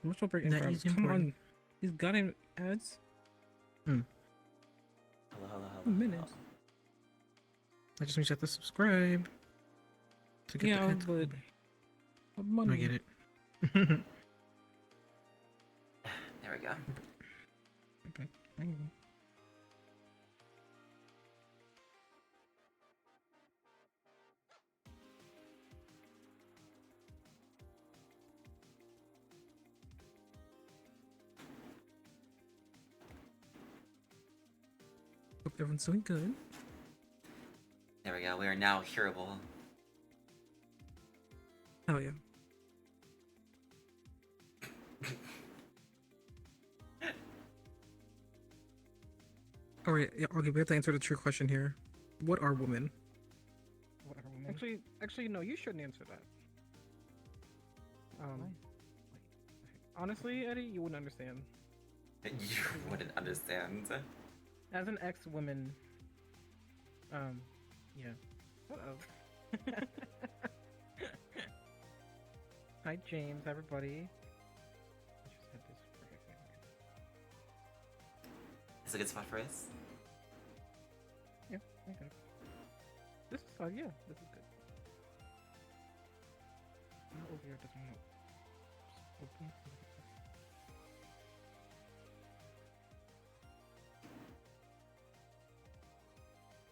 Commercial break in That progress. is Come important. on. These goddamn ads. Hello, hello, hello. Minutes. That just means you have to subscribe to get the Yeah, ads. but money. I get it. There we go. Okay. Hang on. Hope everyone's doing good. There we go. We are now hearable. Hell yeah. Alright, yeah, okay, we have to answer the true question here. What are women? What are women? Actually, no. You shouldn't answer that. Honestly, Eddie, you wouldn't understand. You wouldn't understand. As an ex-woman, yeah. Uh-oh. Hi, James, everybody. I just had this freaking It's a good spot for us. Yeah, okay. This is, yeah, this is good. Not over here, doesn't know. Open.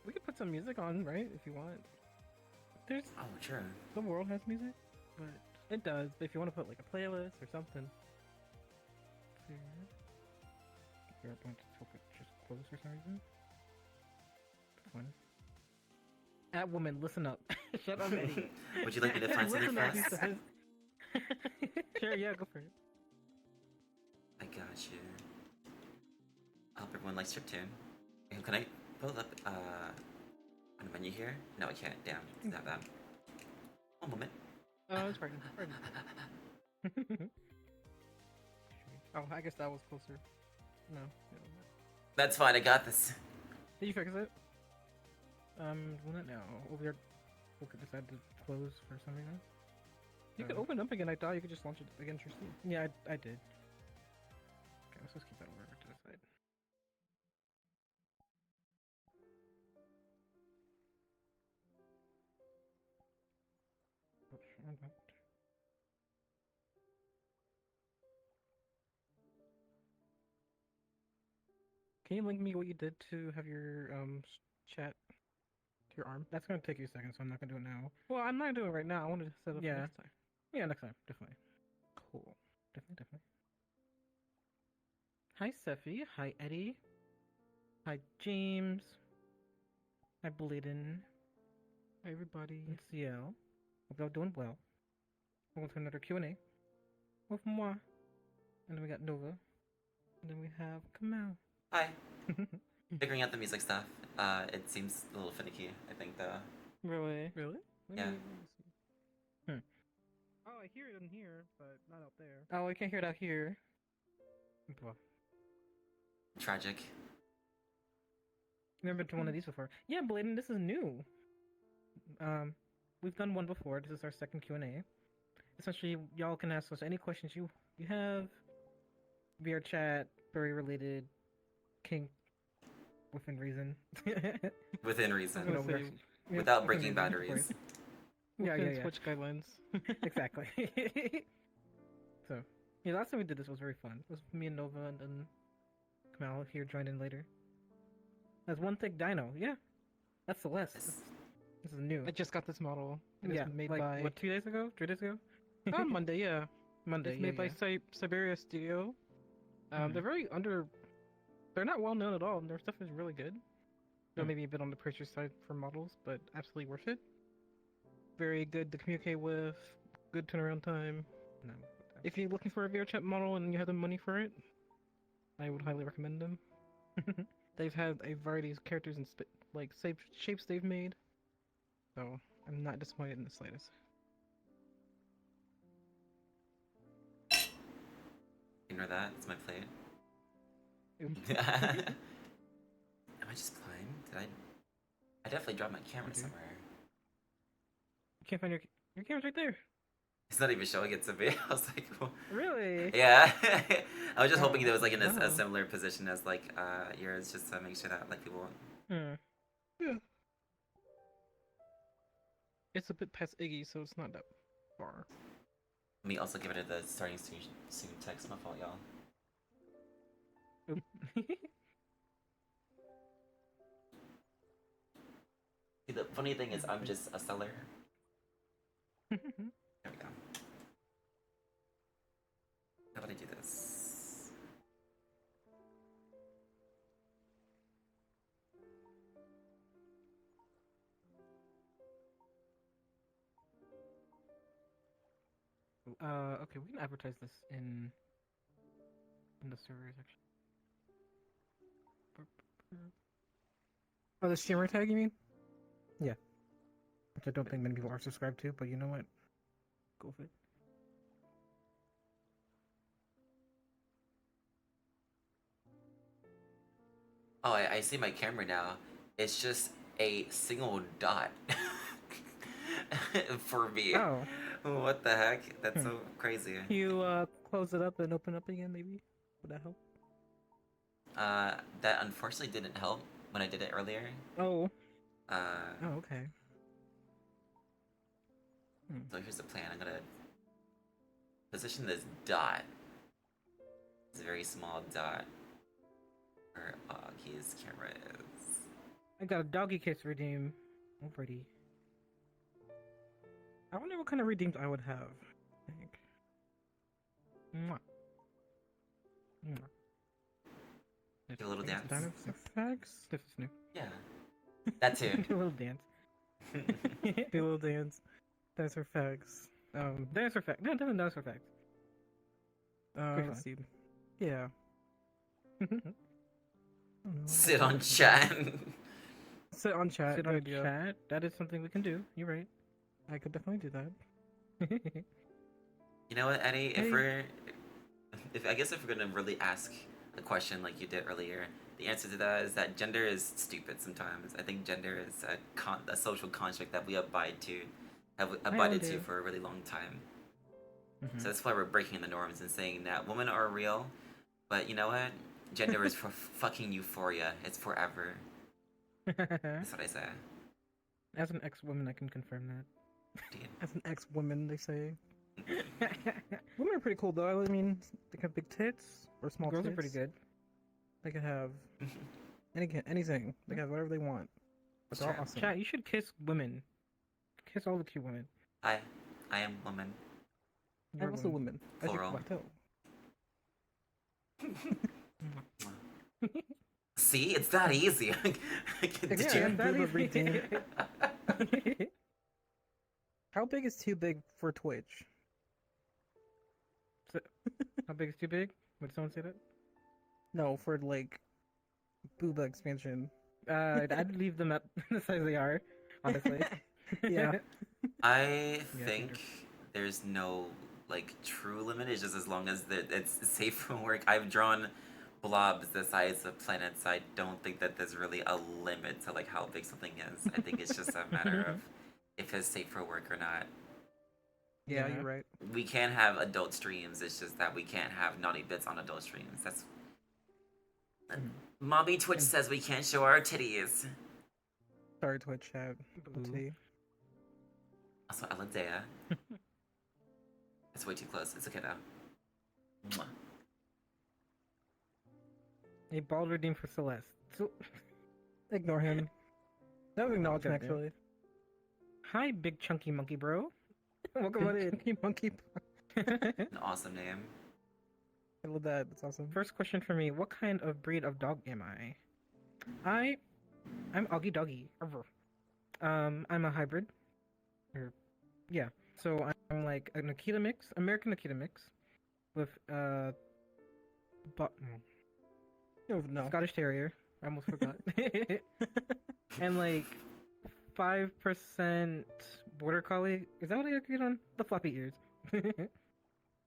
We could put some music on, right? If you want. There's Oh, sure. the world has music, but it does. But if you want to put like a playlist or something. You're going to talk it just close for some reason. Fun. At woman, listen up. Shut up, Eddie. Would you like me to find something Listen for up, he us? says. Sure, yeah, go for it. I got you. I hope everyone likes Chiptune. Can I pull up on the menu here? No, I can't. Damn, it's not that. One moment. It's right. Oh, I guess that was closer. No. That's fine. I got this. Did you fix it? Well, not now. Over there, we could decide to close for some reason. You could open it up again. I thought you could just launch it against your Steam. Yeah, I did. Okay, let's just keep that over to the side. Oh, sure, I'm not. Can you link me what you did to have your chat to your arm? That's gonna take you a second, so I'm not gonna do it now. Well, I'm not doing it right now. I wanted to set up next time. Yeah, next time, definitely. Cool. Definitely. Hi, Sephi. Hi, Eddie. Hi, James. Hi, Bladen. Hi, everybody. It's CL. Hope y'all doing well. Welcome to another Q&A with moi. And then we got Nova. And then we have Kamal. Hi. Figuring out the music stuff. It seems a little finicky, I think, though. Really? Yeah. Let me see. Oh, I hear it in here, but not out there. Oh, I can't hear it out here. Tragic. Never been to one of these before. Yeah, Bladen, this is new. We've done one before. This is our second Q&A. Essentially, y'all can ask us any questions you have via chat, very related, kink, within reason. Within reason. You know, Without within breaking reason, boundaries. of course. Yeah. Switch guidelines. Exactly. So, yeah, last time we did this was very fun. It was me and Nova and then Kamal here joined in later. That's one thick dino. Yeah, that's Celeste. Yes. This is new. I just got this model. It Yeah, is made like, by what, 2 days ago? 3 days ago? Monday, yeah. Monday. It's made by Siberia Studio. They're very they're not well known at all, and their stuff is really good. So maybe a bit on the pricier side for models, but absolutely worth it. Very good to communicate with, good turnaround time. No. If you're looking for a VRChat model and you have the money for it, I would highly recommend them. They've had a variety of characters and shapes they've made, so I'm not disappointed in the slightest. Ignore that. It's my plate. Oops. Am I just playing? Did I definitely dropped my camera somewhere. You can't find your camera's right there. It's not even showing it to me. I was like, well, Really? yeah. I was just Oh, hoping there was like in a no. similar position as like yours, just to make sure that like people. Hmm. Yeah. It's a bit past Iggy, so it's not that far. Let me also give it the starting soon text. My fault, y'all. Oop. See, the funny thing is, I'm just a seller. There we go. How about I do this? Okay, we can advertise this in the server section. Oh, the streamer tag, you mean? Which I don't think many people are subscribed to, but you know what? Go for it. Oh, I see my camera now. It's just a single dot for me. Oh. What the heck? That's so crazy. Can you close it up and open up again, maybe? Would that help? That unfortunately didn't help when I did it earlier. Oh. Uh, Oh, okay. So here's the plan. I'm gonna position this dot. It's a very small dot where his camera is. I got a doggy kiss redeem already. I wonder what kind of redeems I would have. I think. Mwah. Mwah. Do a little dance. Dinosaur facts? This is new. Yeah, that too. Do a little dance. Do a little dance. Dinosaur facts. Dinosaur facts. No, definitely dinosaur facts. Great Let's fun. see. Yeah. Sit on chat. Sit on chat. Sit good on idea. chat. That is something we can do. You're right. I could definitely do that. You know what, Eddie? Hey. I guess if we're gonna really ask a question like you did earlier, the answer to that is that gender is stupid sometimes. I think gender is a social construct that we have abided to do. for a really long time. Mhm. So that's why we're breaking the norms and saying that women are real, but you know what? Gender is for fucking euphoria. It's forever. That's what I say. As an ex-woman, I can confirm that. Dude. As an ex-woman, they say. Women are pretty cool, though. I mean, they can have big tits or small Girls tits. are pretty good. They can have anything. They can have whatever they want. But they're all Sure. awesome. Chat, you should kiss women. Kiss all the cute women. I am woman. I'm also women. As you Plural. can tell. See, it's that easy. Did Yeah, you? that is redeem. How big is too big for Twitch? How big is too big? Would someone say that? No, for like booba expansion. I'd leave them at the size they are, honestly. Yeah. I Yeah, think there's no like true limit. It's just as long as it's safe for work. I've drawn blobs the size of planets. I don't think that there's really a limit to like how big something is. I think it's just a matter of if it's safe for work or not. Yeah, Yeah. you're right. We can have adult streams. It's just that we can't have naughty bits on adult streams. That's Mommy Twitch says we can't show our titties. Sorry, Twitch chat. Let's Boo. see. Also, Aladea. It's way too close. It's okay though. Mwah. A bald redeem for Celeste. So, Ignore him. That was acknowledgement, Goddamn. actually. hi, big chunky monkey bro. Welcome on in. Chunky monkey. An awesome name. I love that. That's awesome. First question for me: what kind of breed of dog am I? I'm Augie Doggy. Arr. I'm a hybrid. Yeah. So I'm like an Akita mix, American Akita mix, with No. Scottish Terrier. I almost forgot. And like 5% Border Collie. Is that what I agreed on? The floppy ears.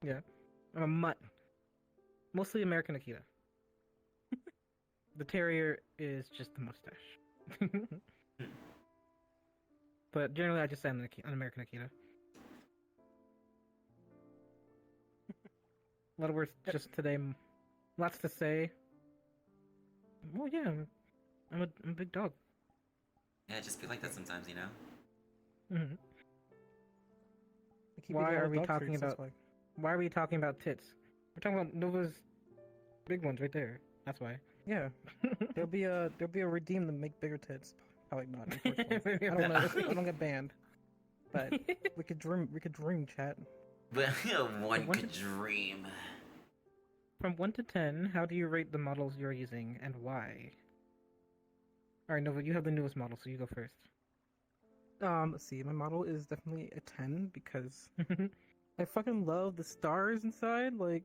Yeah. I'm a mutt. Mostly American Akita. The Terrier is just the mustache. But generally, I just say I'm an American Akita. A lot of words just today. Lots to say. Well, yeah, I'm a big dog. Yeah, just be like that sometimes, you know? Hmm. I keep Why eating all are the we dog talking treats, that's about? why. Why are we talking about tits? We're talking about Nova's big ones right there. That's why. Yeah, there'll be a redeem to make bigger tits. Probably not, unfortunately. I don't know. I don't get banned, but we could dream. We could dream, chat. But one one could dream. From 1 to 10, how do you rate the models you're using and why? Alright, Nova, you have the newest model, so you go first. Let's see. My model is definitely a 10 because I fucking love the stars inside. Like,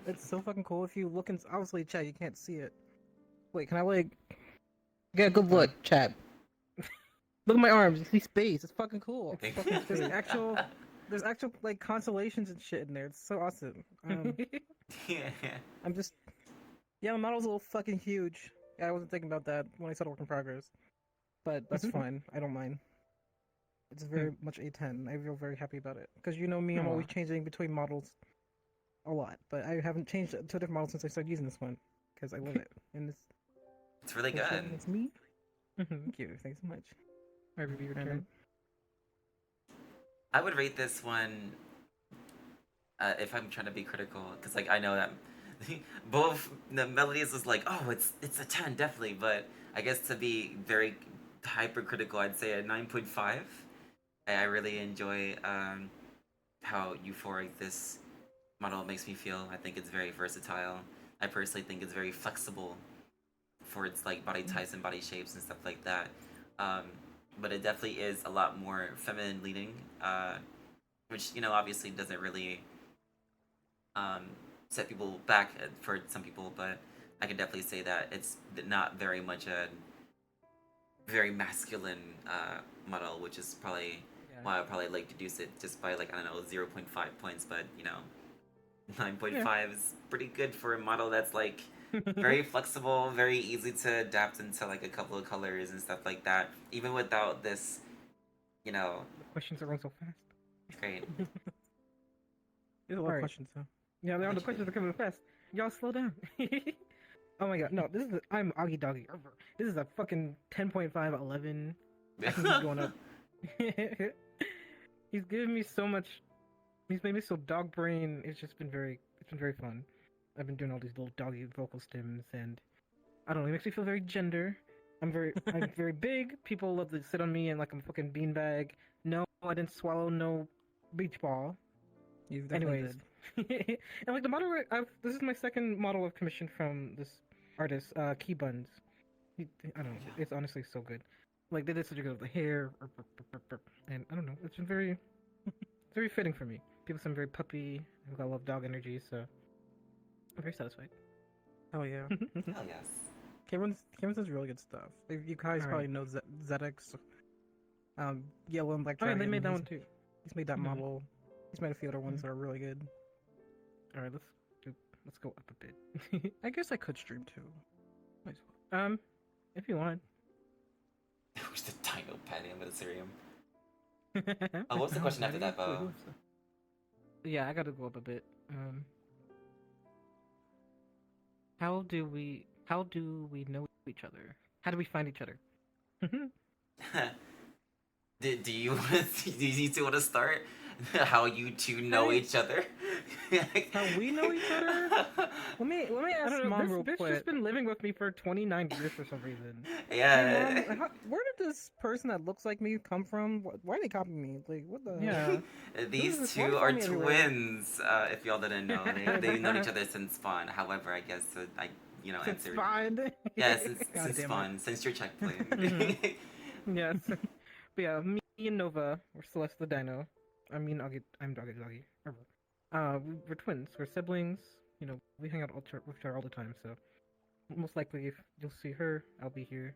it's so fucking cool. If you look in, obviously, chat, you can't see it. Wait, can I like get a good look, chat? Look at my arms. You see space. It's fucking cool. It's fucking There's space. there's actual like constellations and shit in there. It's so awesome. Yeah. I'm just, yeah, my model's a little fucking huge. Yeah, I wasn't thinking about that when I said work in progress, but that's fine. I don't mind. It's very much a 10. I feel very happy about it because you know me, I'm always Aw. changing between models a lot, but I haven't changed to a different model since I started using this one because I love it and It's really good. it's me. Thank you. Thanks so much. Alright, your Random. turn. I would rate this one if I'm trying to be critical, because like I know that both the melodies is like, oh, it's a 10 definitely, but I guess to be very hypercritical, I'd say a 9.5. I really enjoy how euphoric this model makes me feel. I think it's very versatile. I personally think it's very flexible for its like body types and body shapes and stuff like that. Um, but it definitely is a lot more feminine leaning, which you know obviously doesn't really set people back for some people, but I can definitely say that it's not very much a very masculine model, which is probably why I probably like deduce it just by like I don't know 0.5 points, but you know 9.5 is pretty good for a model that's like very flexible, very easy to adapt into like a couple of colors and stuff like that, even without this, you know. The questions are going so fast. Great. There's a lot of Alright. questions though. Yeah, the questions are coming fast. Y'all slow down. Oh my god, no, I'm Augie Doggy. This is a fucking 10.5, 11. I can keep going up. He's given me so much. He's made me so dog brain. It's been very fun. I've been doing all these little doggy vocal stems, and I don't know. It makes me feel very gender. I'm very big. People love to sit on me and like I'm a fucking beanbag. No, I didn't swallow no beach ball. You've definitely Anyways, did. and like the model, this is my second model I've commissioned from this artist, Key Buns. I don't know. It's honestly so good. Like they did such a good with the hair, and I don't know. It's been very fitting for me. People seem very puppy. I love dog energy, so I'm very satisfied. Oh yeah. Hell yes. Cameron does really good stuff. You guys probably know ZX. Yellow and Black Oh, yeah, Dragon. they made that one too. He's made that Mhm. model. He's made a few other ones that are really good. All right, let's go up a bit. I guess I could stream too. Might as well. If you want. Who's the dino patty with a Ethereum? Oh, what's the question after that, Bo? Yeah, I gotta go up a bit. How do we know each other? How do we find each other? Do you two want to start? How you two know each other? How we know each other? Let me I ask don't know. Mom real This bitch quick. just been living with me for 29 years for some reason. Yeah. Hey, Mom, where did this person that looks like me come from? Why are they copying me? Like, what the? Yeah. These Why two they are find me everywhere? twins. If y'all didn't know, they've known each other since Spawn. However, I guess I Since answered. fine. Yeah, since God since damn it. Spawn, since your checkpoint. Yes. But yeah, me and Nova, we're Celeste the Dino. I'm Doggy Doggy. We're twins. We're siblings. You know, we hang out with each other all the time. So most likely, if you'll see her, I'll be here.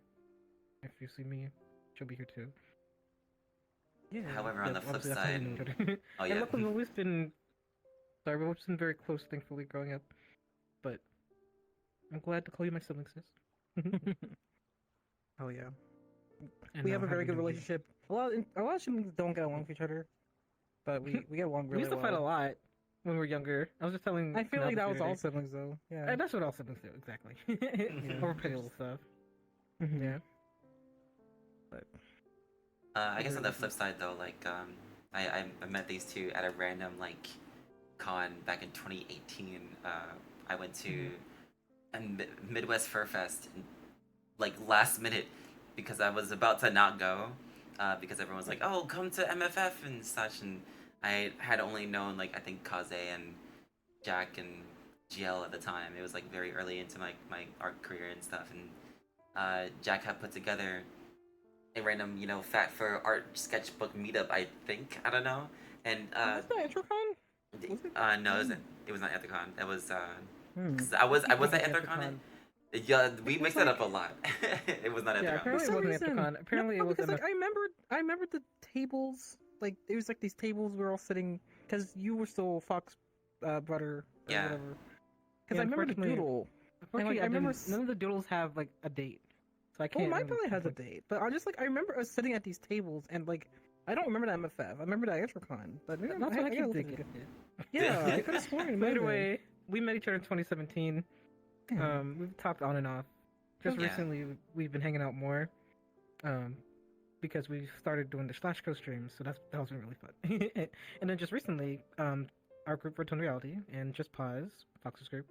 If you see me, she'll be here too. Yeah. However, on the flip obviously, that's how we side, know each other. oh And yeah, look, we've always been. Sorry, we've always been very close, thankfully, growing up. But I'm glad to call you my sibling, sis. Hell yeah. And We have a how very we good know you. relationship. A lot of siblings don't get along with each other, but we get along We really used to well. fight a lot. when we were younger. I was just telling. I feel like that Penelope was the other all day. siblings though. Yeah. And that's what all siblings do, exactly. Or petty little stuff. Mhm. Yeah. But I guess on the flip side though, like I met these two at a random like con back in 2018. I went to a Midwest Fur Fest, like last minute, because I was about to not go, because everyone was like, "Oh, come to MFF and such," and I had only known like I think Kaze and Jack and GL at the time. It was like very early into my art career and stuff, and Jack had put together a random, Fat Fur art sketchbook meetup. I don't know, and Was that Introcon? Was it? no, it was not Ethicon. It was 'cause Hmm. I was at Thinking Ethicon. Yeah, we Because, mixed it up a lot. It was not Yeah, Ethicon. apparently For it some wasn't reason, Anthropon. Apparently it was because like MF. I remembered the tables. Like it was like these tables we were all sitting because you were still Fox Butter or Yeah. whatever. Because Yeah, I remember the unfortunately- doodle. Unfortunately, I remember none of the doodles have like a date, so I Well, can't. mine really probably has a pinpoint- date, but I remember us sitting at these tables and like I don't remember that MFF. I remember that Introcon, but maybe That's what I gotta keep look at thinking. it. Yeah, I could have sworn. it By might the have been. way, we met each other in 2017. Yeah. We've talked on and off. Just Yeah. recently, we've been hanging out more. Because we started doing the Slashco streams, so that was been really fun. And then just recently, our group Rotund Reality and Just Pause, Fox's group,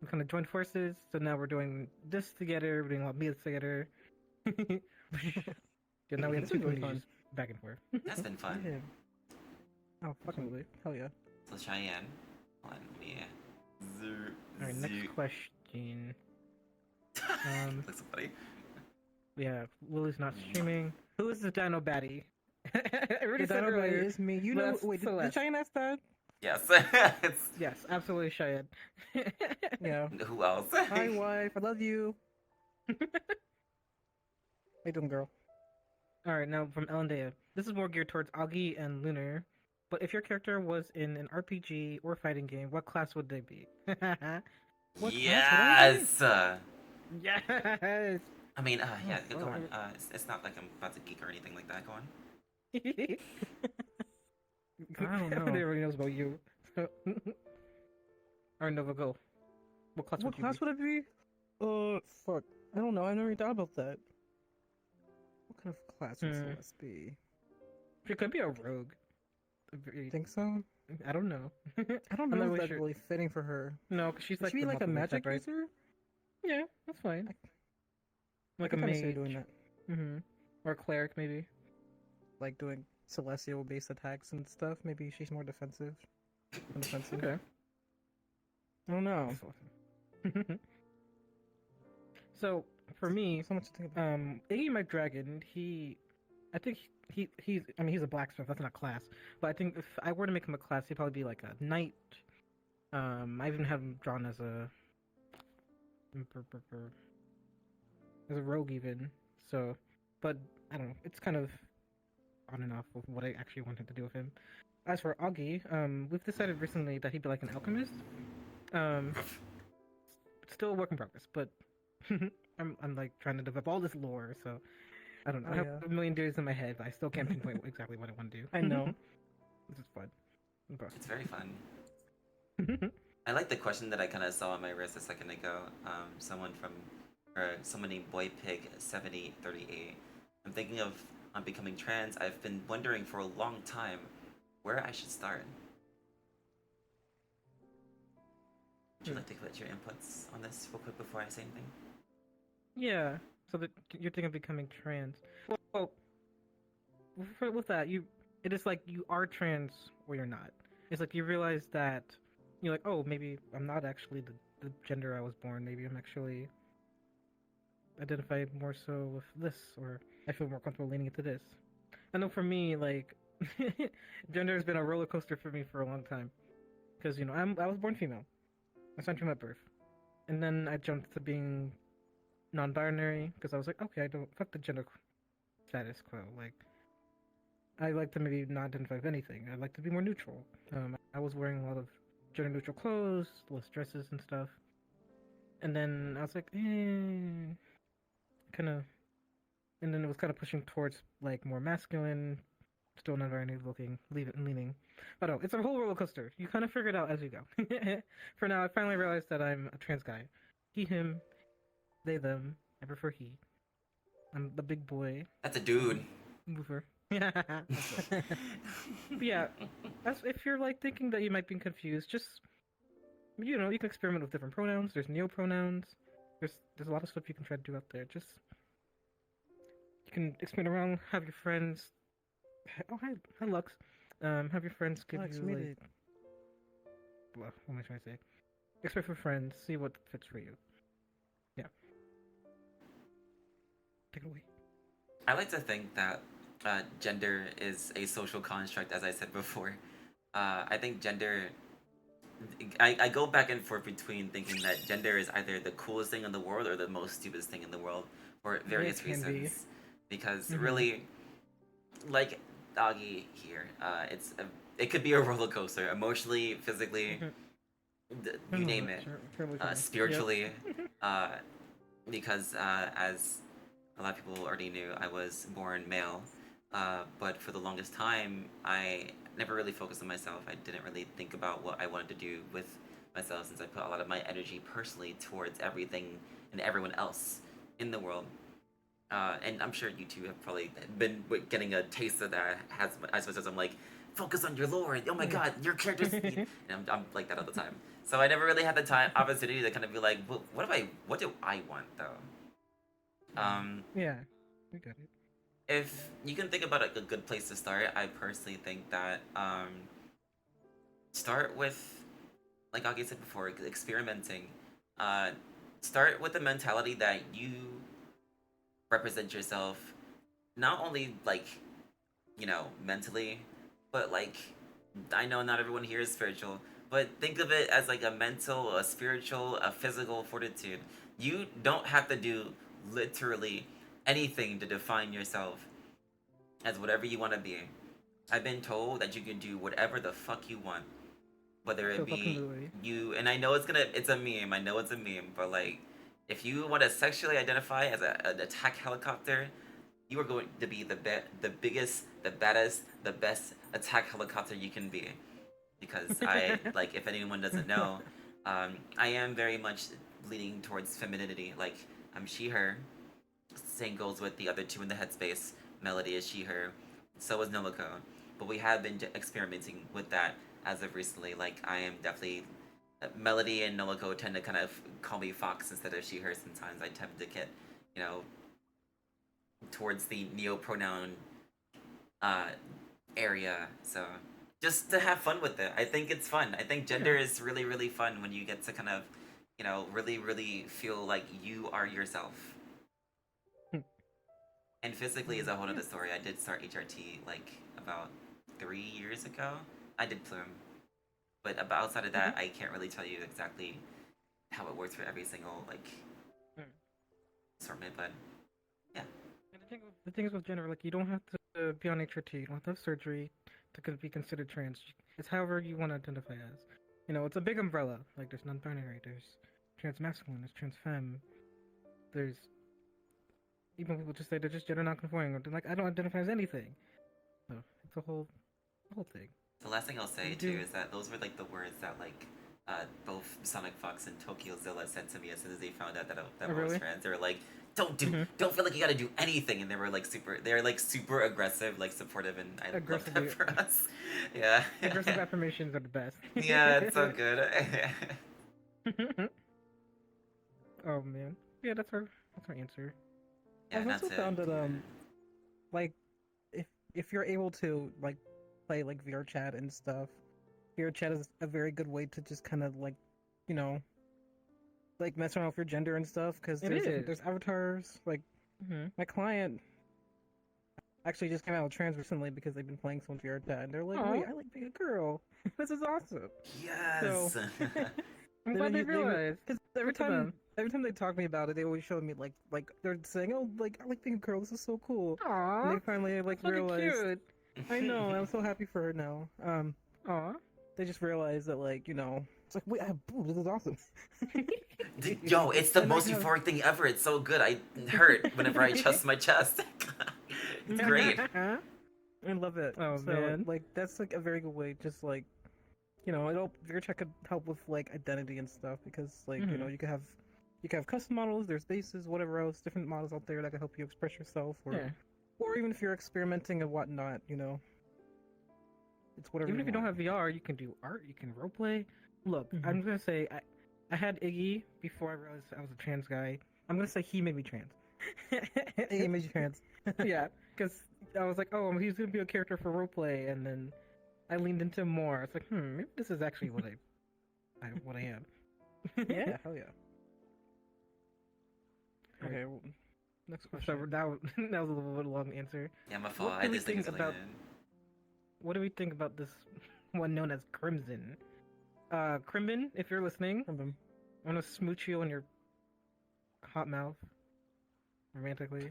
we kind of joined forces. So now we're doing this together. We're doing a lot of meets together. So now we have It's two been really communities back and forth. That's been fun. Yeah. Oh, fucking Absolutely. hell yeah. So Cheyenne, on me. All right, next question. Looks so funny. Yeah, Willie's not streaming. Who is the Dino Baddie? I already The said Dino Baddie earlier. is me. You but know, that's wait, did Celeste. Cheyenne ask that? Yes. It's Yes, absolutely Cheyenne. Yeah. who else? Hi, wife. I love you. How you doing, girl? All right, now from Ellendea. This is more geared towards Augie and Lunar. But if your character was in an RPG or fighting game, what class would they be? What class would I be? Yes. Yes. I mean, yeah, Oh, go fuck. on. It's not like I'm about to geek or anything like that. Go on. I don't know. Everybody knows about you. All right, Nova, go. What class What would you class be? would I be? Fuck. I don't know. I never even thought about that. What kind of class would Celeste be? She could be a rogue. Think so? I don't know. I don't I'm know not if really that's sure. really fitting for her. No, because she's Would like she be the like a multiple magic type, right? user? Yeah, that's fine. Like I a can kinda see her mage. doing that. Mm-hmm. Or a cleric, maybe. Like doing celestial based attacks and stuff. Maybe she's more defensive than offensive. Okay. I don't know. So for me, So much to think about. Iggy my dragon, I think he's a blacksmith. That's not a class, but I think if I were to make him a class, he'd probably be like a knight. I even have him drawn as a rogue even. So, but I don't know. It's kind of on and off of what I actually wanted to do with him. As for Augie, we've decided recently that he'd be like an alchemist. Still a work in progress, but I'm like trying to develop all this lore, so I don't know. Oh, I have yeah. a million theories in my head, but I still can't pinpoint exactly what I want to do. I know. This is fun. It's very fun. I like the question that I kind of saw on my wrist a second ago. Someone named BoyPig7038. I'm thinking of becoming trans. I've been wondering for a long time where I should start. Would you like to put your inputs on this real quick before I say anything? Yeah. So that you're thinking of becoming trans. Well, with that, it is like you are trans or you're not. It's like you realize that you're like, oh, maybe I'm not actually the gender I was born. Maybe I'm actually identify more so with this, or I feel more comfortable leaning into this. I know for me, like, gender has been a roller coaster for me for a long time. Because, I was born female. I signed female at birth. And then I jumped to being non-binary, because I was like, okay, fuck the gender status quo. Like, I like to maybe not identify with anything. I like to be more neutral. I was wearing a lot of gender-neutral clothes, less dresses and stuff. And then I was like, and then it was kind of pushing towards, like, more masculine still non-binary looking, leaning. But no, it's a whole roller coaster. You kind of figure it out as you go. For now, I finally realized that I'm a trans guy. He, him, they, them. I prefer he. I'm the big boy. That's a dude. Mover. Yeah. Yeah. If you're like thinking that you might be confused, just you know, you can experiment with different pronouns. There's neo-pronouns. There's a lot of stuff you can try to do out there. Just you can experiment around, have your friends. Oh hi Lux. Have your friends give Lux, you made like. it. What am I trying to say? Experiment for friends. See what fits for you. Yeah. Take it away. I like to think that gender is a social construct, as I said before. I think gender. I go back and forth between thinking that gender is either the coolest thing in the world or the most stupidest thing in the world for various It can be. reasons. Because Mhm. really, like Doggy here, it could be a roller coaster, emotionally, physically, you name it, spiritually. Because as a lot of people already knew, I was born male, but for the longest time, I never really focused on myself. I didn't really think about what I wanted to do with myself since I put a lot of my energy personally towards everything and everyone else in the world. And I'm sure you two have probably been getting a taste of that as much as I'm like, focus on your lore. Oh my god, your character's... and I'm like that all the time. So I never really had the opportunity to kind of be like, well, what do I want though? Yeah, we got it. If you can think about a good place to start, I personally think that start with, like Augie said before, experimenting. Start with the mentality that you represent yourself, not only like, you know, mentally, but like, I know not everyone here is spiritual, but think of it as like a mental, a spiritual, a physical fortitude. You don't have to do literally anything to define yourself as whatever you want to be. I've been told that you can do whatever the fuck you want, whether it So be fucking Louis. you. And I know it's a meme. I know it's a meme, but like, if you want to sexually identify as an attack helicopter, you are going to be the biggest, the baddest, the best attack helicopter you can be. Because I like, if anyone doesn't know, I am very much leaning towards femininity. Like, I'm she/her. Same goes with the other two in the headspace. Melody is she/her. So is Nomoko. But we have been experimenting with that as of recently. Like, I am definitely... Melody and Nomoko tend to kind of call me Fox instead of she/her sometimes. I tend to get, you know, towards the neo-pronoun area. So, just to have fun with it. I think it's fun. I think gender is really, really fun when you get to kind of, you know, really, really feel like you are yourself. And physically is a whole other story. I did start HRT like about 3 years ago. I did Plume. But outside of that, I can't really tell you exactly how it works for every single like assortment, but yeah. And the thing is with gender, like you don't have to be on HRT, you don't have to have surgery to be considered trans. It's however you want to identify as. You know, it's a big umbrella. Like there's non-binary, there's trans-masculine, there's trans-femme, there's even people just say they're just gender non-conforming, or they're like I don't identify as anything. So it's a whole thing. The last thing I'll say too is that those were like the words that like both Sonic Fox and Tokyo Zilla said to me as soon as they found out that I was trans. They were like, don't feel like you gotta do anything, and they were like super aggressive, like supportive, and I love that for us. Yeah. Aggressive affirmations are the best. Yeah, it's so good. Oh man, yeah, that's our answer. Yeah, I've also found that like if you're able to like play like VR chat and stuff, VR chat is a very good way to just kind of like, you know, like mess around with your gender and stuff because there's avatars. Like my client actually just came out with trans recently because they've been playing so much VR chat and they're like, wait, I like being a girl. This is awesome. Yes. So, I'm glad they realized. Because every time they talk to me about it, they always show me like they're saying, oh, like I like being a girl. This is so cool. Aww. And they finally like realized. Cute. I know. I'm so happy for her now. Aw. They just realized that like, you know, it's like, wait, I have boobs. This is awesome. Yo, it's the most euphoric thing ever. It's so good. I hurt whenever I adjust my chest. It's great. I love it. Oh, so, man. like, that's like a very good way. Just like, VRChat could help with like identity and stuff because, like, Mhm. you can have custom models. There's bases, whatever else, different models out there that can help you express yourself, Yeah. or even if you're experimenting and whatnot, it's whatever Even you if you don't want. have VR, you can do art, you can roleplay. Look, Mhm. I'm gonna say I had Iggy before I realized I was a trans guy. I'm gonna say he made me trans. Hey, made you trans. Yeah, because I was like, oh, he's gonna be a character for roleplay, and then I leaned into more. It's like, maybe this is actually what what I am. Yeah, hell yeah. Alright. Okay, well, next So question. that was, that was a little bit long answer. Yeah, my fault. What I do we had this thing think about? explained. What do we think about this one known as Crimson? Crimbin, if you're listening, From them. I'm gonna smooch you on your hot mouth, romantically.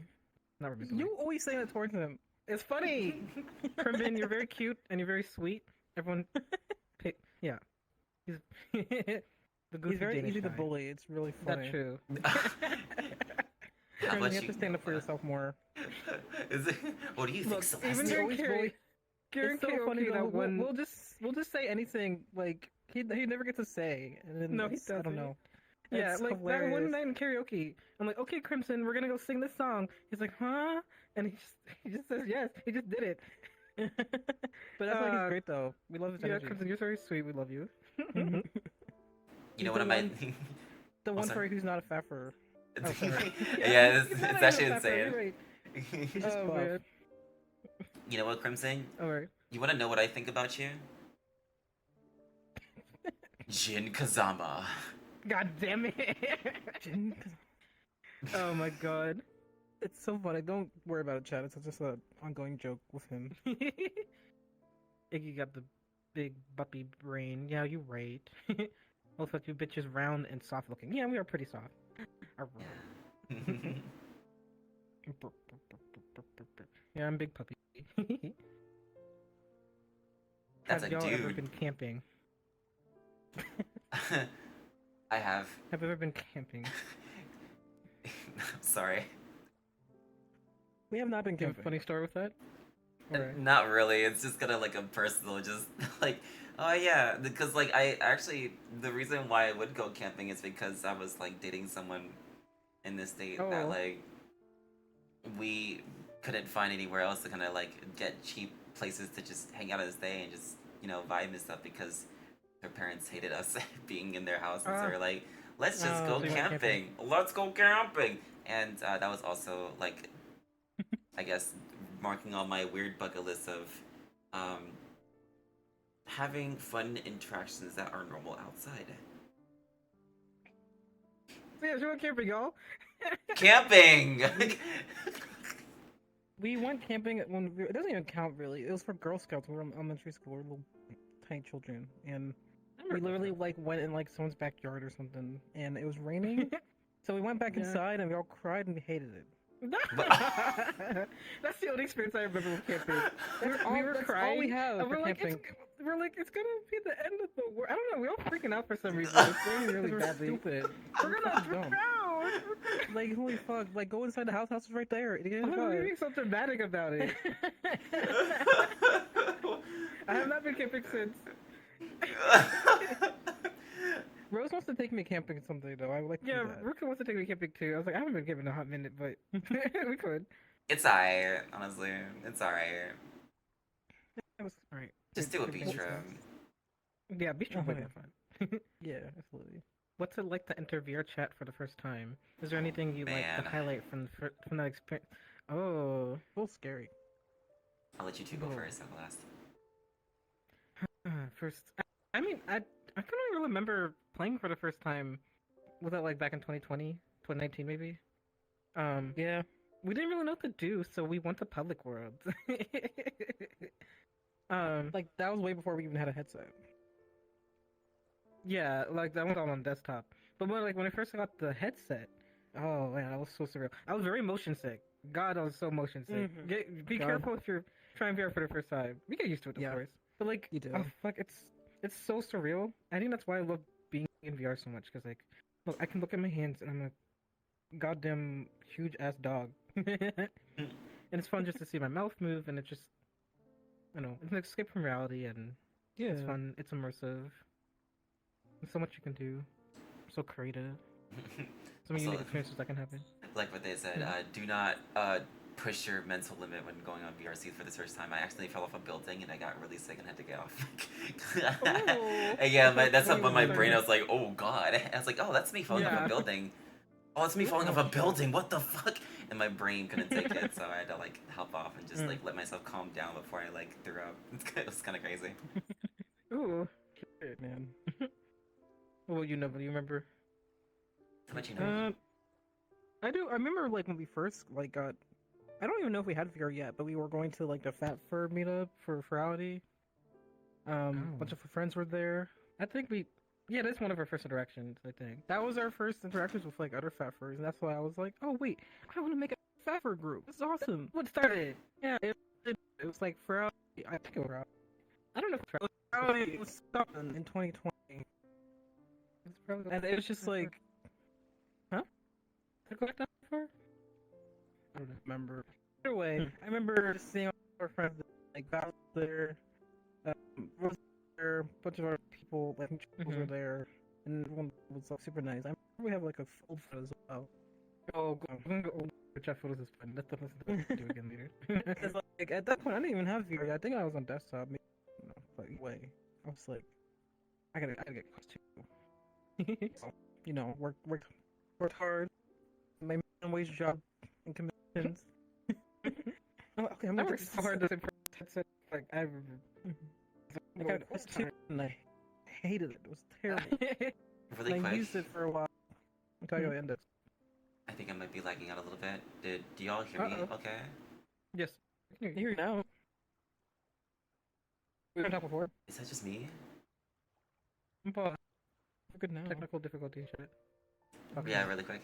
Not romantically. You always say that towards him. It's funny. Crimbin, you're very cute and you're very sweet. Everyone, yeah. He's the goofy He's very Danish easy to guy. bully. It's really funny. That's true. How Crimbin, about you have to stand up for yourself more. Is it? What do you think, Look, Celeste? even He during always Carrie, during It's so karaoke, funny though. that one. We'll just say anything. Like he never gets a say, and then No, he I don't doesn't. know. Yeah, It's like that hilarious. one night in karaoke, I'm like, okay, Crimson, we're gonna go sing this song. He's like, huh? And he just says yes. He just did it. But that's why he's great though. We love his Yeah, energy. Crimson, you're very sweet. We love you. Mhm. You know He's what the I one- might? The one sorry. furry who's not a faffer. Oh, sorry. Yeah, He's not it's even actually a fat person, insane. you're right. He's just Oh buff. man. You know what, Crimson? Alright. You want to know what I think about you? Jin Kazama. God damn it. Oh my god. It's so funny. Don't worry about it, Chad. It's just an ongoing joke with him. Iggy got the big buppy brain. Yeah, you're right. Also, you bitches round and soft looking. Yeah, we are pretty soft. Yeah, I'm big puppy. That's Have a y'all ever dude. been camping? I have. Have you ever been camping? Sorry. We have not been Do you have a camping. funny story with that? Or... Not really. It's just kind of like a personal, just like, oh yeah, because like I actually the reason why I would go camping is because I was like dating someone in this state that Oh. like we couldn't find anywhere else to kind of like get cheap places to just hang out and stay and just vibe and stuff because their parents hated us being in their house and so they're like, let's just Oh, go so you went camping. Let's go camping. And that was also like, I guess, marking on my weird bucket list of having fun interactions that are normal outside. Yeah, she went camping, y'all. Camping! We went camping when it doesn't even count really. It was for Girl Scouts. We were in elementary school. We were little tiny children, and we literally like went in like someone's backyard or something, and it was raining. So we went back Yeah. inside and we all cried and we hated it. That's the only experience I remember with camping. That's we were that's crying. all we have and for we're like, camping. it's gonna be the end of the world. I don't know. We all freaking out for some reason. It's raining really We're badly. stupid. We're gonna fucking dumb. drown. Like holy fuck! Like go inside the house. House is right there. Get Why are we inside. being so dramatic about it? I have not been camping since. Rose wants to take me camping someday though. I would like to Yeah, do that. Ruka wants to take me camping too. I was like, I haven't been camping in a hot minute, but we could. It's alright, honestly. It's alright. That was alright. Just do a Good beach things. trip. Yeah, beach trip would be Uh-huh. fun. Yeah, absolutely. What's it like to enter VR chat for the first time? Is there anything you'd like man. to highlight from that experience? Oh, A little scary. I'll let you two go Oh. first, I'll last. first. I mean, I couldn't really remember playing for the first time. Was that like back in 2020, 2019 maybe? Yeah. We didn't really know what to do, so we went to Public World. Like that was way before we even had a headset. Yeah, like that was all on desktop. But when I first got the headset, oh man, that was so surreal. I was very motion sick. God, I was so motion sick. Mhm. Be God. careful if you're trying VR for the first time. We get used to it, of Yeah. course. But like, You do. oh fuck, it's so surreal. I think that's why I love being in VR so much. Cause like, look, I can look at my hands and I'm a goddamn huge ass dog, and it's fun just to see my mouth move and it just I know it's an escape from reality, and Yeah. it's fun. It's immersive. There's so much you can do. So creative. So many Also, unique experiences that can happen. like what they said, do not push your mental limit when going on VRC for the first time. I actually fell off a building and I got really sick and had to get off. Oh. And yeah, that's Wait, when my wait, brain. wait. I was like, oh god. I was like, oh, that's me falling off a Yeah. building. Oh, it's me falling off Oh, a shit. building. What the fuck? And my brain couldn't take it, so I had to like hop off and just like let myself calm down before I like threw up. It was kind of crazy. Ooh, shit, man. Well, you know, do you remember? How about you know? I do. I remember like when we first like got. I don't even know if we had VR yet, but we were going to like the Fat Fur meetup for Ferality. A bunch of our friends were there. I think we. Yeah, that's one of our first interactions. I think. That was our first interactions with like other Fat Furs, and that's why I was like, oh wait, I want to make a Fat Fur group. This is awesome. What started? Yeah, it was like Ferality. I think it was Ferality. I don't know. If Ferality was something in 2020, it's probably. and it was just like, Did I go back down before? I don't remember. Either way, I remember seeing all our friends like Val there, Rose there, a bunch of our people like were Mhm. there, and everyone was like, super nice. I remember we have like a full photo as well. Oh, I'm gonna go chat photos is fun. Let's do again later. 'Cause, like at that point, I didn't even have VR. I think I was on desktop. Maybe, but anyway, I was like, I gotta get close too. So, you know, worked hard. My minimum wage job and commissions. Oh, okay, I'm I gonna worked so hard to say headset. Like I remember. I got a PS2 and I hated it. It was terrible. Really and I quick. used it for a while until I ended. I think I might be lagging out a little bit. Do y'all hear me? Uh-oh. Okay. Yes. I can hear you now. We haven't talked before. Is that just me? But We're good now. technical difficulty shit. Okay. Yeah, really quick.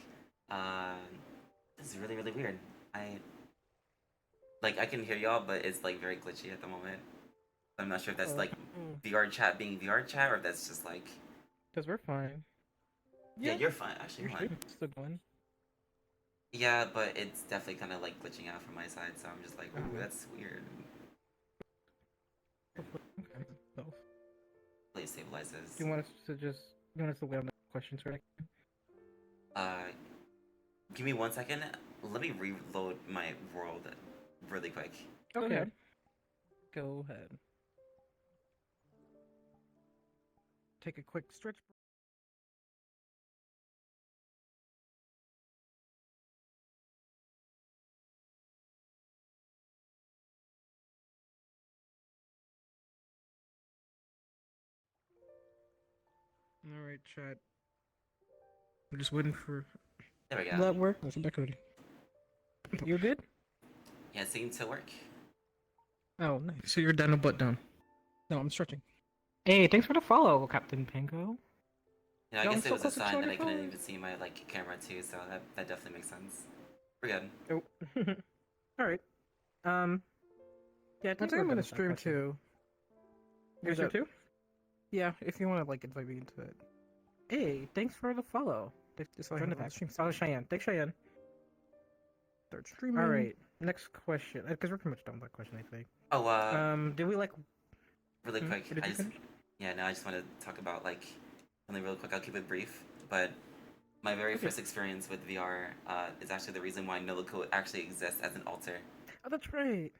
This is really weird. I can hear y'all, but it's like very glitchy at the moment. I'm not sure if that's like VR chat being VR chat or if that's just like. Because we're fine. Yeah, you're fine. Actually, Your you're fine. stream's still going. Yeah, but it's definitely kind of like glitching out from my side, so I'm just like, ooh, that's weird. Okay. So, Play stabilizes. do you want us to just? You want us to wait on the questions for like? Give me 1 second. Let me reload my world really quick. Okay. Go ahead. Take a quick stretch. All right, chat. We're just waiting for There we go. that work. That's back already. You're good. Yeah, it seems to work. Oh, nice. So you're down a butt down. No, I'm stretching. Hey, thanks for the follow, Captain Pango. Yeah, I Yo, guess I'm it so was a close to sign that 200 I couldn't followers. even see my like camera too, so that definitely makes sense. We're good. Oh. All right. Yeah, I think we're I'm good gonna with that stream question. too. You're There's too? Yeah, if you want to like invite me into it. Hey, thanks for the follow. Just Join the back. back. Oh, Cheyenne. Thanks, Cheyenne. Start streaming. All right. Next question. Because we're pretty much done with that question, I think. Oh, Do we like? really quick. Or did I you just finish? I just want to talk about like something real quick. I'll keep it brief, but my very Okay. first experience with VR is actually the reason why Code actually exists as an alter. Oh, that's right.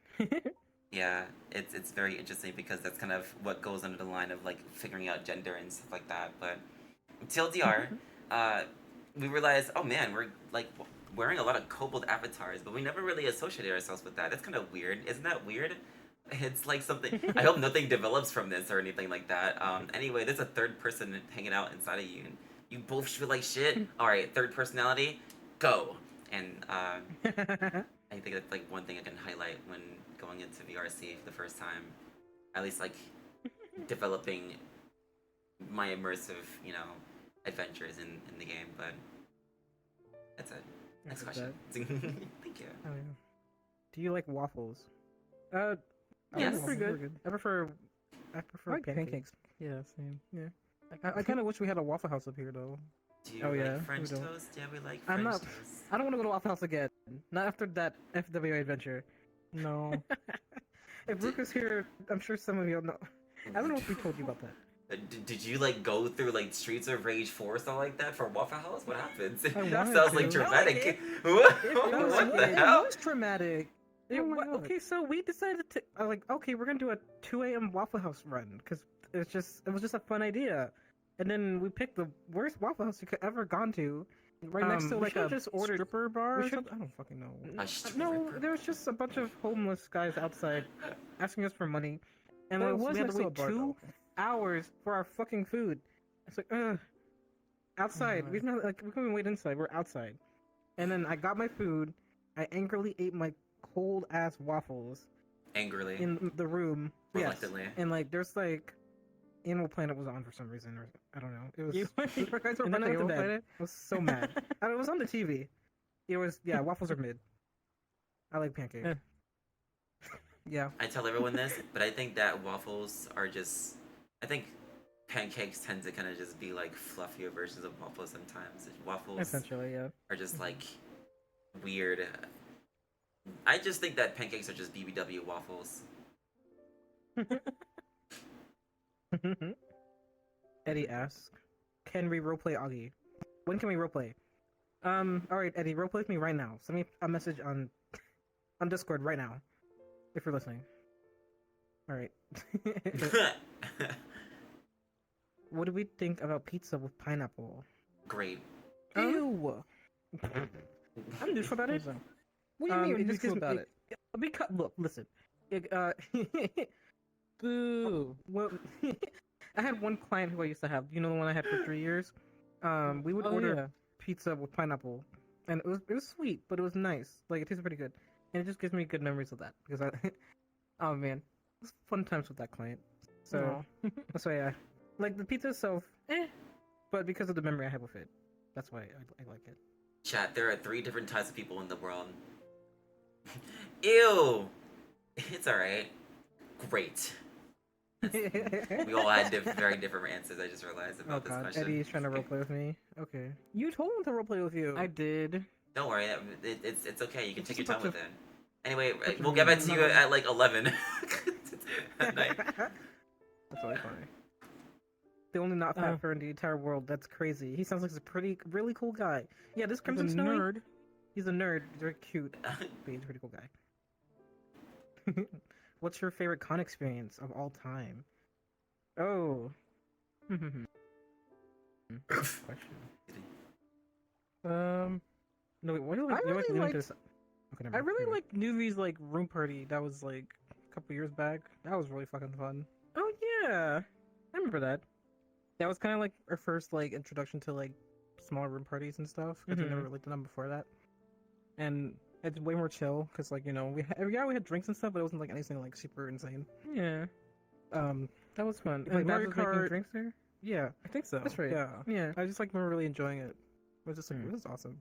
Yeah, it's very interesting because that's kind of what goes under the line of like figuring out gender and stuff like that. But TLDR, we realized, oh man, we're like wearing a lot of kobold avatars, but we never really associated ourselves with that. That's kind of weird. Isn't that weird? It's like something. I hope nothing develops from this or anything like that. Anyway, there's a third person hanging out inside of you, and you both feel like shit. All right, third personality, go. And I think that's like one thing I can highlight when going into VRC for the first time. At least like developing my immersive, adventures in the game. But that's it. Next question. Thank you. Oh, yeah. Do you like waffles? Yes. Pretty good. I prefer pancakes. Yeah, same. Yeah. I kind of wish we had a Waffle House up here though. Do you Oh, yeah, like French we don't. toast? Yeah, we like I'm French not- toast. I don't want to go to Waffle House again. Not after that FWA adventure. No. If Brooke is here, I'm sure some of y'all know. I don't know if we told you about that. Did you like go through like Streets of Rage 4 or something like that for Waffle House? What happened? I That wanted sounds like to. dramatic. No, What, it the hell? was traumatic. Oh my God. Okay, so we decided to okay, we're gonna do a 2 a.m. Waffle House run because it was just a fun idea, and then we picked the worst Waffle House we could ever gone to, right next to We like should've a just ordered- stripper bar. we Or should- something? I don't fucking know. A No, stripper there was just a bunch of homeless guys outside asking us for money, and That we was had to next to a wait bar, 2 hours for our fucking food. It's like, outside. God. We've not like we couldn't wait inside. We're outside, and then I got my food. I angrily ate my cold ass waffles Angrily. in the room. Yes. Reluctantly. And like there's like Animal Planet was on for some reason, or I don't know. It was You guys were and then I watching went to Animal bed. Planet? I was so mad. It was on the TV. It was waffles are mid. I like pancakes. Eh. Yeah. I tell everyone this, but I think that waffles are just. I think pancakes tend to kind of just be like fluffier versions of waffles sometimes. Waffles Essentially, yeah. are just like weird. I just think that pancakes are just BBW waffles. Eddie asks, "Can we roleplay Augie? When can we roleplay?" All right, Eddie, roleplay with me right now. Send me a message on Discord right now, if you're listening. All right. What do we think about pizza with pineapple? Great. Ew. I'm neutral about it. What do you mean it you're just gives neutral me- about it? Because look, listen. Boo. Well, I had one client who I used to have. You know the one I had for 3 years. We would Oh, order yeah. pizza with pineapple, and it was sweet, but it was nice. Like it tasted pretty good, and it just gives me good memories of that because I. Oh man, it was fun times with that client. So that's why I like the pizza itself, but because of the memory I have with it, that's why I like it. Chat, there are 3 different types of people in the world. Ew! It's alright. Great. We all had very different answers, I just realized Oh about this god, question. Eddie's trying to roleplay with me. Okay. You told him to roleplay with you. I did. Don't worry, it's okay, you can It's take just your a time bunch with it. Anyway, bunch of we'll get back to you memes. at like 11 at night. That's really funny. The only not fat fur in the entire world. That's crazy. He sounds like he's a really cool guy. Yeah, this He's a Crimson Snowy, nerd. he's a nerd. He's very cute, but he's a pretty cool guy. What's your favorite con experience of all time? Oh. Question. No, wait, what do you like? I You like really leaning to liked- the si- Okay, never I mind, really never mind. like Nuvi's like room party. That was like a couple years back. That was really fucking fun. Oh yeah, I remember that. That was kind of like our first like introduction to like smaller room parties and stuff because we never really done them before that. And it's way more chill because like we had drinks and stuff, but it wasn't like anything like super insane. Yeah, That was fun. Like And Babs Mario was making Kart- drinks there. Yeah, I think so. that's right. Yeah. Yeah, I just like remember really enjoying it. It was just like Hmm. it was awesome.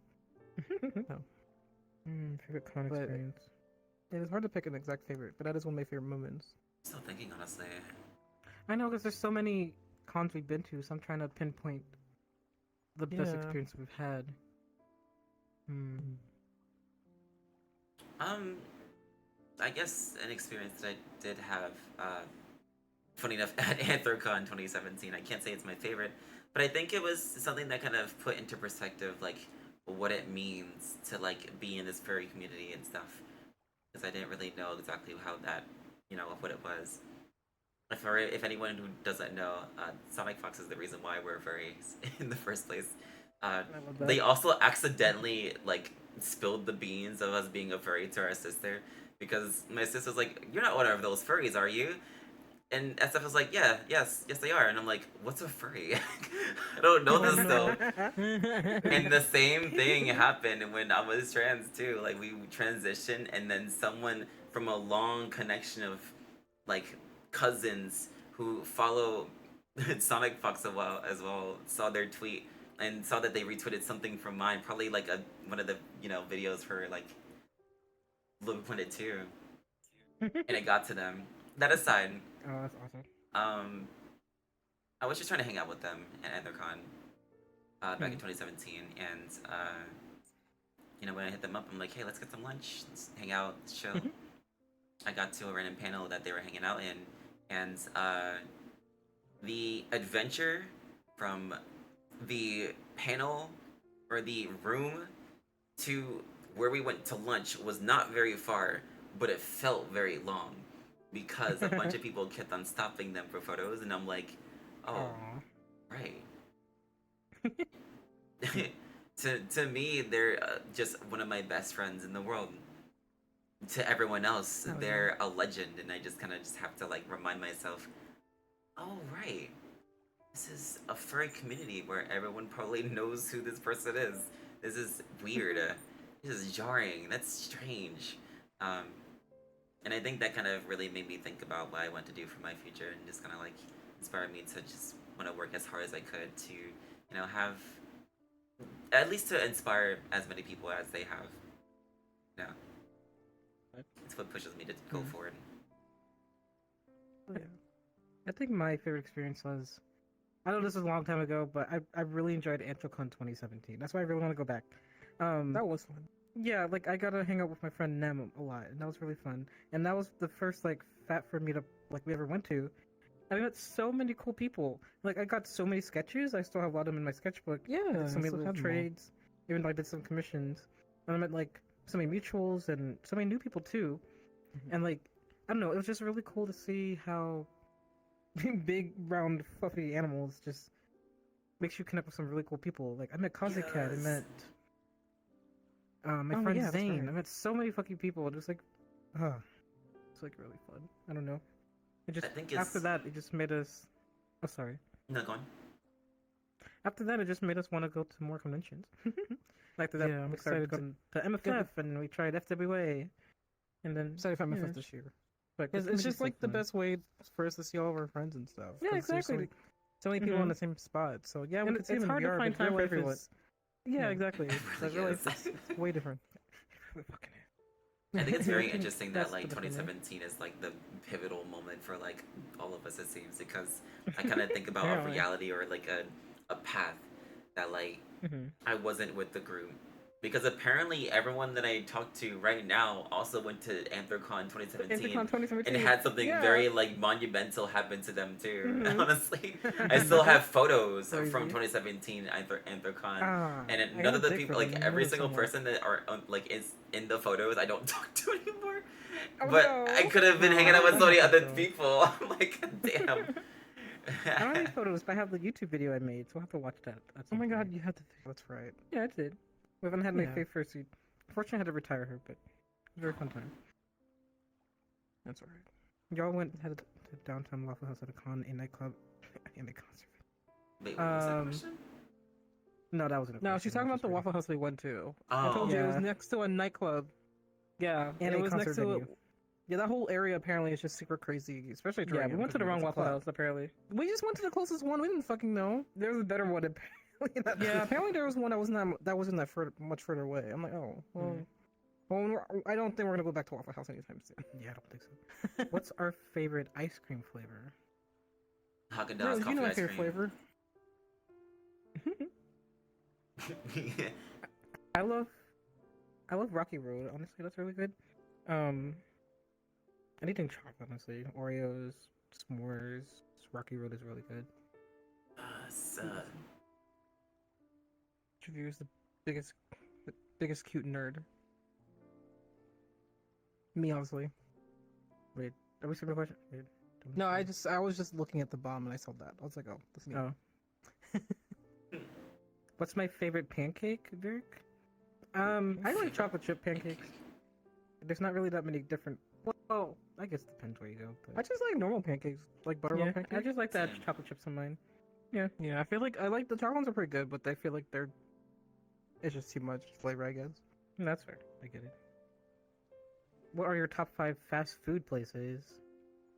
Favorite con But- experience. It is hard to pick an exact favorite, but that is one of my favorite moments. Still thinking, honestly. I know because there's so many cons we've been to, so I'm trying to pinpoint the best Yeah. experience we've had. I guess an experience that I did have, funny enough, at AntherCon 2017. I can't say it's my favorite, but I think it was something that kind of put into perspective, like, what it means to, like, be in this furry community and stuff. Because I didn't really know exactly how that, what it was. If anyone who doesn't know, Sonic Fox is the reason why we're furries in the first place. love that. They also accidentally, like, spilled the beans of us being a furry to our sister. Because my sister's like, "You're not one of those furries, are you?" And SF was like, yes they are. And I'm like, "What's a furry?" I don't know this though. And the same thing happened when I was trans too. Like we transitioned, and then someone from a long connection of like cousins who follow Sonic Fox as well saw their tweet and saw that they retweeted something from mine, probably like one of the videos for like Little Planet 2, and it got to them. That aside, Oh, that's awesome. I was just trying to hang out with them at EntherCon back in 2017, and when I hit them up, I'm like, "Hey, let's get some lunch, let's hang out, let's chill." I got to a random panel that they were hanging out in, and the adventure from the panel or the room to where we went to lunch was not very far, but it felt very long because a bunch of people kept on stopping them for photos, and I'm like, oh, right. to me, they're just one of my best friends in the world. To everyone else, they're a legend, and I just kind of just have to like remind myself, oh right, this is a furry community where everyone probably knows who this person is. This is weird. This is jarring. That's strange. And I think that kind of really made me think about what I want to do for my future, and just kind of like inspired me to just want to work as hard as I could to, you know, have at least to inspire as many people as they have. Yeah. It's what pushes me to go forward. Yeah. I think my favorite experience was, I know this was a long time ago, but I really enjoyed AntroCon 2017. That's why I really want to go back. That was fun. Yeah, like I got to hang out with my friend Nem a lot, and that was really fun. And that was the first like fat fur meetup like we ever went to. I met so many cool people. Like I got so many sketches. I still have a lot of them in my sketchbook. Yeah, I did so many still little have them all. trades. Even though I did some commissions. And I met like so many mutuals and so many new people too. And like I don't know, it was just really cool to see how big, round, fluffy animals just makes you connect with some really cool people. Like I met Kazucat, I met my friend yeah, that's Zane. right. I met so many fucking people. Just like, it's like really fun. I don't know. It just I think after it's- that, it just made us. Oh, sorry. No, go on. After that, it just made us want to go to more conventions. After that, Yeah, I'm we started excited to MFF, and we tried FWA, and then Excited for yeah, MFF this year. But It's just like the best way for us to see all of our friends and stuff. Yeah, 'cause there's exactly. So many people in the same spot. So yeah, we And could see it's them in hard to VR, find but time real for life everyone. is- Yeah, Yeah. exactly. It So really really, is. it's way different. It fucking is. I think it's very I think interesting that that's like the difference, right? 2017 is like the pivotal moment for like all of us, it seems, because I kind of think about a Apparently. reality or like a path that like I wasn't with the group, because apparently everyone that I talked to right now also went to AnthroCon 2017 AnthroCon 2017. and had something Yeah. very like monumental happen to them too. Mhm. Honestly, I still have photos Crazy. from 2017 AnthroCon. Ah, And I none got of the a dick people, for like them. every It was single somewhere. person that are like is in the photos, I don't talk to anymore. Oh, But no. I could have been No, hanging out with so many I other don't. people. I'm like, damn. I don't have any photos, but I have the YouTube video I made, so I'll have to watch that. at Oh some my god, point. you had to. That's right. Yeah, I did. We haven't had my Yeah. favorite fursuit. Unfortunately, I had to retire her, but it was a very fun time. That's alright. Y'all went had to downtown Waffle House at a con, a nightclub, and a concert. Wait, what was that Um, question? No, that wasn't. A No, question, she's that talking was about the just Waffle House we went to. Oh, I told you it was Yeah. next to a nightclub. Yeah, And it a was concert next to venue. Yeah, that whole area apparently is just super crazy, especially Yeah, during we went to the wrong Waffle House, apparently. We just went to the closest one. We didn't fucking know. There was a better one, apparently. Yeah, apparently there was one that wasn't that much further away. I'm like, oh, well, I don't think we're gonna go back to Waffle House anytime soon. Yeah, I don't think so. What's our favorite ice cream flavor? Haagen-Dazs Rose, coffee you know my ice favorite cream. flavor. I love Rocky Road. Honestly, that's really good. Anything chocolate, honestly. Oreos, s'mores. Rocky Road is really good. Trevor is the biggest cute nerd. Me, obviously. Wait, are we skipping a question? Wait, No, I was just looking at the bomb and I saw that. I was like, oh, that's me. Oh. What's my favorite pancake, Vic? I like chocolate chip pancakes. There's not really that many different. Well, I guess it depends where you go. I But just like normal pancakes, like buttermilk yeah, pancakes. I just like that Same. chocolate chips on mine. Yeah, I feel like I like the chocolate ones are pretty good, but I feel like it's just too much flavor, I guess. That's fair. I get it. What are your top 5 fast food places?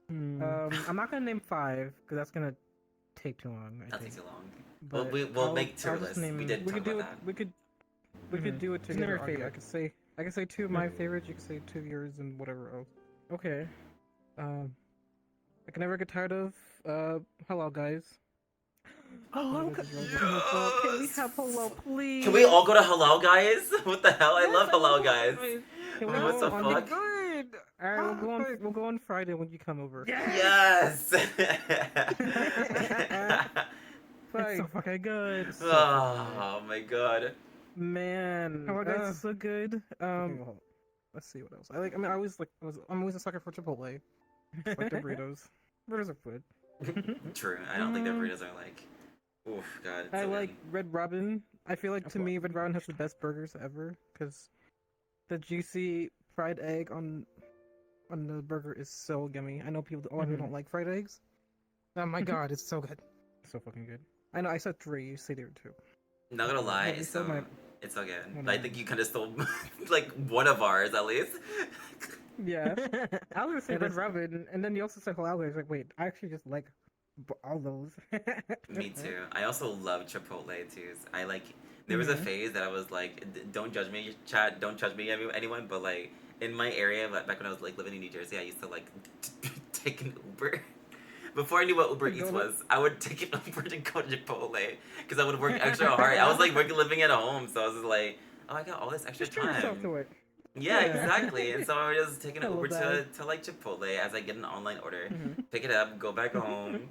Hmm. I'm not gonna name 5 because that's gonna take too long. I That think. takes too long. But We'll make tier I'll just lists. name- We did we talk could do it. about that. We could Mhm. do it Just name together. your favorite. I could say 2 of my favorites. You could say 2 of yours, and whatever else. Okay. I can never get tired of hello guys. Oh, this is really yes! good. Can we have hello, please? Can we all go to Halal Guys? What the hell? I love Halal Guys. Can we What go the on fuck? Good. All right, we'll go on Friday when you come over. Yes. It's so fucking good. It's so Oh my god. man, How about it's so good. Let's see what else. I mean, I'm always a sucker for Chipotle. Like the burritos. Burritos are good. True. I don't think the burritos are like. Oof, God. It's I so like good. Red Robin. I feel like to me, Red Robin has the best burgers ever because the juicy fried egg on the burger is so yummy. I know a lot of people don't like fried eggs. Oh my god, it's so good. So fucking good. I know. I said 3. You say there 2. Not gonna lie, you so stole my- it's so good. Hold I on. think you kind of stole like one of ours at least. Yeah. I was gonna say Yeah, Red that's- Robin, and then you also said halal. I was like, wait, I actually just like all those. Me too. I also love Chipotle too. I like. There was a phase that I was like, don't judge me, chat. Don't judge me, anyone. But like in my area, like, back when I was like living in New Jersey, I used to like take an Uber. Before I knew what Uber Eats was, I would take an Uber to go to Chipotle because I would work extra hard. I was like living at home, so I was just like, oh, I got all this extra Just treat yourself time. to it. Yeah, Yeah. exactly. And so I was just taking I an love Uber that. to like Chipotle as I get an online order, Mhm. pick it up, go back home,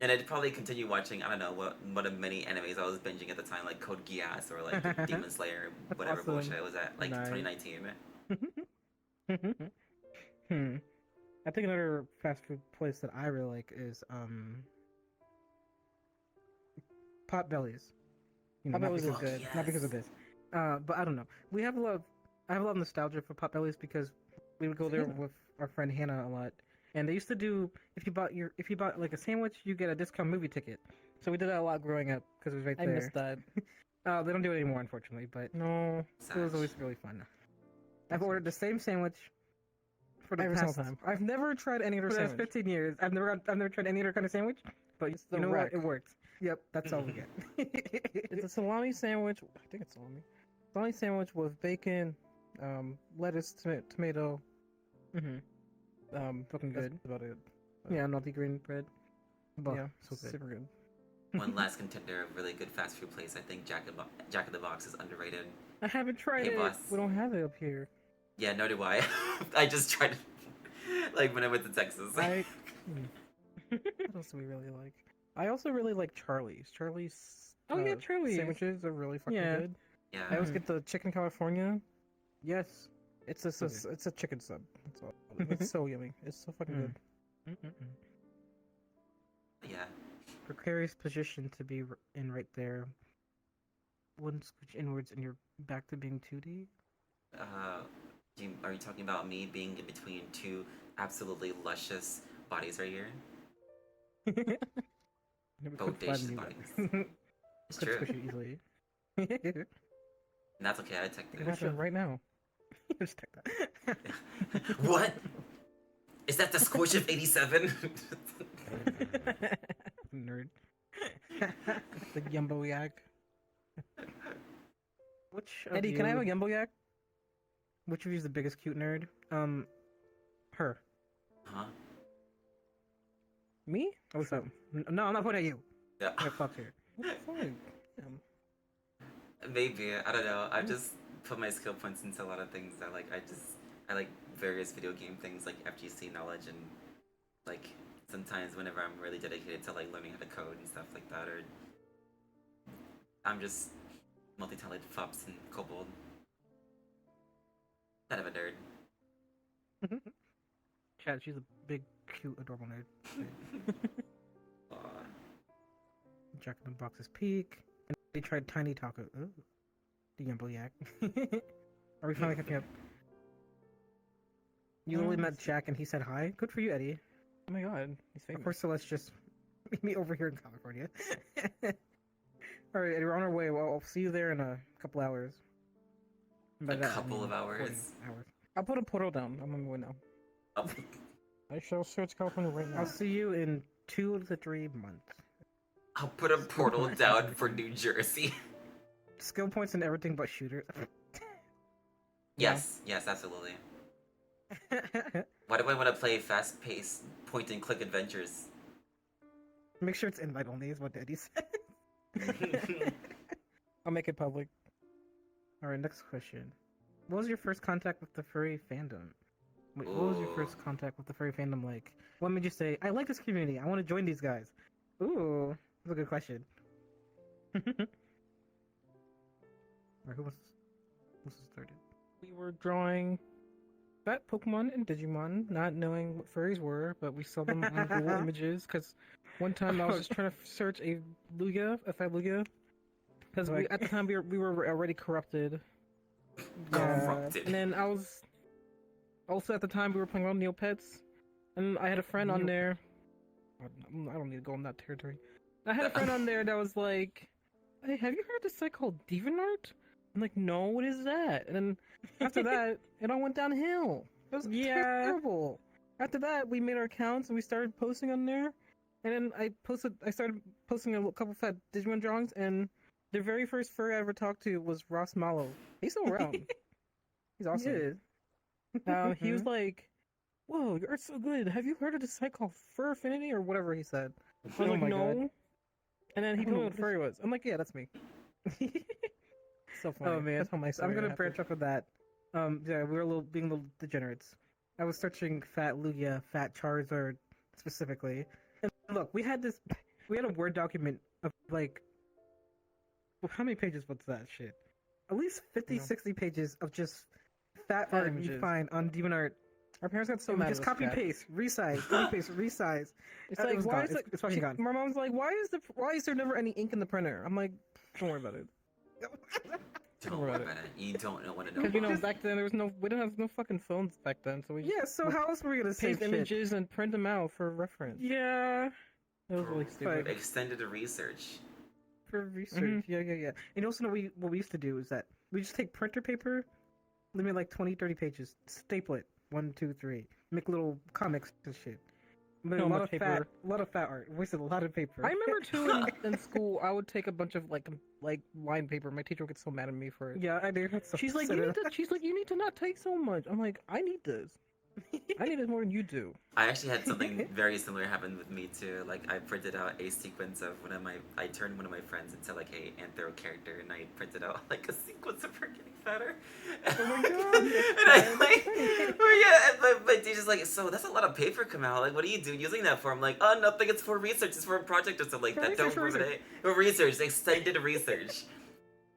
and I'd probably continue watching. I don't know what of many animes I was binging at the time, like Code Geass or like Demon Slayer, That's whatever awesome. bullshit it was at, like Nice. 2019. I think another fast food place that I really like is Potbellies. You know, not Potbellies is because, good. not because of Yes. this. But I don't know. I have a lot of nostalgia for Potbellies because we would go there with our friend Hannah a lot. And they used to do if you bought like a sandwich, you get a discount movie ticket. So we did that a lot growing up because it was right I there. missed that. They don't do it anymore, unfortunately. But No. it was always really fun. I've ordered the same sandwich for the Every past. single time. I've never tried any other sandwich. sandwich. 15 years. I've never tried any other kind of sandwich. But It's the you know rack. what? It works. Yep, that's all we get. It's a salami sandwich. I think it's salami. Salami sandwich with bacon, lettuce, tomato. Fucking That's good. about it. Yeah, naughty green bread. But Yeah, so good. super good. One last contender of really good fast food place. I think Jack in the Box is underrated. I haven't tried Hey, it. boss. We don't have it up here. Yeah, nor do I. I just tried it, like when I went to Texas. What else do we really like? I also really like Charlie's. Charlie's. Oh, yeah, Charlie's. Sandwiches are really fucking Yeah. good. Yeah. I always get the chicken California. Yes. It's a chicken sub. That's all. It's so yummy. It's so fucking good. Yeah. Precarious position to be in right there. One switch inwards and you're back to being 2D. Are you talking about me being in between two absolutely luscious bodies right here? Never Bodacious bodies. It's Could true. squish it easily. And that's okay, I checked You can it. have it right now. Just take that. What? Is that the squish of 87? Nerd. The Yumbo Yak. Which of Eddie, can I have a you- Yumbo Yak? Which of you is the biggest cute nerd? Her. Huh? Me? Oh, so no, I'm not pointing at you. Yeah. I fuck here. It's fine. Yeah. Maybe. I don't know. I've just put my skill points into a lot of things. I like various video game things like FGC knowledge and like sometimes whenever I'm really dedicated to like learning how to code and stuff like that, or I'm just multi-talented fops and kobold. Kind of a nerd. Chad, she's a big, cute, adorable nerd. Aw. Jack in the Box's peak. And they tried Tiny Taco. Ooh. The Yumbo Yak. Are we finally catching up? You only met Jack and he said hi. Good for you, Eddie. Oh my god, he's Of famous. course, so let's just meet me over here in California. Alright, Eddie, we're on our way. Well, I'll see you there in a couple hours. By A that, I couple mean of hours? 40 hours. I'll put a portal down. I'm on my way now. Oh, I shall search California right now. I'll see you in 2 to 3 months. I'll put a portal down for New Jersey. Skill points and everything but shooter. Yes, yes, absolutely. Why do I want to play fast-paced point-and-click adventures? Make sure it's invite only, is what Daddy said. I'll make it public. Alright, next question. What was your first contact with the furry fandom? Wait, what was your first contact with the furry fandom like? What made you say, I like this community, I want to join these guys? Ooh, that's a good question. Alright, who wants to start it? We were drawing fat Pokemon and Digimon, not knowing what furries were, but we saw them on Google Images. Because one time I was just trying to search a fat Lugia, because at the time we were already corrupted. Corrupted. And then I was also at the time we were playing around Neopets, and I had a friend on there. I don't need to go on that territory. I had a friend on there that was like, "Hey, have you heard of this site called DeviantArt?" I'm like, "No, what is that?" And then after that, it all went downhill. It was terrible. After that, we made our accounts and we started posting on there. And then I started posting a couple fat Digimon drawings, and the very first furry I ever talked to was Ross Mallow. He's still around. He's awesome. He was like, "Whoa, your art's so good. Have you heard of this site called Fur Affinity or whatever he said?" I was like, "No." God. And then he told me what furry was. I'm like, "Yeah, that's me." So funny. Oh man, that's how my I'm gonna branch off of that. Yeah, we were being a little degenerates. I was searching fat Lugia, fat Charizard specifically, and look, we had a Word document of like, well, how many pages was that shit? At least 50, 60 pages of just fat art images you find on DeviantArt. Our parents got so mad. Just copy paste, resize, copy paste, resize. It's like, why is it? It's fucking gone. My mom's like, why is there never any ink in the printer? I'm like, don't worry about it. Don't worry about it. You don't know what to know. Because back then we didn't have no fucking phones back then, so we so how else were we gonna save images and print them out for reference? Yeah, it was really stupid. Extended research. For research, yeah. And also, what we used to do is that we just take printer paper, limit like 20, 30 pages, staple it 1, 2, 3, make little comics and shit. But a lot of fat art. Wasted a lot of paper. I remember too in school, I would take a bunch of like line paper. My teacher would get so mad at me for it. Yeah, I do. She's like, you need to not take so much. I'm like, I need this. I need it more than you do. I actually had something very similar happen with me too. Like I printed out a sequence of I turned one of my friends into like a anthro character, and I printed out like a sequence of her getting fatter. Oh my god! And and my teacher's like, so that's a lot of paper come out. Like, what do you do using that for? I'm like, oh, nothing. It's for research. It's for a project or something like that. Don't worry about it. For research, extended research.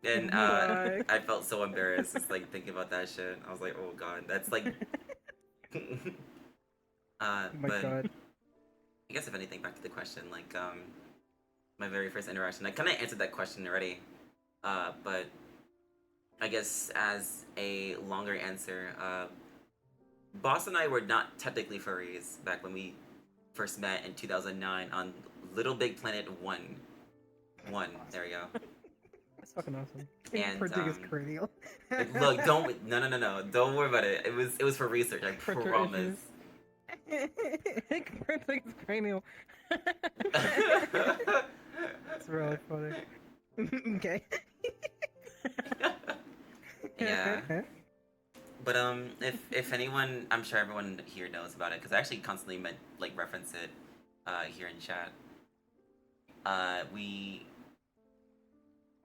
And I felt so embarrassed, just like thinking about that shit. I was like, oh god, that's like. Oh my god. I guess if anything, back to the question, like my very first interaction, I kind of answered that question already, but I guess as a longer answer, Boss and I were not technically furries back when we first met in 2009 on Little Big Planet 1. There we go. That's fucking awesome. And Prodigious cranial. Look, no, don't worry about it. It was for research. I promise. Prodigious cranial. That's really funny. Okay. Yeah. But if anyone, I'm sure everyone here knows about it because I actually constantly reference it here in chat.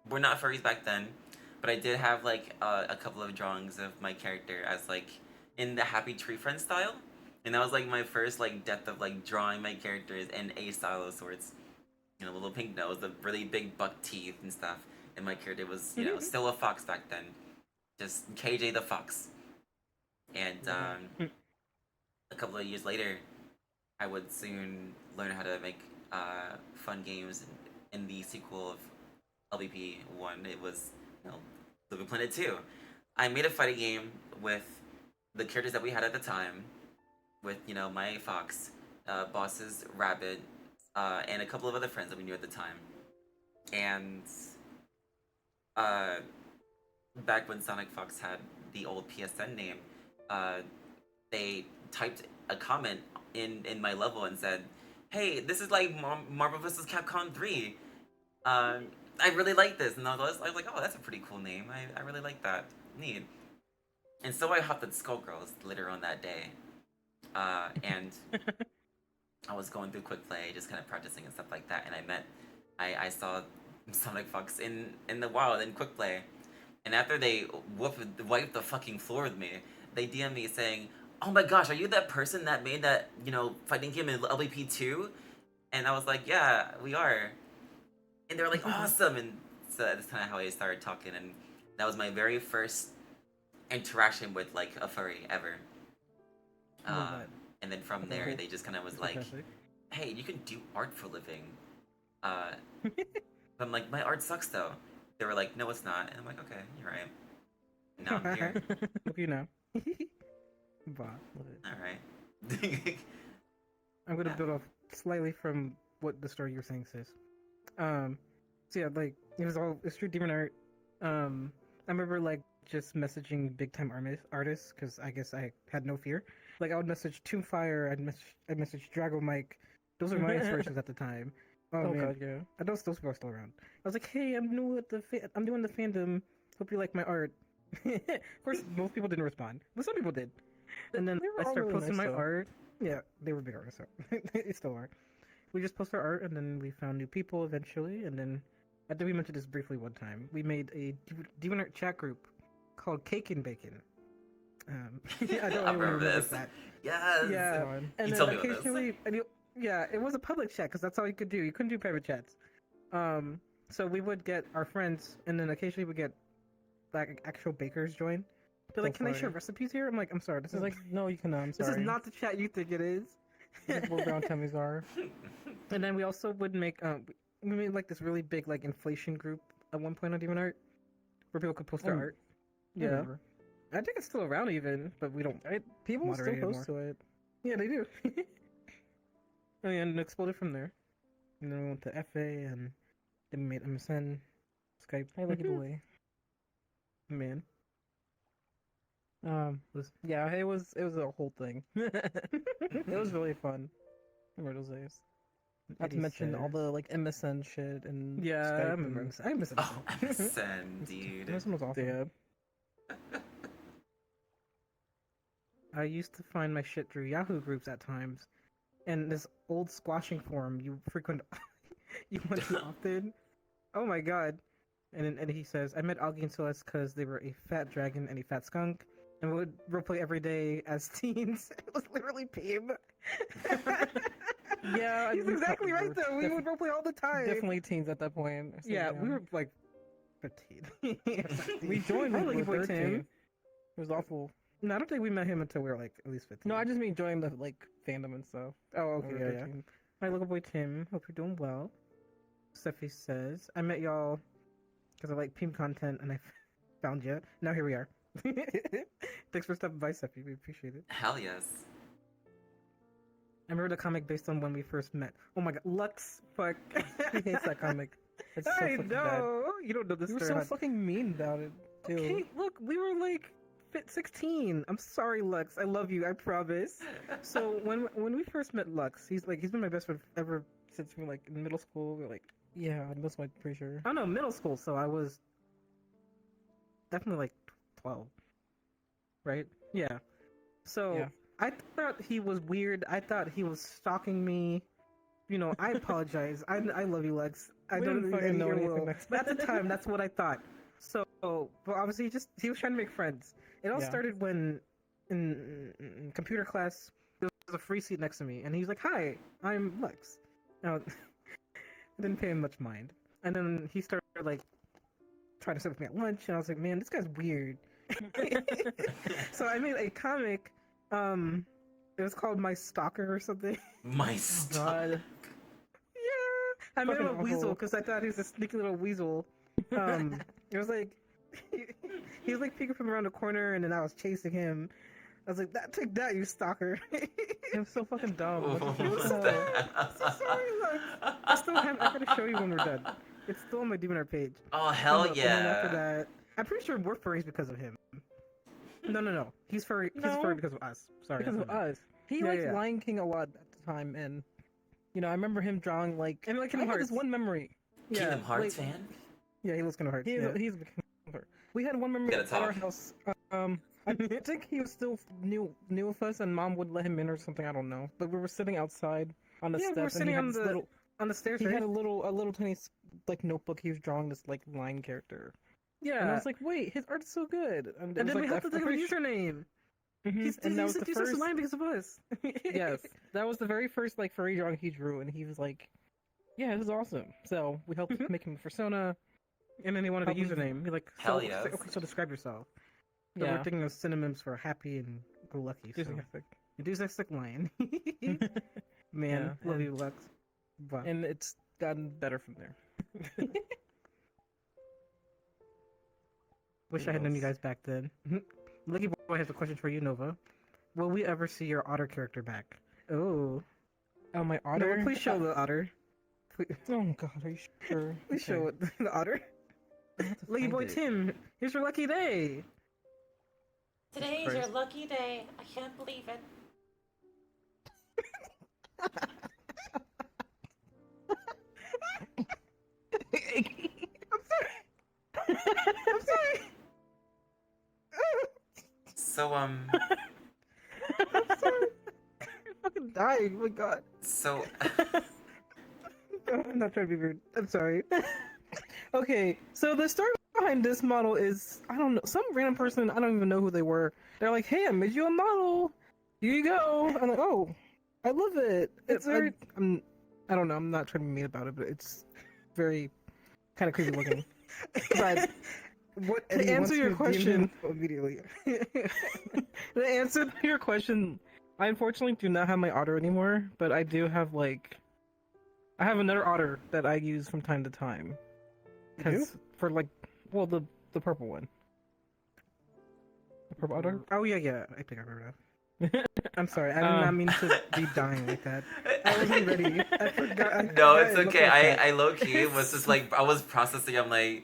We're not furries back then, but I did have like a couple of drawings of my character as like in the Happy Tree Friend style, and that was like my first like depth of like drawing my characters in a style of sorts. You know, the little pink nose, the really big buck teeth and stuff, and my character was still a fox back then, just KJ the fox. And a couple of years later, I would soon learn how to make fun games in the sequel of LBP 1, it was, Living Planet 2. I made a fighting game with the characters that we had at the time, with, my fox, Boss's rabbit, and a couple of other friends that we knew at the time. And back when Sonic Fox had the old PSN name, they typed a comment in my level and said, hey, this is like Marvel vs. Capcom 3. I really like this. And I was like, oh, that's a pretty cool name. I really like that. Neat. And so I hopped at Skullgirls later on that day. And I was going through Quick Play, just kind of practicing and stuff like that. And I saw Sonic Fox in the wild in Quick Play. And after they wiped the fucking floor with me, they DM'd me saying, oh my gosh, are you that person that made that, fighting game in LVP 2? And I was like, yeah, we are. And they were like, awesome. And so that's kind of how I started talking. And that was my very first interaction with like a furry ever. And then from there, they just kind of was like, hey, you can do art for a living. I'm like, my art sucks though. They were like, no, it's not. And I'm like, okay, you're right. And now I'm here. Hope you know. All right. I'm gonna build off slightly from what the story you're saying says. So yeah, like it's true demon art. I remember like just messaging big time artists because I guess I had no fear. Like I would message Tombfire, I'd message Drago Mike. Those were my inspirations at the time. Oh man, God, yeah. and those people are still around. I was like, hey, I'm new at I'm doing the fandom. Hope you like my art. Of course, most people didn't respond, but some people did. And then I started posting my art. Yeah, they were big artists. So they still are. We just post our art, and then we found new people eventually. And then I think we mentioned this briefly one time. We made a demon art chat group called Cake and Bacon. I don't remember this. that. Yes. Yeah, and you then told me about occasionally, yeah, it was a public chat because that's all you could do. You couldn't do private chats. So we would get our friends, and then occasionally we get like actual bakers join. They're like, "Can I share recipes here?" I'm like, "I'm sorry, this is like, no, you cannot. I'm this sorry. is not the chat you think it is." Where brown tummies are. And then we also would make we made like this really big like inflation group at one point on Demon Art where people could post their art. Yeah, Whatever. I think it's still around even, but we don't. People still moderate post anymore. to it. Yeah, they do. Oh, yeah, and it exploded from there. And then we went to FA, and then we made MSN, Skype. I like it away. Man. Yeah, it was a whole thing. It was really fun. Remember those days? Not to mention all the like MSN shit and Yeah, Skype I remember and... MSN. I miss Oh, MSN. MSN, dude. MSN was awesome. Yeah. I used to find my shit through Yahoo groups at times, and this old squashing forum you frequent, you went to often. Oh my god! And he says, I met Augie and Celeste because they were a fat dragon and a fat skunk, and we would roleplay every day as teens. It was literally Pim. Yeah, he's exactly right though. We would roleplay all the time. Definitely teens at that point. Yeah, we were like 15. We joined I when like we were boy 13. Tim. It was awful. No, I don't think we met him until we were like at least 15. No, I just mean joining the like fandom and stuff. Oh, when okay, we were yeah. 13. Hi, little boy Tim. Hope you're doing well. Steffi says, I met y'all because I like Pim content and I found you. Now here we are. Thanks for stopping by, Steffi. We appreciate it. Hell yes. I remember the comic based on when we first met. Oh my god, Lux. Fuck. He hates that comic. It's so I fucking know. bad. You don't know this You were story. so huh? fucking mean about it, too. Okay, look, we were like 16. I'm sorry, Lux. I love you. I promise. So when we first met Lux, he's been my best friend ever since we were like in middle school. We were like, Yeah, that's my pretty sure. I don't know, middle school. So I was definitely like 12, right? Yeah. So Yeah. I thought he was weird. I thought he was stalking me. You know, I apologize. I love you, Lex. I We don't didn't fucking fucking know know anything anything. But at the time, that's what I thought. So, but obviously, he was trying to make friends. It all Yeah. started when in computer class there was a free seat next to me, and he's like, "Hi, I'm Lex." Now, I didn't pay him much mind, and then he started like trying to sit with me at lunch, and I was like, "Man, this guy's weird." So I made a comic. It was called My Stalker or something. My stuff. God. Yeah, I made him a Fucking weasel awful. because I thought he was a sneaky little weasel. It was like he was like peeking from around the corner, and then I was chasing him. I was like, take that, you stalker." It was so fucking dumb. What What the was hell? that? So sorry, look. I still have. I gotta show you when we're done. It's still on my DemonArt page. Oh, hell And then after yeah. that, I'm pretty sure we're furries because of him. No. He's furry. He's No. furry because of us. Sorry. Because that's of what I meant. us. He Yeah, liked yeah. Lion King a lot at the time, and I remember him drawing like. And like I Kingdom have this Hearts. one memory. Kingdom Hearts like- fan? Yeah, he looks kind of hard. He's Yeah. he's a Kingdom Hearts. We had one memory Gotta at our talk. house. I think he was still new with us, and Mom would let him in or something. I don't know. But we were sitting outside on the Yeah, we steps, were and he sitting had on this the little. on the stairs. He Right? had a little tiny like notebook. He was drawing this like lion character, Yeah. and I was like, "Wait, his art's so good." and then we have to think of a username. And that was He's the such first. a line because of us. Yes, that was the very first like furry drawing he drew, and he was like, "Yeah, this is awesome." So we helped make him a persona. And then he wanted a Help him- username. He like, Hell so, yes. okay, so describe yourself. So Yeah, we're thinking of synonyms for happy and go lucky. So enthusiastic. enthusiastic lion. Man, Yeah, love and- you, Lex. Wow. and it's gotten better from there. Wish I had known you guys back then. Lucky Boy has a question for you, Nova. Will we ever see your otter character back? Oh. Oh, my otter. Nova, please show the otter. Oh God, are you sure? Please show it, the otter. Lucky find Boy it. Tim, here's your lucky day. Today's your lucky day. I can't believe it. I'm sorry. So I'm sorry. I'm fucking dying. Oh my god. so I'm not trying to be weird. I'm sorry. Okay, so the story behind this model is I don't know, some random person, I don't even know who they were. They're like, "Hey, I made you a model. Here you go." I'm like, "Oh, I love it." It's very I don't know, I'm not trying to be mean about it, but it's very kind of creepy looking. But What to answer your question immediately. the answer to your question, I unfortunately do not have my otter anymore, but I do have like I have another otter that I use from time to time. You do? Cuz for like well the purple one. The purple otter? Oh yeah. I think I remember now. I'm sorry. I did not mean to be dying like that. I wasn't ready. I forgot. no, I it's looked okay. like that. I low key was just like I was processing. I'm like,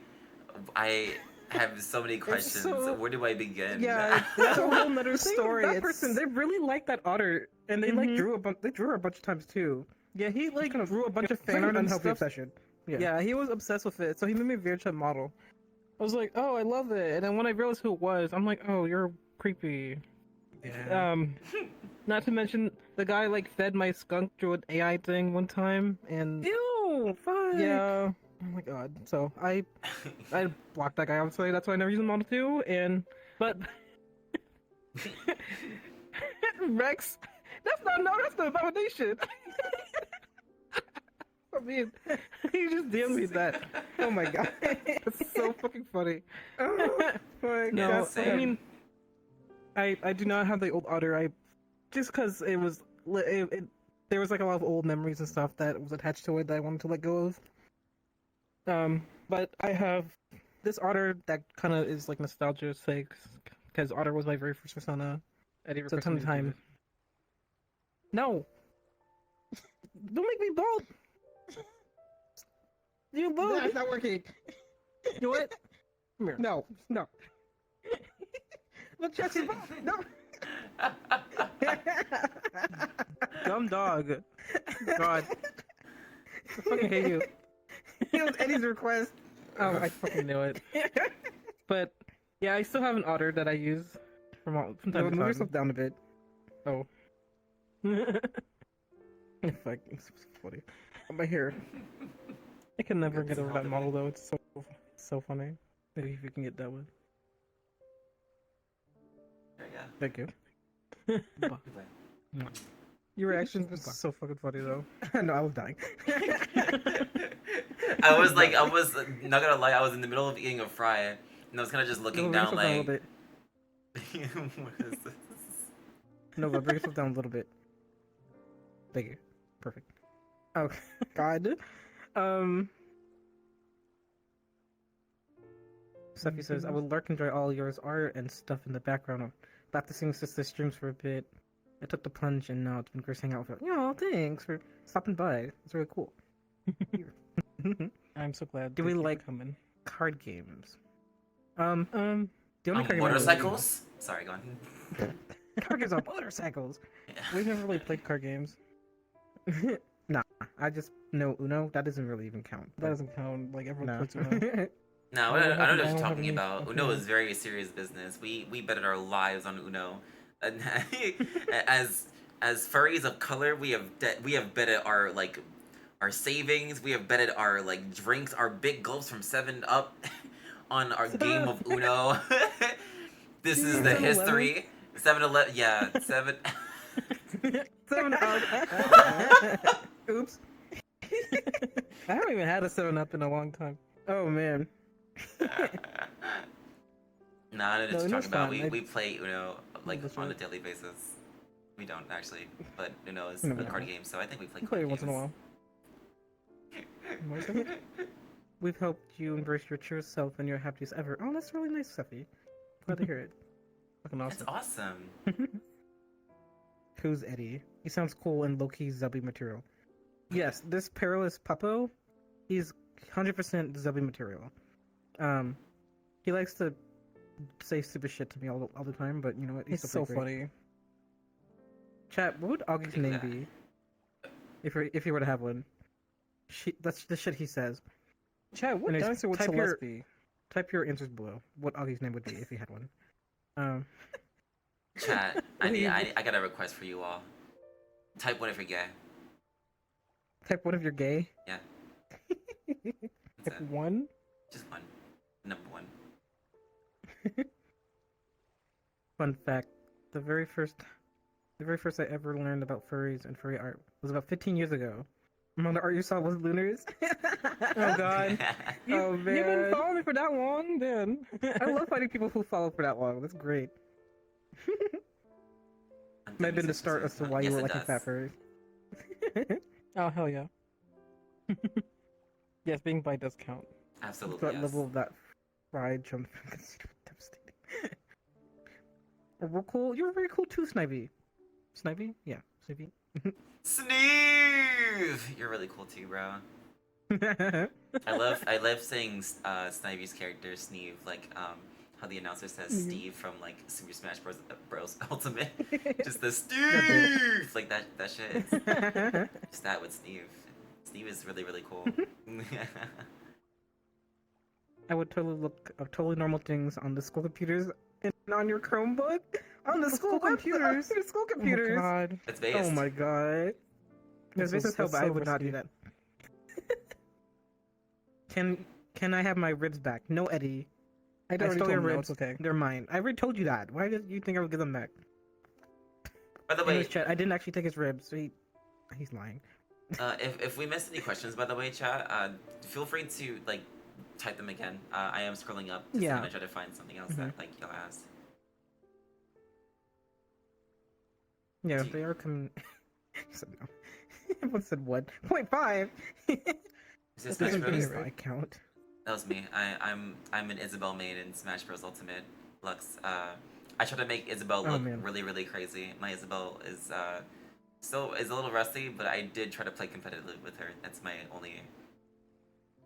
I have so many questions. so- Where do I begin? Yeah, that's a whole nother Thing with story. that That person, person, they really like that otter, and they like Mhm. drew a bunch. They drew her a bunch of times too. Yeah, he like Kind of drew a bunch of It's like fan an art and unhealthy stuff. obsession. Yeah. Yeah, he was obsessed with it, so he made me a VRChat model. I was like, "Oh, I love it," and then when I realized who it was, I'm like, "Oh, you're creepy." Yeah. Not to mention the guy like fed my skunk through an AI thing one time, and Ew. Fuck. yeah, oh my god. So I blocked that guy obviously. That's why I never used the model 2. And but Rex, that's not validation. I mean, he just DM'd me that. Oh my god. It's so fucking funny. Oh my No, god. I same. mean, I do not have the old otter. I just because it was there was like a lot of old memories and stuff that was attached to it that I wanted to let go of. But I have this otter that kind of is like nostalgia sake because otter was my very first persona. Eddie So requested me to do time. this. No, don't make me bald. You bald. That's not working. You know what? Come here. No. No. Look, Chelsea. No. Dumb dog. God. I fucking hate you. It was Eddie's request. Oh, I fucking knew it. But yeah, I still have an otter that I use from No, time to move time. yourself down a bit. Oh. Fuck, it's funny. My hair. I can never It's get over that not model though. It's so funny. Maybe if you can get that one. Yeah. Thank you. Goodbye. Your reaction was so fucking funny though. No, I was dying. I was not gonna lie. I was in the middle of eating a fry, and I was kind of just looking Nova, down bring yourself like. down a little bit. What is this? Nova, bring yourself down a little bit. Thank you. Perfect. Oh, God. Steffi says, I would lurk and enjoy all yours art and stuff in the background. After seeing sister streams for a bit, I took the plunge and now it's been great hanging out with you. Oh, thanks for stopping by. It's really cool. I'm so glad. Do we Thank you for like- coming? Card games. The only card game I really Motorcycles? Sorry, go on. Card games on motorcycles. We've never really played card games. Nah, I just know Uno. That doesn't really even count. That doesn't count. Like everyone No. plays Uno. No, I I don't know have- what I you're don't have talking any about. fucking- Uno is very serious business. We betted our lives on Uno. And as furries of color, we have betted our savings. We have betted our like drinks, our big gulps from 7 Up, on our game of Uno. This is the 7-Eleven? history. 7-Eleven, yeah, 7. 7-Up. Oops. I haven't even had a 7-Up in a long time. Oh man. Nah, I know what No, you're Uno's talking about. fun. We play Uno like That's on a right. daily basis. We don't actually, but Uno is No, a we card don't. game, so I think we play We card play it games. once in a while. What is it? We've helped you embrace your true self and your happiest ever. Oh, that's really nice, Seffi. Glad to hear it. Fucking That's awesome. awesome. Who's Eddie? He sounds cool and low-key Zubby material. Yes, this perilous puppo, he's 100% Zubby material. He likes to say stupid shit to me all the time, but you know what? He's still so pretty great. funny. Chat, what would Augie's Look name at be? If he were to have one? That's the shit he says. Chat, what Anyways, dinosaur would type Celeste your- be? Type your answers below. What Augie's name would be if he had one. Chat, What do you- I got a request for you all. Type one if you're gay. Type one if you're gay. Yeah. That's Like it. one? Just one. Number one. Fun fact: the very first I ever learned about furries and furry art was about 15 years ago. Among the art you saw was Lunars. Oh god. Oh You've been man. following me for that long, then. I love finding people who follow for that long. That's great. Might have been the start as to why you Yes, were it liking does. fat furries. Oh hell yeah. Yes, being bi does count. Absolutely. That Yes. level of that fried jump devastating. We're cool. You're very cool too, Snivy. Snivy? Yeah, Snivy. Sneeve! You're really cool too, bro. I love saying Snivy's character Sneeve, like how the announcer says Sneeve. Steve from like Super Smash Bros. Ultimate. Just the Steve, like that shit. Just that with Sneeve. Sneeve is really really cool. I would totally look up totally normal things on the school computers and on your Chromebook. On the school computers. On your school computers. Oh my god. It's based. Oh my god. There's This based is- hell, but that's I so would not do risky. that. Can I have my ribs back? No, Eddie. I I already stole told your him no, ribs. it's okay. They're mine. I already told you that. Why did you think I would give them back? By the way, Anyways, chat, I didn't actually take his ribs. So he's lying. if we missed any questions, by the way, chat, feel free to like type them again. I am scrolling up to Yeah. kind of try to find something else that like y'all asked. Yeah, Do if you- they are coming. He said no. Everyone said what? 0.5. Is this Smash Doesn't give me Bros? my account. That was me. I'm an Isabel main in Smash Bros. Ultimate. Lux. I try to make Isabel Oh, look man. really really crazy. My Isabel is still is a little rusty, but I did try to play competitively with her. That's my only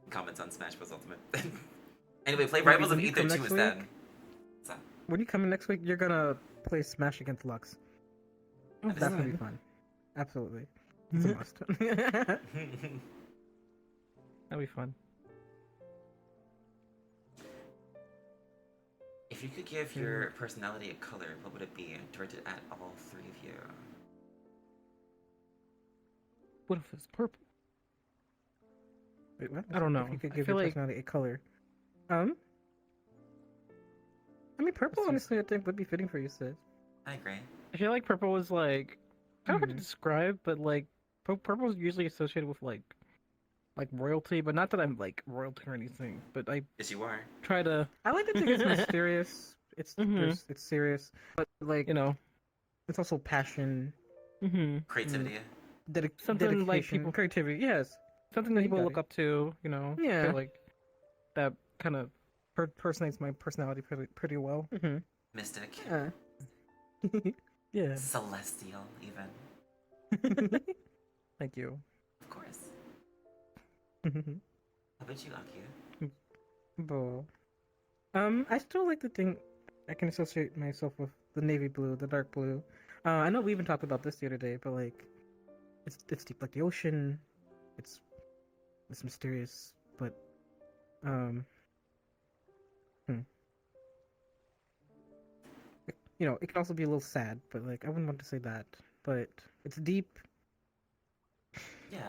comments on Smash Bros. Ultimate. Anyway, play Wait, Rivals of when you Ether come 2 next instead. week? So, When you come in next week, you're gonna play Smash against Lux. Oh, That's gonna be God. fun. Absolutely. It's a must. That'd be fun. if you could give your personality a color, what would it be? Directed at all three of you. What if it's purple? Wait, what? I don't know. If you could I give feel your like- personality a color. I mean, purple, Let's see. honestly, I think would be fitting for you, Sid. I agree. I feel like purple was like kind of hard to Mhm. describe, but like purple is usually associated with like royalty, but not that I'm like royalty or anything. But I Yes, you are. try to, I like to think it's mysterious. Mhm. It's serious, but like you know, it's also passion, Creativity. Something like dedication, people- creativity. Yes, something that You people got look it. up to. You know, I Yeah. feel like that kind of. personates my personality pretty well. Mm-hmm. Mystic. Yeah. Celestial, even. Thank you. Of course. Mm-hmm. How about you, Akio? Bo. I still like to think I can associate myself with the navy blue, the dark blue. I know we even talked about this the other day, but like, it's deep like the ocean. It's mysterious, but you know, it can also be a little sad. But like, I wouldn't want to say that. But it's deep. Yeah.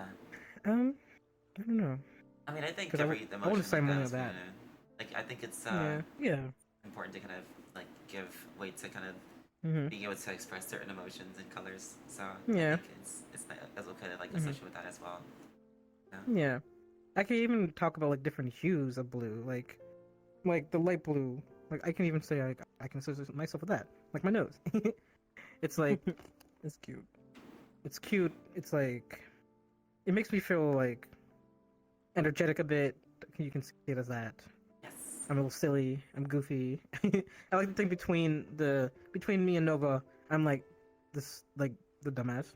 I don't know. I mean, I think 'Cause I every w- I emotion wouldn't say like more that than is that. gonna, like, I think it's Yeah. Yeah. important to kind of like give weight to kind of being able to express certain emotions and colors. So Yeah. I think it's okay to like associate with that as well. Yeah. I can even talk about like different hues of blue, like the light blue. Like I can even say I can associate myself with that, like my nose. It's like It's cute. it's cute. It's like it makes me feel like energetic a bit. You can see it as that. Yes. I'm a little silly. I'm goofy. I like to think between me and Nova, I'm like this like the dumbass.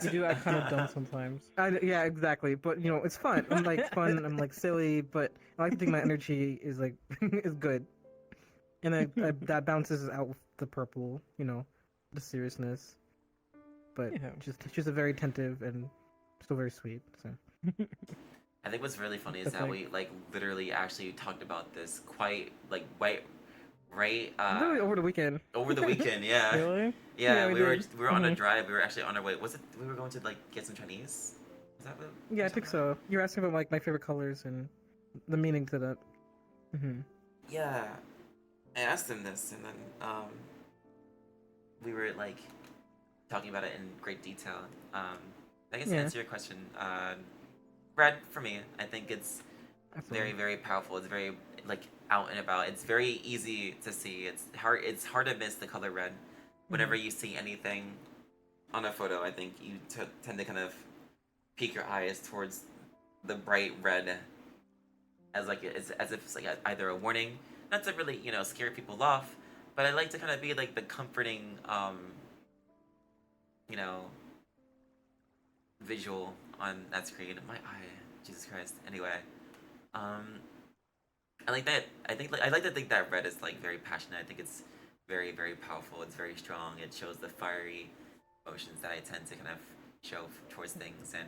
You do act kind of dumb sometimes. Yeah, exactly. But you know, it's fun. I'm like fun. I'm like silly, but I like to think my energy is like is good, and that bounces out with the purple. You know, the seriousness. But Yeah. she's a very attentive and still very sweet. So. I think what's really funny is That's that like- we like literally actually talked about this quite like right Literally over the weekend. over the weekend. Yeah. Really? Yeah, Yeah, we we were did. on a Mhm. drive. We were actually on our way. Was it we were going to like get some Chinese? Was that what? Yeah, I think so. You're asking about like my favorite colors and the meaning to that. Mm-hmm. Yeah, I asked him this, and then we were like talking about it in great detail. I guess to Yeah. answer your question, red for me, I think it's very Absolutely. powerful. It's very like out and about. It's very easy to see. It's hard to miss the color red. Whenever you see anything on a photo, I think you tend to kind of peek your eyes towards the bright red as like as if it's like either a warning, not to really scare people off, but I like to kind of be like the comforting you know visual on that screen. My eye, Jesus Christ. Anyway, I like that. I like to think that red is like very passionate. I think it's very powerful. It's very strong. It shows the fiery emotions that I tend to kind of show towards things. And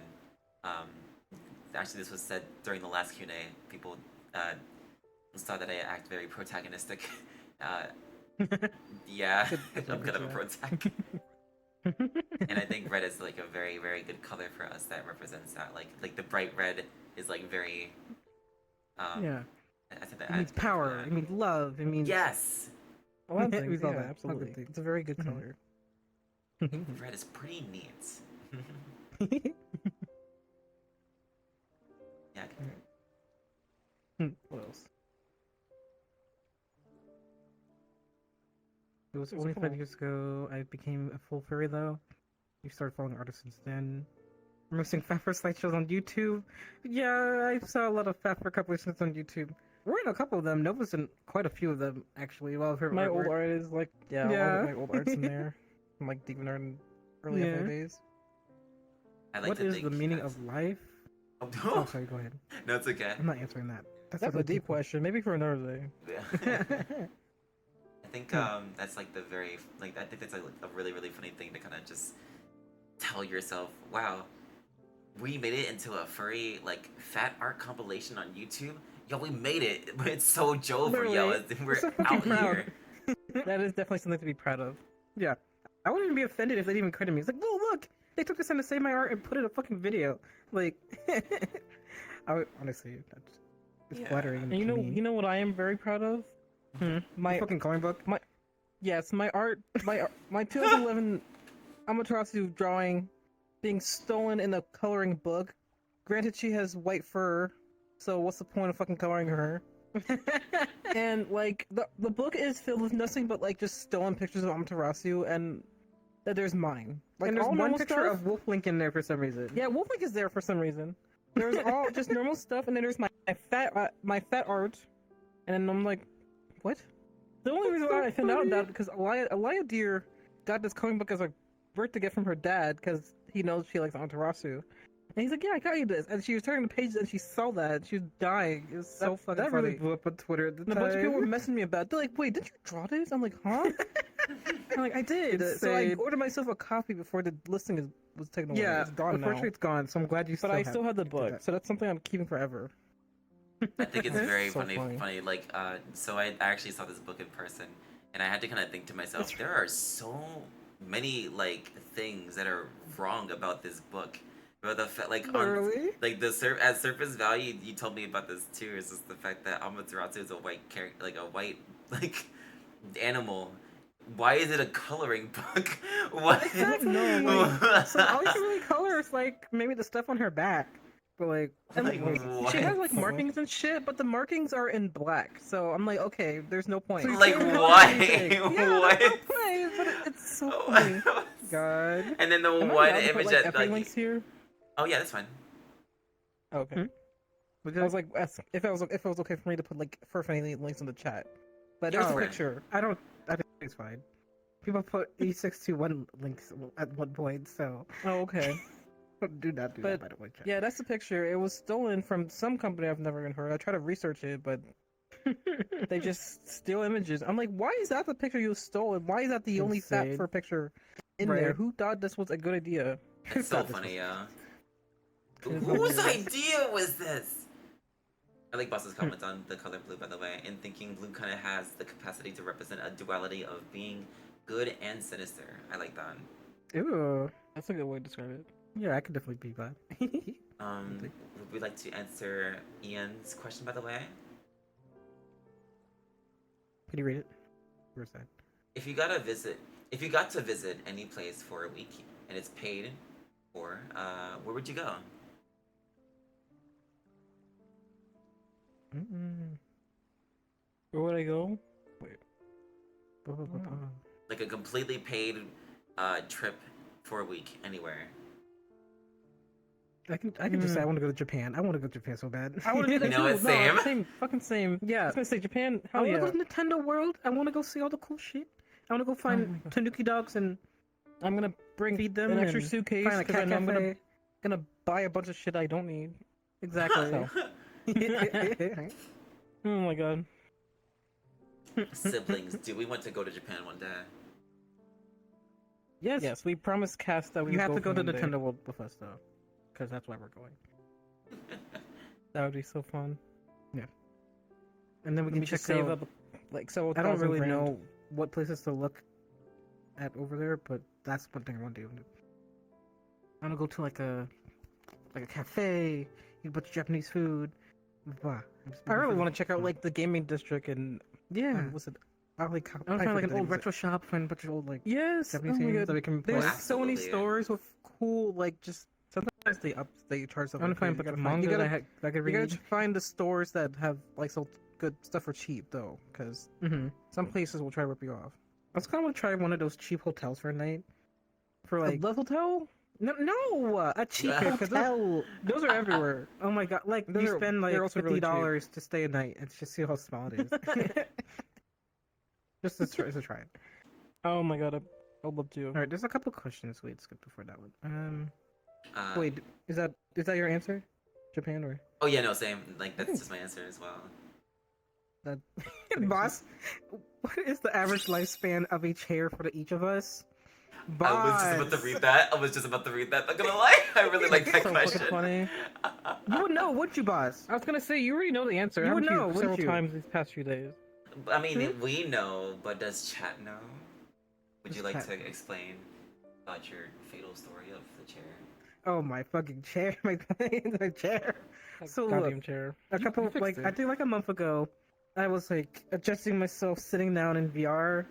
actually, this was said during the last Q&A. People thought that I act very protagonistic. Yeah, I'm kind of a protag. And I think red is like a very good color for us that represents that. Like the bright red is like very. Yeah. I think that It means power. It means love. It means yes. A lot of It things, means all yeah, that. All good absolutely. things. It's a very good Mhm. color. Red is pretty neat. Yeah. What else? It was It's only cool. 5 years ago I became a full furry though. You started following artists since then. Remember seeing fat for slideshows on YouTube? Yeah, I saw a lot of fat for compilations on YouTube. We're in a couple of them. Nova's in quite a few of them actually. Well, her My old artwork. art is like, yeah, a lot Yeah. of my old art's in there. From like Demon Art and early Yeah. FA days. I like What to is think the meaning that's- of life? Oh, Oh, sorry. Go ahead. no, it's okay. I'm not answering that. That's a deep question. Maybe for another day. Yeah. I think Hmm. that's like the very like I think that's like a really funny thing to kind of just tell yourself, wow, we made it into a furry like fat art compilation on YouTube. Yo, we made it, but it's so Jover, yo. Literally. We're so fucking out proud. here. That is definitely something to be proud of. Yeah. I wouldn't even be offended if they didn't even credit me. It's like, oh look, they took the time to save my art and put it in a fucking video. Like, I would, honestly, it's Yeah. flattering. And to me. you know what I am very proud of? My My fucking coloring book. yes, my art, my 2011 Amaterasu drawing being stolen in a coloring book. Granted, she has white fur, so what's the point of fucking coloring her? And like the book is filled with nothing but like just stolen pictures of Amaterasu, and there's mine. Like and there's all one normal picture stuff. of Wolf Link in there for some reason. Yeah, Wolflink is there for some reason. There's all just normal stuff, and then there's my fat art, and then I'm like, what? The only reason so why I found out funny. about it because Elia Deer got this comic book as a birthday gift from her dad because he knows she likes Amaterasu. And he's like, yeah, I got you this. And she was turning the pages and she saw that. And she was dying. It was so fucking That funny. really blew up on Twitter at the And a time. bunch of people were messaging me about it. They're like, wait, did you draw this? I'm like, huh? I'm like, I did. So I Insane. ordered myself a copy before the listing was taken away. Yeah, It's gone now. unfortunately it's gone. So I'm glad you. But I still have the did book, that. so that's something I'm keeping forever. I think it's very So funny. funny. Like, so I actually saw this book in person, and I had to kind of think to myself, That's there are so many like things that are wrong about this book. But the like on Literally. like the at surface value, you told me about this too. Is just the fact that Amaterasu is a white character, like a white like animal, Why is it a coloring book? What? Exactly. No, like, so all you can really color is like maybe the stuff on her back, but like, and Like, like what? she has like markings and shit, but the markings are in black. So I'm like, okay, there's no point. So you Like, can't why? anything. Yeah, What? there's no point, but it's so funny. God. And then the Am I one allowed to put, image like, that FA links here? Oh yeah, that's fine. Oh, okay. Hmm? I was like, if it was okay for me to put like for any links in the chat, but there's a Oh. picture. I think it's fine. People put E621 links at one point, so Oh, okay. do not do But, that. By the way, chat. Yeah, that's the picture. It was stolen from some company I've never even heard. I tried to research it, but they just steal images. I'm like, why is that the picture you stole? And why is that the only Insane. fat for picture in there? Right. Who thought this was a good idea? It's so thought this funny, yeah. It is Whose hilarious. idea was this? I like Boss's comment on the color blue, by the way, in thinking blue kind of has the capacity to represent a duality of being good and sinister. I like that. Ew. That's a good way to describe it. Yeah, I could definitely be that. Would we like to answer Ian's question, by the way? Can you read it? Where's that? If you got to visit any place for a week and it's paid for, where would you go? Where would I go? Like a completely paid trip for a week anywhere. I can just say I want to go to Japan. I want to go to Japan so bad. I want to do that You know too. what, same? Fucking same. I Yeah. was gonna say Japan. I Hell want yeah. to go to Nintendo World. I want to go see all the cool shit. I want to go find my God. Tanuki dogs and I'm gonna bring feed them an extra and suitcase find a because cat I know I'm cafe. gonna buy a bunch of shit I don't need. Exactly. So. Oh my god. Siblings, do we want to go to Japan one day? Yes. Yes, we promised Cass that we You would have to go for to one day. Nintendo World with us though, because that's why we're going. That would be so fun. And then we We can need to check save out. up like several I don't thousand really grand. know what places to look at over there, but that's one thing I want to do. I want to go to like a cafe, eat a bunch of Japanese food. Blah. I really want to check out like the gaming district and Yeah. what's it? I want to find like an old retro shop, find a bunch of old like Yes. Japanese oh my games god. that we can play. There's Wow. so many Absolutely. stores with cool like just sometimes they charge I something. want to find a crazy. bunch of You manga gotta- that I could You read. gotta find the stores that have like so good stuff for cheap though, because Mm-hmm. some places will try to rip you off. I was kind of want to try one of those cheap hotels for a night. For like a love hotel? no, a cheap Yeah. hotel. Those are everywhere. Oh my god! Like Those you are- spend like they're also really $50 to stay a night and just see how small it is. just to try it. Oh my god, I'd love to. All right, there's a couple questions. Wait, skip before that one. Uh, Wait, is that your answer? Japan or Oh yeah, no, same. Like that's just my answer as well. that? Boss, what is the average lifespan of a chair for each of us? Boss. I was just about to read that. Not gonna lie, I really like that So fucking question. funny. You would know, wouldn't you, boss? I was gonna say you already know the answer. You would haven't know, wouldn't several you? times these past few days. I mean, we know, but does chat know? Would you Does like chat to explain about your fatal story of the chair? Oh my fucking chair, my chair. That So goddamn look, chair. A You couple fixed like it. I think like a month ago, I was like adjusting myself sitting down in VR.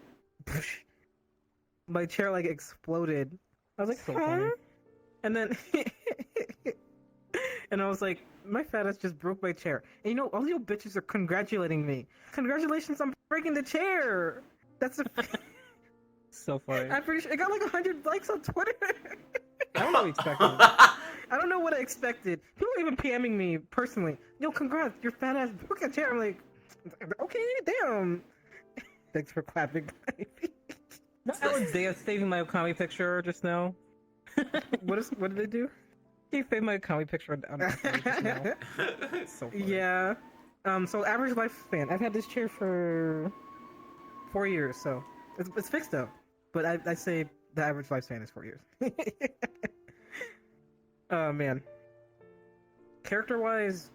My chair like exploded. I was like, So huh? funny. And then and I was like, my fat ass just broke my chair. And you know, all you bitches are congratulating me. Congratulations on breaking the chair. That's a So funny. I'm pretty sure it got like 100 likes on Twitter. I don't know what you expected. I don't know what I expected. People are even PMing me personally. Yo, congrats, your fat ass broke a chair. I'm like, okay, damn. Thanks for clapping. I was saving my Okami picture just now. what did they do? He saved my Okami picture on my page just now. So funny. Yeah. So average lifespan. I've had this chair for 4 years, so it's fixed though. But I say the average lifespan is 4 years. Oh man. Character wise,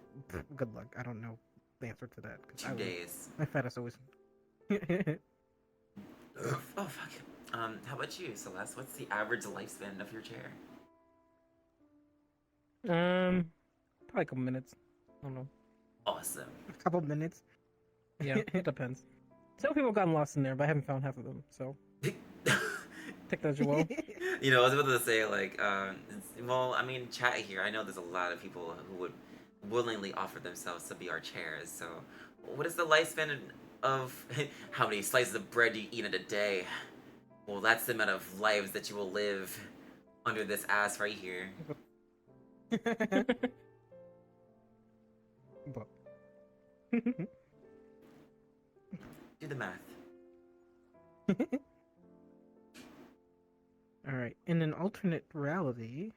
good luck. I don't know the answer to that. 'Cause 2 days. My fat ass always. Oh fuck. How about you, Celeste? What's the average lifespan of your chair? Probably a couple minutes. I don't know. Awesome. A couple minutes. Yeah, it depends. Some people have gotten lost in there, but I haven't found half of them. So Take that, Joel. You know, I was about to say like, well, I mean, chat here. I know there's a lot of people who would willingly offer themselves to be our chairs. So, what is the lifespan of how many slices of bread you eat in a day? Well, that's the amount of lives that you will live under this ass right here. But Do the math. all right, in an alternate reality,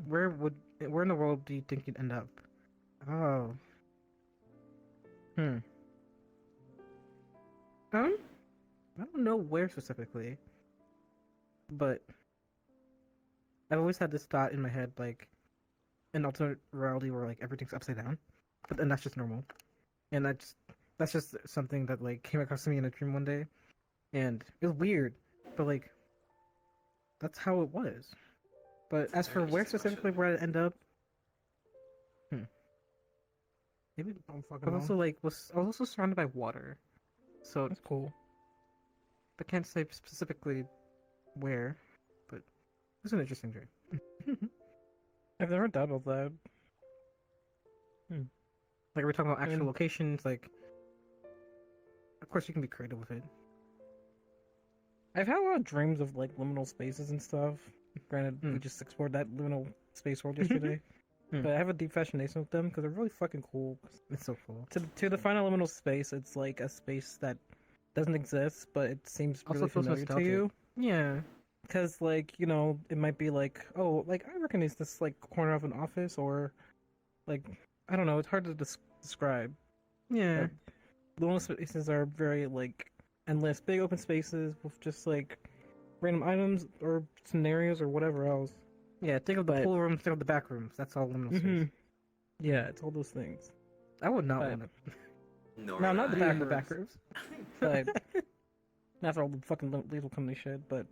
where in the world do you think you'd end up? Oh. I don't know where specifically, but I've always had this thought in my head, like an alternate reality where like everything's upside down, but then that's just normal, and that's just something that like came across to me in a dream one day, and it was weird, but like that's how it was. But as for where specifically where I'd end up, maybe I was also I was also surrounded by water, so That's cool. I can't say specifically where, but it was an interesting dream. I've never thought of that. Like we're talking about actual mean- locations, like of course you can be creative with it. I've had a lot of dreams of like liminal spaces and stuff. Granted, we Mm. just explored that liminal space world yesterday, Mm. but I have a deep fascination with them because they're really fucking cool. It's so cool. To define a liminal space, it's like a space that doesn't exist, but it seems Also really feels familiar to nostalgic. you. Yeah. Because, like, you know, it might be like, oh, like, I recognize this, like, corner of an office, or, like, I don't know, it's hard to describe. Yeah. The liminal spaces are very, like, endless, big open spaces with just, like, random items or scenarios or whatever else. Yeah, think of the But- pool rooms, think of the back rooms. That's all liminal space. Mhm. Yeah, it's all those things. I would not But- want to Nor No, would not the I. back in the rooms. back rooms. But after all the fucking Lethal Company shit, but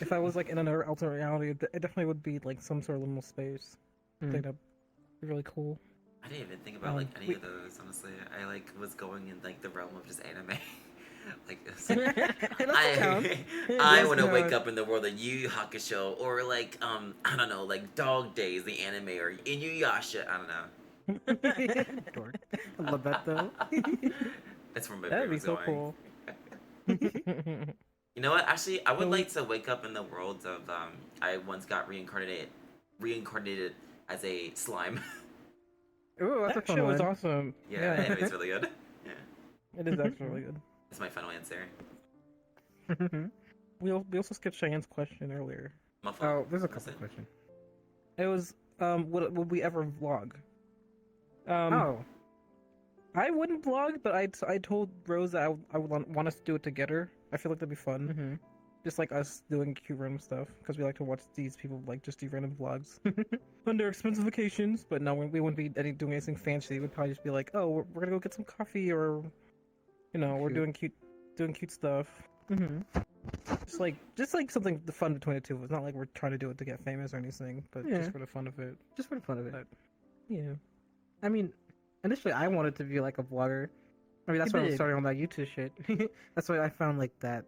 if I was, like, in another alternate reality, it definitely would be, like, some sort of liminal space. I think that'd be really cool. I didn't even think about like any we- of those. Honestly, I like was going in like the realm of just anime. Like it's- I want to wake up in the world of Yu Yu Hakusho or like I don't know, like Dog Days, the anime, or Inuyasha. I don't know. Dork. I love that though. That's where my That'd brain be was so going. cool. You know what? Actually, I would No, like to wake up in the world of I once got reincarnated as a slime. Ooh, that's a That fun shit was one. awesome. Yeah, the anime's really good. Yeah, It is actually really good. that's my final answer. We also skipped Cheyenne's question earlier. Muffle. Oh, there's a What's couple it? questions. It was, would we ever vlog? Oh, I wouldn't vlog, but I told Rose that I would want us to do it together. I feel like that'd be fun. mm-hmm. Just like us doing cute random stuff, because we like to watch these people like just do random vlogs on their expensive vacations. But no, we wouldn't be doing anything fancy. We'd probably just be like, oh, we're gonna go get some coffee, or you know, we're Cute. doing cute stuff. Mm-hmm. Just like something fun between the two of us. Not like we're trying to do it to get famous or anything, but Yeah. just for the fun of it. Just for the fun of it. But- Yeah. I mean, initially I wanted to be like a vlogger. I mean, that's why I was did. starting on that YouTube shit. That's why I found like that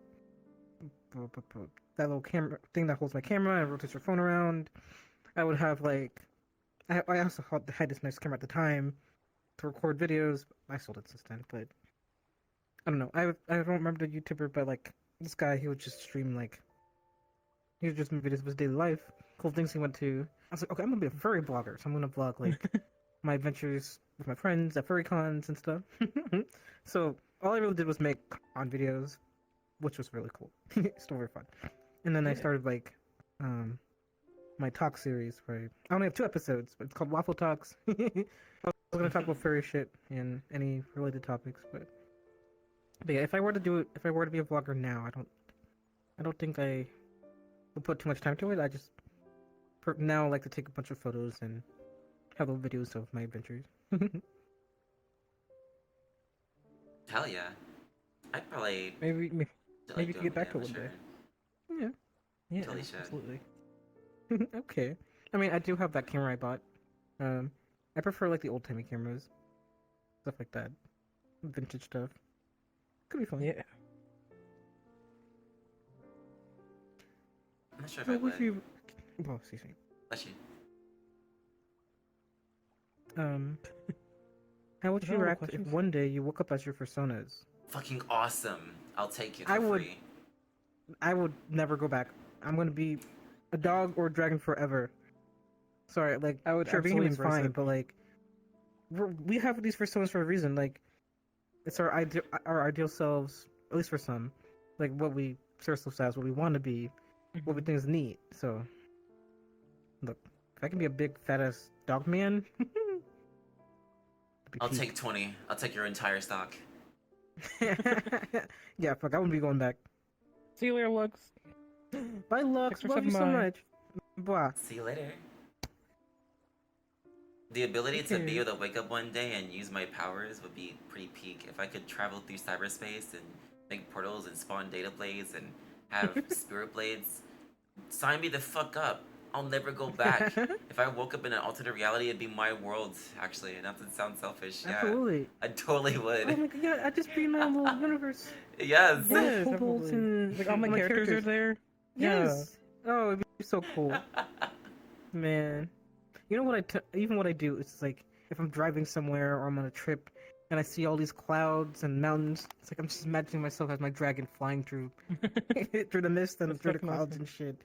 little camera thing that holds my camera and rotates your phone around. I would have like, I also had this nice camera at the time to record videos. I sold it since then, but I don't know. I don't remember the YouTuber, but like this guy, he would just stream like, he would just make videos of his daily life, cool things he went to. I was like, okay, I'm gonna be a furry blogger, so I'm gonna vlog like my adventures with my friends at furry cons and stuff. So all I really did was make on videos, which was really cool. Still very fun. And then I Yeah. started like my talk series where I only have 2 episodes, but it's called Waffle Talks. I was gonna talk about furry shit and any related topics, but yeah, if I were to be a vlogger now, I don't think I would put too much time to it. I just now like to take a bunch of photos and have little videos of my adventures. Hell yeah. I'd probably Maybe like maybe you could doing- get back yeah, to it for one day. sure. Yeah, Totally should. absolutely. Okay. I mean, I do have that camera I bought. I prefer like the old timey cameras, stuff like that, vintage stuff. Could be fun. Yeah. I'm not sure if How I would would. you? Well, excuse me. Bless you. How would Is you that all the react if questions? one day you woke up as your personas? Fucking awesome. I'll take it I for would- free. I would never go back. I'm gonna be a dog or a dragon forever. Sorry, like I would sure, being absolutely human's embrace fine, it. but like we have these personas for a reason. Like it's our ideal selves, at least for some. Like what we see ourselves as, what we want to be, what we think is neat. So, look, if I can be a big fat ass dog man, that'd be I'll peak. take 20. I'll take your entire stock. Yeah, fuck, I wouldn't be going back. See you later, Lux. Bye, Lux. Thanks for Love you so stopping by. much. Blah. See you later. The ability to be Okay. able to wake up one day and use my powers would be pretty peak. If I could travel through cyberspace and make portals and spawn data blades and have spirit blades, sign me the fuck up. I'll never go back. If I woke up in an alternate reality, it'd be my world, actually. Not to sound selfish. Yeah, Absolutely. I totally Oh would. my god, yeah, I just be in my little universe. Yes. Little Yes, kobolds absolutely. and Like all my characters are there. Yes. Oh, it'd be so cool, man. You know what even what I do is like if I'm driving somewhere or I'm on a trip and I see all these clouds and mountains, it's like I'm just imagining myself as my dragon flying through through the mist and That's through the fucking clouds awesome. and shit,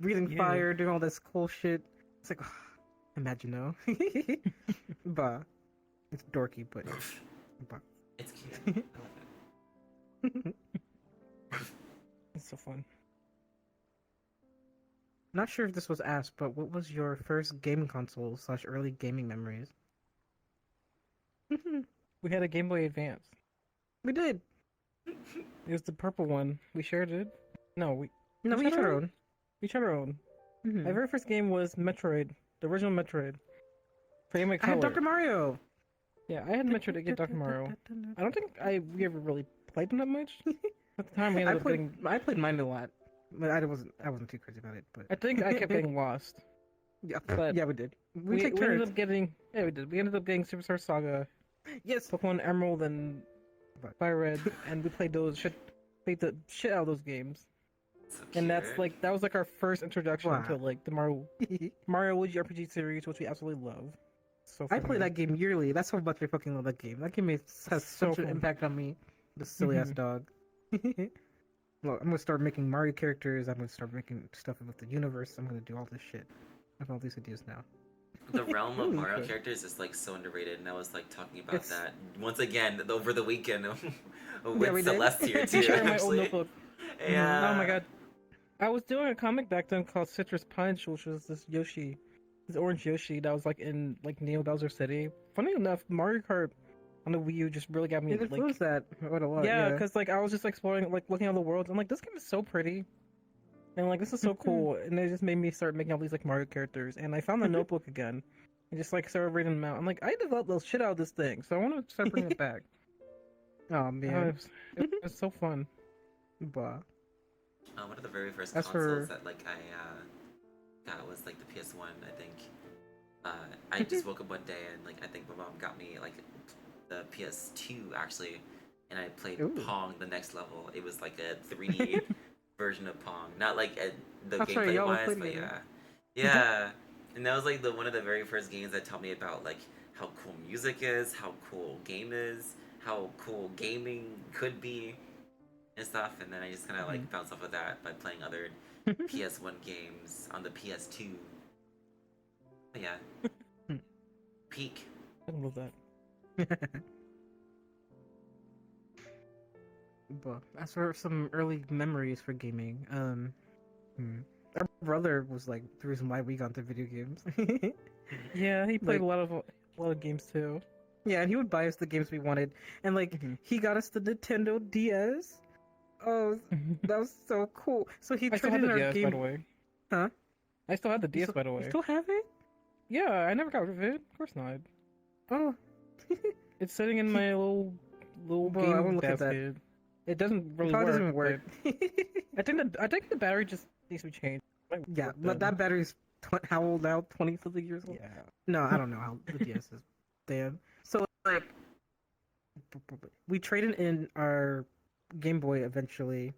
breathing Yeah. fire, doing all this cool shit. It's like, imagine though. Bah, it's dorky, but bah. It's cute. I love it. It's so fun. Not sure if this was asked, but what was your first game console / early gaming memories? We had a Game Boy Advance. We did. It was the purple one. We shared it. No, we No, we each our own. we shared our own. Mhm. My very first game was Metroid, the original Metroid. For Game Boy I had Color. Dr. Mario. Yeah, I had Metroid to get Dr. Mario. I don't think we ever really played them that much. At the time, we ended up getting. I played mine a lot, but I wasn't too crazy about it. But I think I kept getting lost. yeah, but yeah, we did. We, take we turns. ended up getting. Yeah, we did. We ended up getting Superstar Saga, Yes. Pokemon Emerald, and But- Fire Red, and we played played the shit out of those games. So And that's cute. like that was like our first introduction Wow. to like the Mario Luigi RPG series, which we absolutely love. So I fucking play good. that game yearly. That's how much I fucking love that game. That game has So such an fun. impact on me. The silly ass Mhm. dog. Look, I'm gonna start making Mario characters. I'm gonna start making stuff with the universe. I'm gonna do all this shit. I have all these ideas now. The realm of Ooh, Mario okay. characters is like so underrated, and I was like talking about It's- that once again over the weekend with we did. Celeste here I too. shared my old Actually, notebook. yeah. Oh my god. I was doing a comic back then called Citrus Punch, which was this Yoshi, this orange Yoshi that was like in like Neo Bowser City. Funny enough, Mario Kart on the Wii U just really got me It like influenced that quite a lot. yeah, Yeah. because like I was just exploring like looking at the worlds. I'm like, this game is so pretty, and like this is so cool, and it just made me start making all these like Mario characters. And I found the notebook again, and just like started reading them out. I'm like, I developed the shit out of this thing, so I want to start bringing it back. Oh man. It was so fun. Bah. One of the very first As consoles for- that like I got was like the PS1. I think I just woke up one day and like I think my mom got me like the PS2 actually, and I played Ooh. Pong the next level. It was like a 3D version of Pong, not like the That's right, gameplay y'all wise, played but together. yeah. And that was like one of the very first games that taught me about like how cool music is, how cool game is, how cool gaming could be, and stuff. And then I just kind of like bounced off of that by playing other PS1 games on the PS2. But yeah, peak. I love that. But as for some early memories for gaming, our brother was like the reason why we got into video games. Yeah, he played Like- a lot of games too. Yeah, and he would buy us the games we wanted, and like he got us the Nintendo DS. Oh, that was so cool. So he I still traded have in the our DS, by game. the way. Huh? I still have the You DS, still- by the You way. still have it? Yeah, I never got rid of it. Of course not. Oh, It's sitting in my little Well, I game wanna look at that. basket. It doesn't it really probably work. doesn't even work. I think the battery just needs to be changed. Might Yeah, work but then. that battery's how old now? 20-something years old? Yeah. No, I don't know how the DS is. Damn. So like, we traded in our Game Boy eventually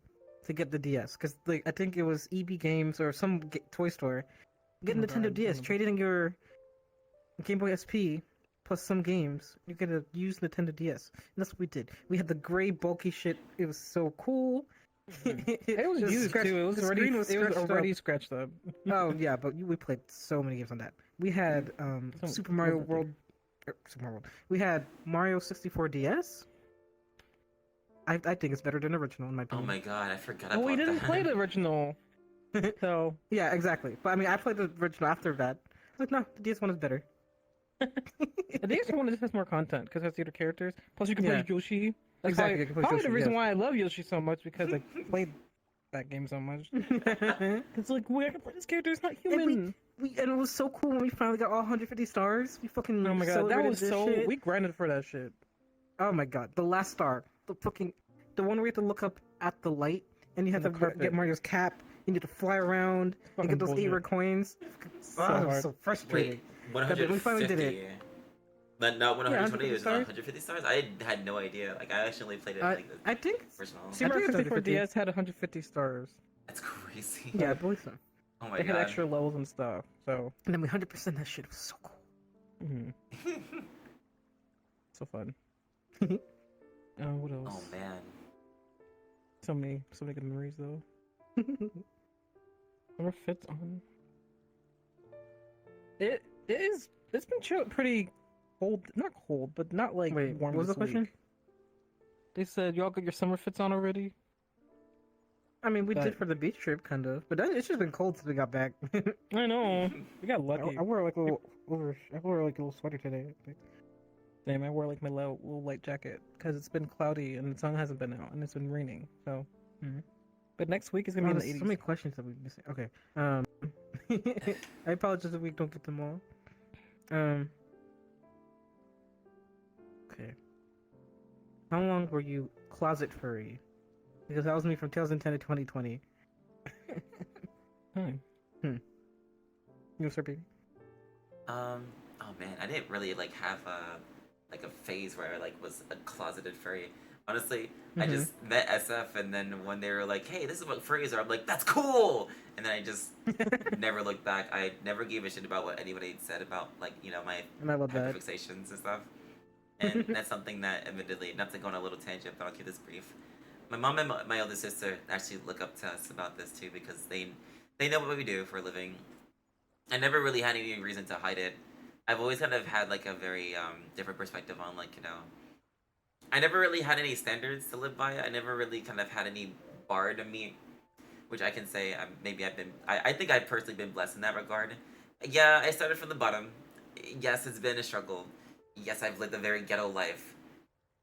to get the DS because like I think it was EB Games or some toy store. Get Oh my Nintendo God, I DS, remember. trade in your Game Boy SP plus some games. You get a used Nintendo DS. And that's what we did. We had the gray bulky shit. It was so cool. It was used too. It was the already. screen was It was scratched already up. scratched up. Oh yeah, but we played so many games on that. We had Super Mario World. Super Mario World. We had Mario 64 DS. I think it's better than original in my Oh opinion. my god, I forgot Oh, about we didn't that. play the original. So Yeah, exactly. But I mean, I played the original after that. Like, no, the DS one is better. the DS one just has more content because it has theater characters. Plus, you can Yeah. play Yoshi. That's Exactly, you can play probably Yoshi, the reason yes. why I love Yoshi so much because I played that game so much. It's like, wait, I can play this character. It's not human. And it was so cool when we finally got all 150 stars. We fucking Oh my god, that celebrated was this so. shit. We grinded for that shit. Oh my god, the last star, the one where you have to look up at the light and you have On to the carpet. get Mario's cap. You need to fly around and Fucking get those bullshit. 8 coins. So Oh, it was hard. so frustrating. Wait, we finally did 150. But no, 120 is 150 150 stars? I had no idea. Like, I actually played it like the I think original. Super think Mario it's 64 150. DS had 150 stars. That's crazy. yeah, I believe so. Oh my They had god. extra levels and stuff. So, And then we 100% that shit. It was so cool. so fun. What else? Oh man. So many good memories though. Summer fits on. It's been pretty cold, not cold, but not like Wait, warm. what was the this week. question? They said y'all got your summer fits on already. I mean, we But- did for the beach trip, kind of. But then it's just been cold since we got back. I know. We got lucky. I wore like a little I wore like a little sweater today. Damn, I wore like my little light jacket because it's been cloudy and the sun hasn't been out and it's been raining. So, but next week is gonna be in the There's 80s. so many questions that we're missing. Okay. I apologize if we don't get them all. Okay. How long were you closet furry? Because that was me from 2010 to 2020. Time. You start, baby? Oh man, I didn't really like have a phase where I like was a closeted furry. Honestly, I just met SF and then when they were like, "Hey, this is what furries are," I'm like, "That's cool!" And then I just never looked back. I never gave a shit about what anybody had said about like my And I love that. hyperfixations and stuff. And that's something that admittedly, not to go on a little tangent, but I'll keep this brief. My mom and my older sister actually look up to us about this too because they know what we do for a living. I never really had any reason to hide it. I've always kind of had like a very different perspective on like I never really had any standards to live by. I never really kind of had any bar to meet, which I can say I think I've personally been blessed in that regard. Yeah, I started from the bottom. Yes, it's been a struggle. Yes, I've lived a very ghetto life.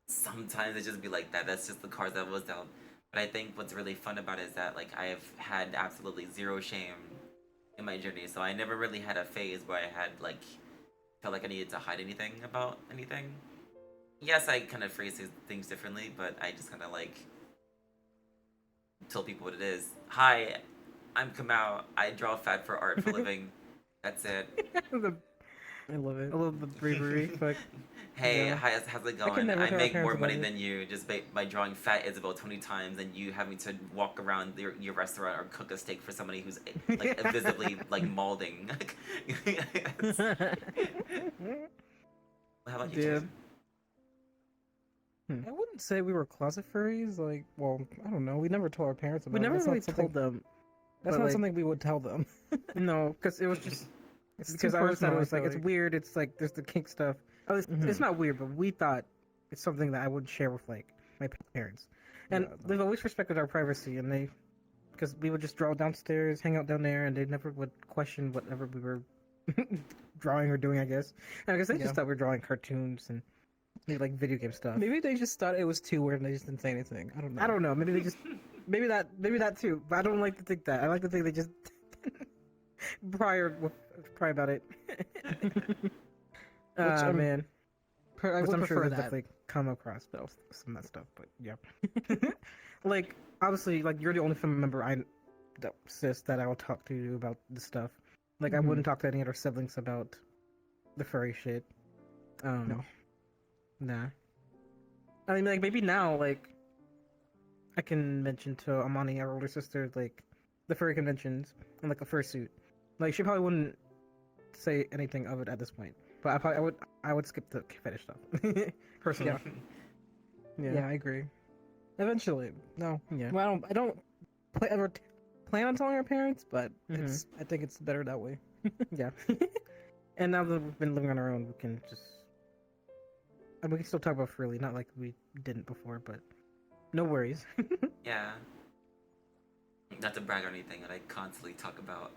Sometimes it just be like that. That's just the cards that was dealt. But I think what's really fun about it is that like I've had absolutely zero shame in my journey. So I never really had a phase where I had like felt like I needed to hide anything about anything. Yes, I kind of phrase things differently, but I just kind of like tell people what it is. Hi, I'm Kamau. I draw fat for art for a living. That's it. I love it. I love the bravery. Like, Hey, yeah. how's it I can going? never I tell make our more parents money about it. than you just by drawing fat Isabel 20 times and you having to walk around your restaurant or cook a steak for somebody who's like visibly like mauling. How about you, Yeah. Jason? I wouldn't say we were closet furries. Like, well, I don't know. We never told our parents about we it. never That's really not something, told them. That's but, not like- something we would tell them. No, because it was just It's because too I always thought it personal, was I like feel it's weird. It's like there's the kink stuff. Oh, it's not weird, but we thought it's something that I wouldn't share with like my parents, and Yeah, no. they've always respected our privacy, and they because we would just draw downstairs, hang out down there, and they never would question whatever we were drawing or doing. I guess, and I guess they Yeah. just thought we were drawing cartoons and like video game stuff. Maybe they just thought it was too weird and they just didn't say anything. I don't know. I don't know. Maybe they just maybe that too. But I don't like to think that. I like to think they just prior about it. Man. I Which would I'm sure prefer they've that. definitely come across some of that stuff, but yeah. Like, obviously, like, you're the only family member that I will talk to about this stuff. Like, I Mhm. wouldn't talk to any other siblings about the furry shit. No. Nah. I mean, like, maybe now, like, I can mention to Amani, our older sister, like the furry conventions and like a fursuit. Like she probably wouldn't say anything of it at this point, but I would skip the fetish stuff personally. Yeah, I agree. Eventually, no. Yeah. Well, I don't ever plan on telling our parents, but Mhm. I think it's better that way. Yeah. And now that we've been living on our own, we can just. And we can still talk about freely, not like we didn't before, but no worries. Yeah. Not to brag or anything, but I constantly talk about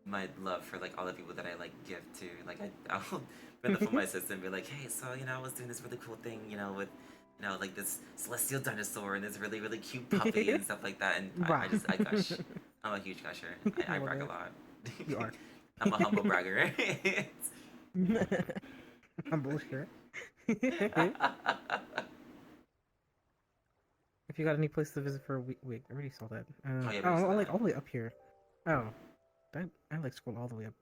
my love for like all the people that I like give to. Like I'll bring the phone to my sister and be like, hey, so I was doing this really cool thing, with like this celestial dinosaur and this really, really cute puppy and stuff like that. And I gush. I'm a huge gusher. I brag a lot. You are. I'm a humble bragger. Humble, sure. If you got any place to visit for a week, I already saw that. Oh, yeah, we oh, saw like that. all the way up here. Oh, I like scroll all the way up.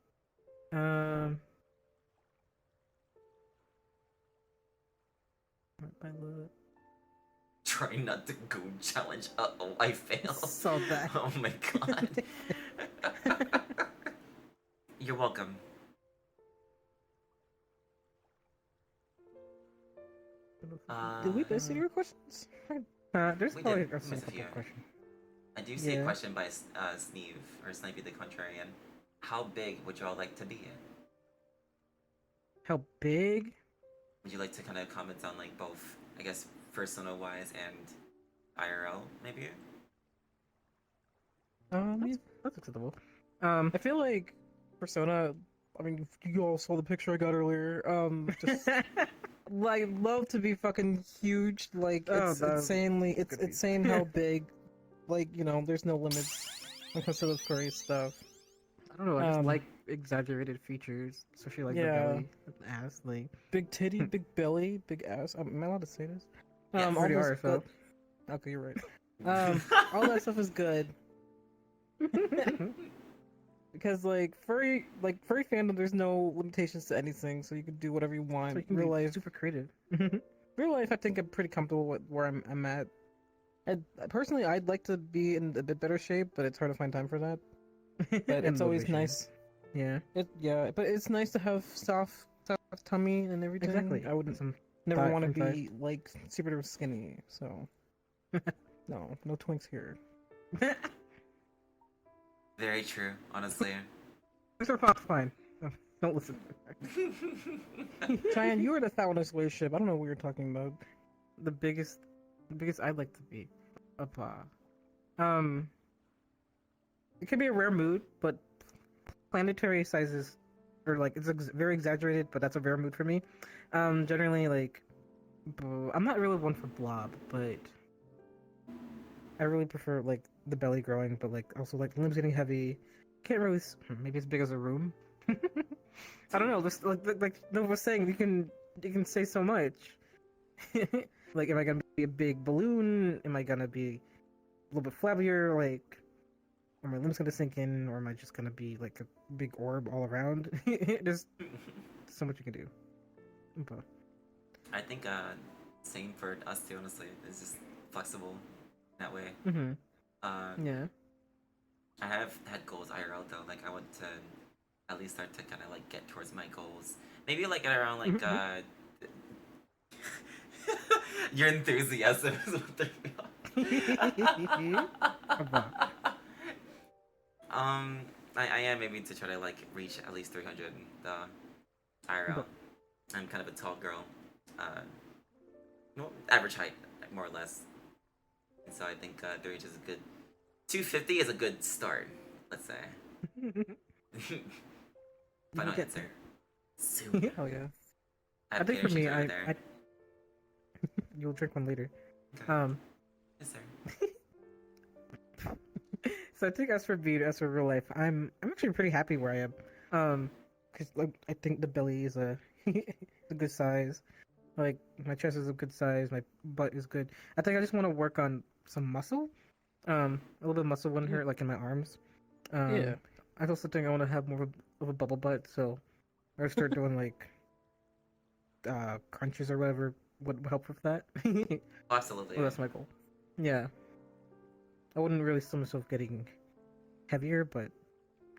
I look. Try not to go challenge. Uh-oh, I failed. Saw that. Oh my god. You're welcome. Did we miss any of your questions? There's We probably did a miss a couple few. questions. I do see a Yeah. question by Sneeve, or Snipey the Contrarian. How big would you all like to be? How big? Would you like to kind of comment on like both, I guess, persona-wise and IRL, maybe? Yeah, that's acceptable. I feel like Persona. I mean, you all saw the picture I got earlier. Just like love to be fucking huge. Like it's insanely. It's insane how big. Like there's no limits when it comes to the furry stuff. I don't know. I just like exaggerated features, especially like the belly, the ass, like big titty, big belly, big ass. Am I allowed to say this? Yes. All Already those are, so. good- Okay, you're right. All that stuff is good. Because like furry fandom, there's no limitations to anything, so you can do whatever you want. So you can Real be life, super creative. real life, I think I'm pretty comfortable with where I'm at. Personally, I'd like to be in a bit better shape, but it's hard to find time for that. But it's always motivation. nice. Yeah. But it's nice to have soft tummy and everything. Exactly. I wouldn't Some never thought want to from be like super skinny. So no twinks here. Very true, honestly. Mr. Fox, fine. Don't listen. Cheyenne, you were the fat one on this ship. I don't know what you're talking about. the biggest I'd like to be. It can be a rare mood, but planetary sizes, or like it's very exaggerated, but that's a rare mood for me. Generally like, I'm not really one for blob, but I really prefer like the belly growing, but like also like limbs getting heavy. Can't really. Maybe as big as a room. I don't know. Just like Nova was saying, you can say so much. Like, am I gonna be a big balloon? Am I gonna be a little bit flabbier? Like, are my limbs gonna sink in, or am I just gonna be like a big orb all around? There's so much you can do. But I think same for us too, honestly. It's just flexible that way. yeah. I have had goals IRL though. Like I want to at least start to kind of like get towards my goals. Maybe like at around like your enthusiasm is what they're I am aiming to try to like reach at least 300 the IRL. I'm kind of a tall girl. Average height, more or less. And so I think 300 is a good. 250 is a good start, let's say. Final get answer. Soon. Oh yeah. I think for me, I there. You'll drink one later. Okay. Yes, sir. So I think as for real life, I'm actually pretty happy where I am. Cause like I think the belly is a a good size. Like my chest is a good size, my butt is good. I think I just want to work on some muscle. A little bit of muscle wouldn't hurt, like in my arms. Yeah. I also think I want to have more of a bubble butt, so I start doing like crunches or whatever would help with that. Absolutely. Well, that's my goal. Yeah. I wouldn't really see myself getting heavier, but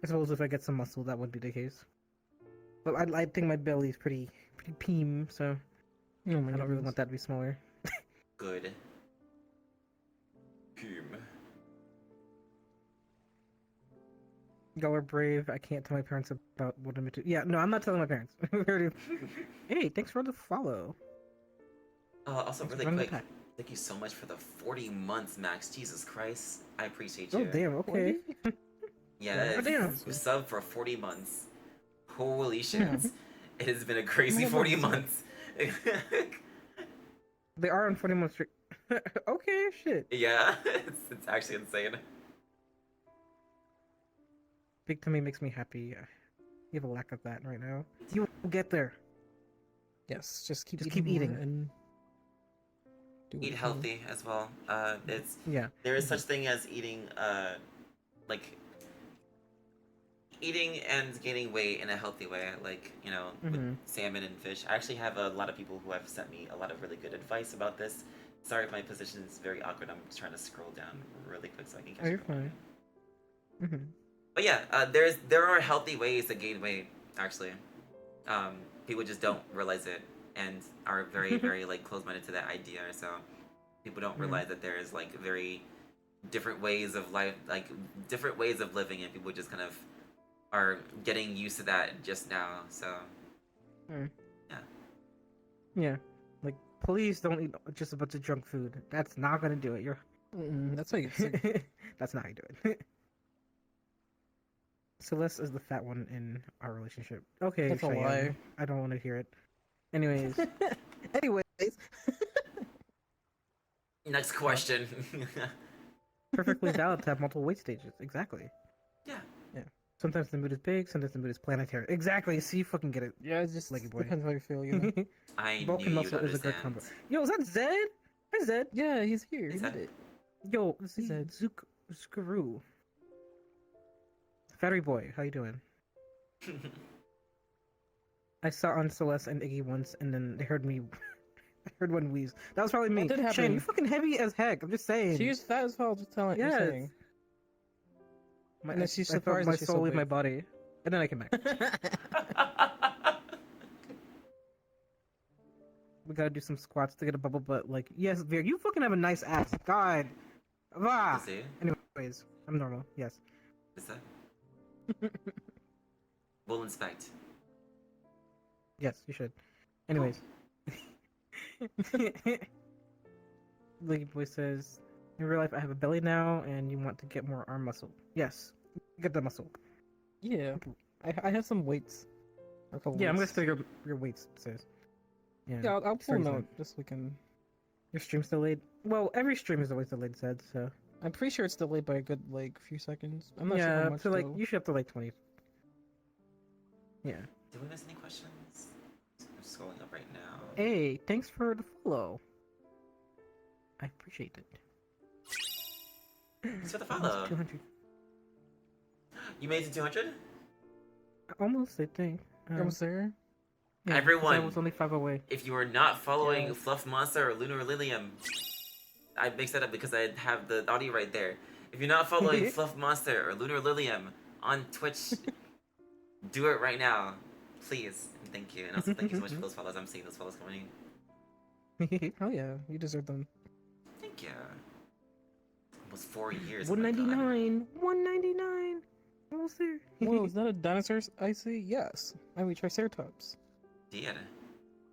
I suppose if I get some muscle, that would be the case. But I think my belly's pretty peem, so Oh my I don't really goodness. want that to be smaller. Good. Pum. Y'all are brave. I can't tell my parents about what I'm into. Yeah, no, I'm not telling my parents. We already- Hey, thanks for the follow. Also, Thanks for really running the quick, pack. thank you so much for the 40 months, Max. Jesus Christ. I appreciate you. Oh damn. Okay. Yeah, Oh, damn. you subbed for 40 months. Holy shit. Yeah. It has been a crazy Yeah, 40 that's it. months. They are on 40 months straight. Okay, shit. Yeah, it's actually insane. Big tummy makes me happy. You have a lack of that right now. You will get there. Yes, just keep Just eating keep eating. more and do what Eat you healthy as well. It's Yeah. there is such thing as eating like eating and gaining weight in a healthy way, like, you know, with Mhm. salmon and fish. I actually have a lot of people who have sent me a lot of really good advice about this. Sorry if my position is very awkward. I'm just trying to scroll down really quick so I can catch Oh, you're everyone. fine. Mhm. But yeah, there are healthy ways to gain weight. Actually, people just don't realize it and are very very like close-minded to that idea. So people don't realize that there is like very different ways of life, like different ways of living, and people just kind of are getting used to that just now. So Yeah. Like, please don't eat just a bunch of junk food. That's not gonna do it. You're. That's how you get sick. That's not how you do it. Celeste is the fat one in our relationship. Okay, That's a Cheyenne, lie. I don't want to hear it. Anyways. Anyways. next question. Perfectly valid to have multiple weight stages. Exactly. Yeah. Sometimes the mood is big, sometimes the mood is planetary. Exactly. See, you fucking get it. Yeah, it just Leggy boy. depends how you feel, you know. I Bulk knew and you'd muscle is a good understand. combo. Yo, is that Zed? Hi, Zed. Yeah, he's here. He Is did that- it. Yo, this is Zed. Zukaru. Fattery boy, how you doing? I saw on Celeste and Iggy once, and then they heard me. I heard one wheeze. That was probably me. did Shane, happen. you fucking heavy as heck. I'm just saying. She was fat as hell, just telling Yes. you're saying. My, and then she's I felt surprised my that she's soul so leave my big. body, and then I came back. We gotta do some squats to get a bubble butt. Like, yes, Veer, you fucking have a nice ass. God. Ah. Is it? Anyways, I'm normal. Yes. Is that? We'll inspect. Yes, you should. Anyways. Leggy Boy says, in real life, I have a belly now, and you want to get more arm muscle. Yes, get the muscle. Yeah. I have some weights. A couple Yeah, I'm gonna weights. figure your weights, says. Yeah, I'll pull Starting them soon. out just so we can. Your stream's delayed? Well, every stream is always delayed, said, so. I'm pretty sure it's delayed by a good like few seconds. I'm not sure Yeah, how much so like, though. you should have to like 20. Yeah. Did we miss any questions? I'm scrolling up right now. Hey, thanks for the follow. I appreciate it. Thanks for the Almost follow. 200. You made it to 200? Almost, I think. Almost there. Yeah, 'cause I Everyone. was only 5 away. If you are not following Yeah. Fluff Monster or Lunar Lilium, I mixed that up because I have the audio right there. If you're not following Fluff Monster or Lunar Lilium on Twitch, do it right now, please. And thank you. And also thank you so much for those follows. I'm seeing those follows coming in. Oh yeah, you deserve them. Thank you. Almost 4 years. oh my God. 199. 199. Almost there. Whoa, is that a dinosaur I see? Yes. I mean Triceratops. Yeah.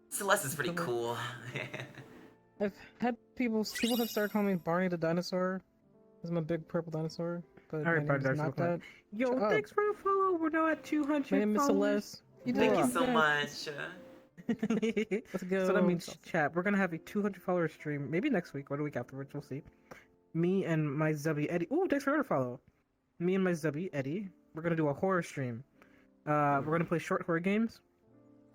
Celeste is pretty cool. I've had people have started calling me Barney the dinosaur. Because I'm a big purple dinosaur. But Alright, my name Barney is the not dinosaur. that. Yo, Shut up. thanks for the follow. We're now at 200 My name is followers. Celeste. You Thank you did so it. much. Let's go. So that means, chat, we're gonna have a 200 follower stream, maybe next week or the week afterwards, we'll see. Me and my Zubby Eddie. Ooh, thanks for the follow. Me and my Zubby Eddie, we're gonna do a horror stream. We're gonna play short horror games,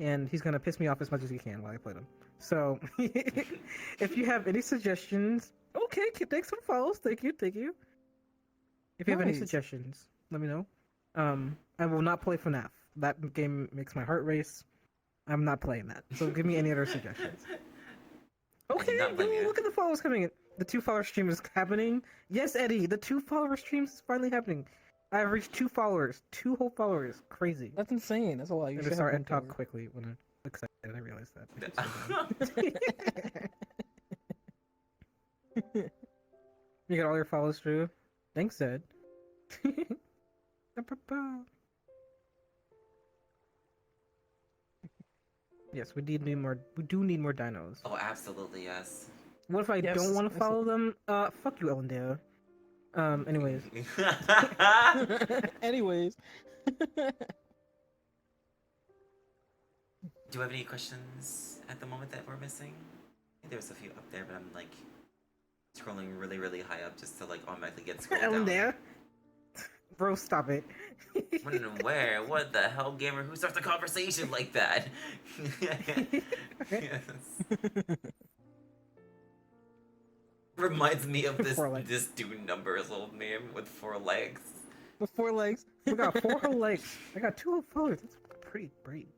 and he's gonna piss me off as much as he can while I play them. So, if you have any suggestions, okay, thanks for the follows. Thank you. If you have any Nice. suggestions, let me know. I will not play FNAF. That game makes my heart race. I'm not playing that. So give me any other suggestions. Okay, not blame ooh, you. look at the follows coming in. The 2 follower stream is happening. Yes, Eddie, the 2 follower stream is finally happening. I've reached 2 followers, 2 whole followers. Crazy. That's insane. That's a lot. You I should just have started one to talk more. quickly when I'm excited. I realized that. I should slow down. You got all your follows through. Thanks, Ed. Yes, we do need more. We do need more dinos. Oh, absolutely, yes. What if I Yes, don't want to I follow them? Fuck you, Ellendale. Anyways. Anyways. Do you have any questions at the moment that we're missing? I think there was a few up there, but I'm like scrolling really, really high up just to like automatically get scrolled down. Ellendale. Bro, stop it. When and where? What the hell, gamer? Who starts a conversation like that? Yes. Reminds me of this 4 legs. this dude numbers old meme with 4 legs. With 4 legs. We got 4 whole legs. I got 2 whole followers. That's pretty great.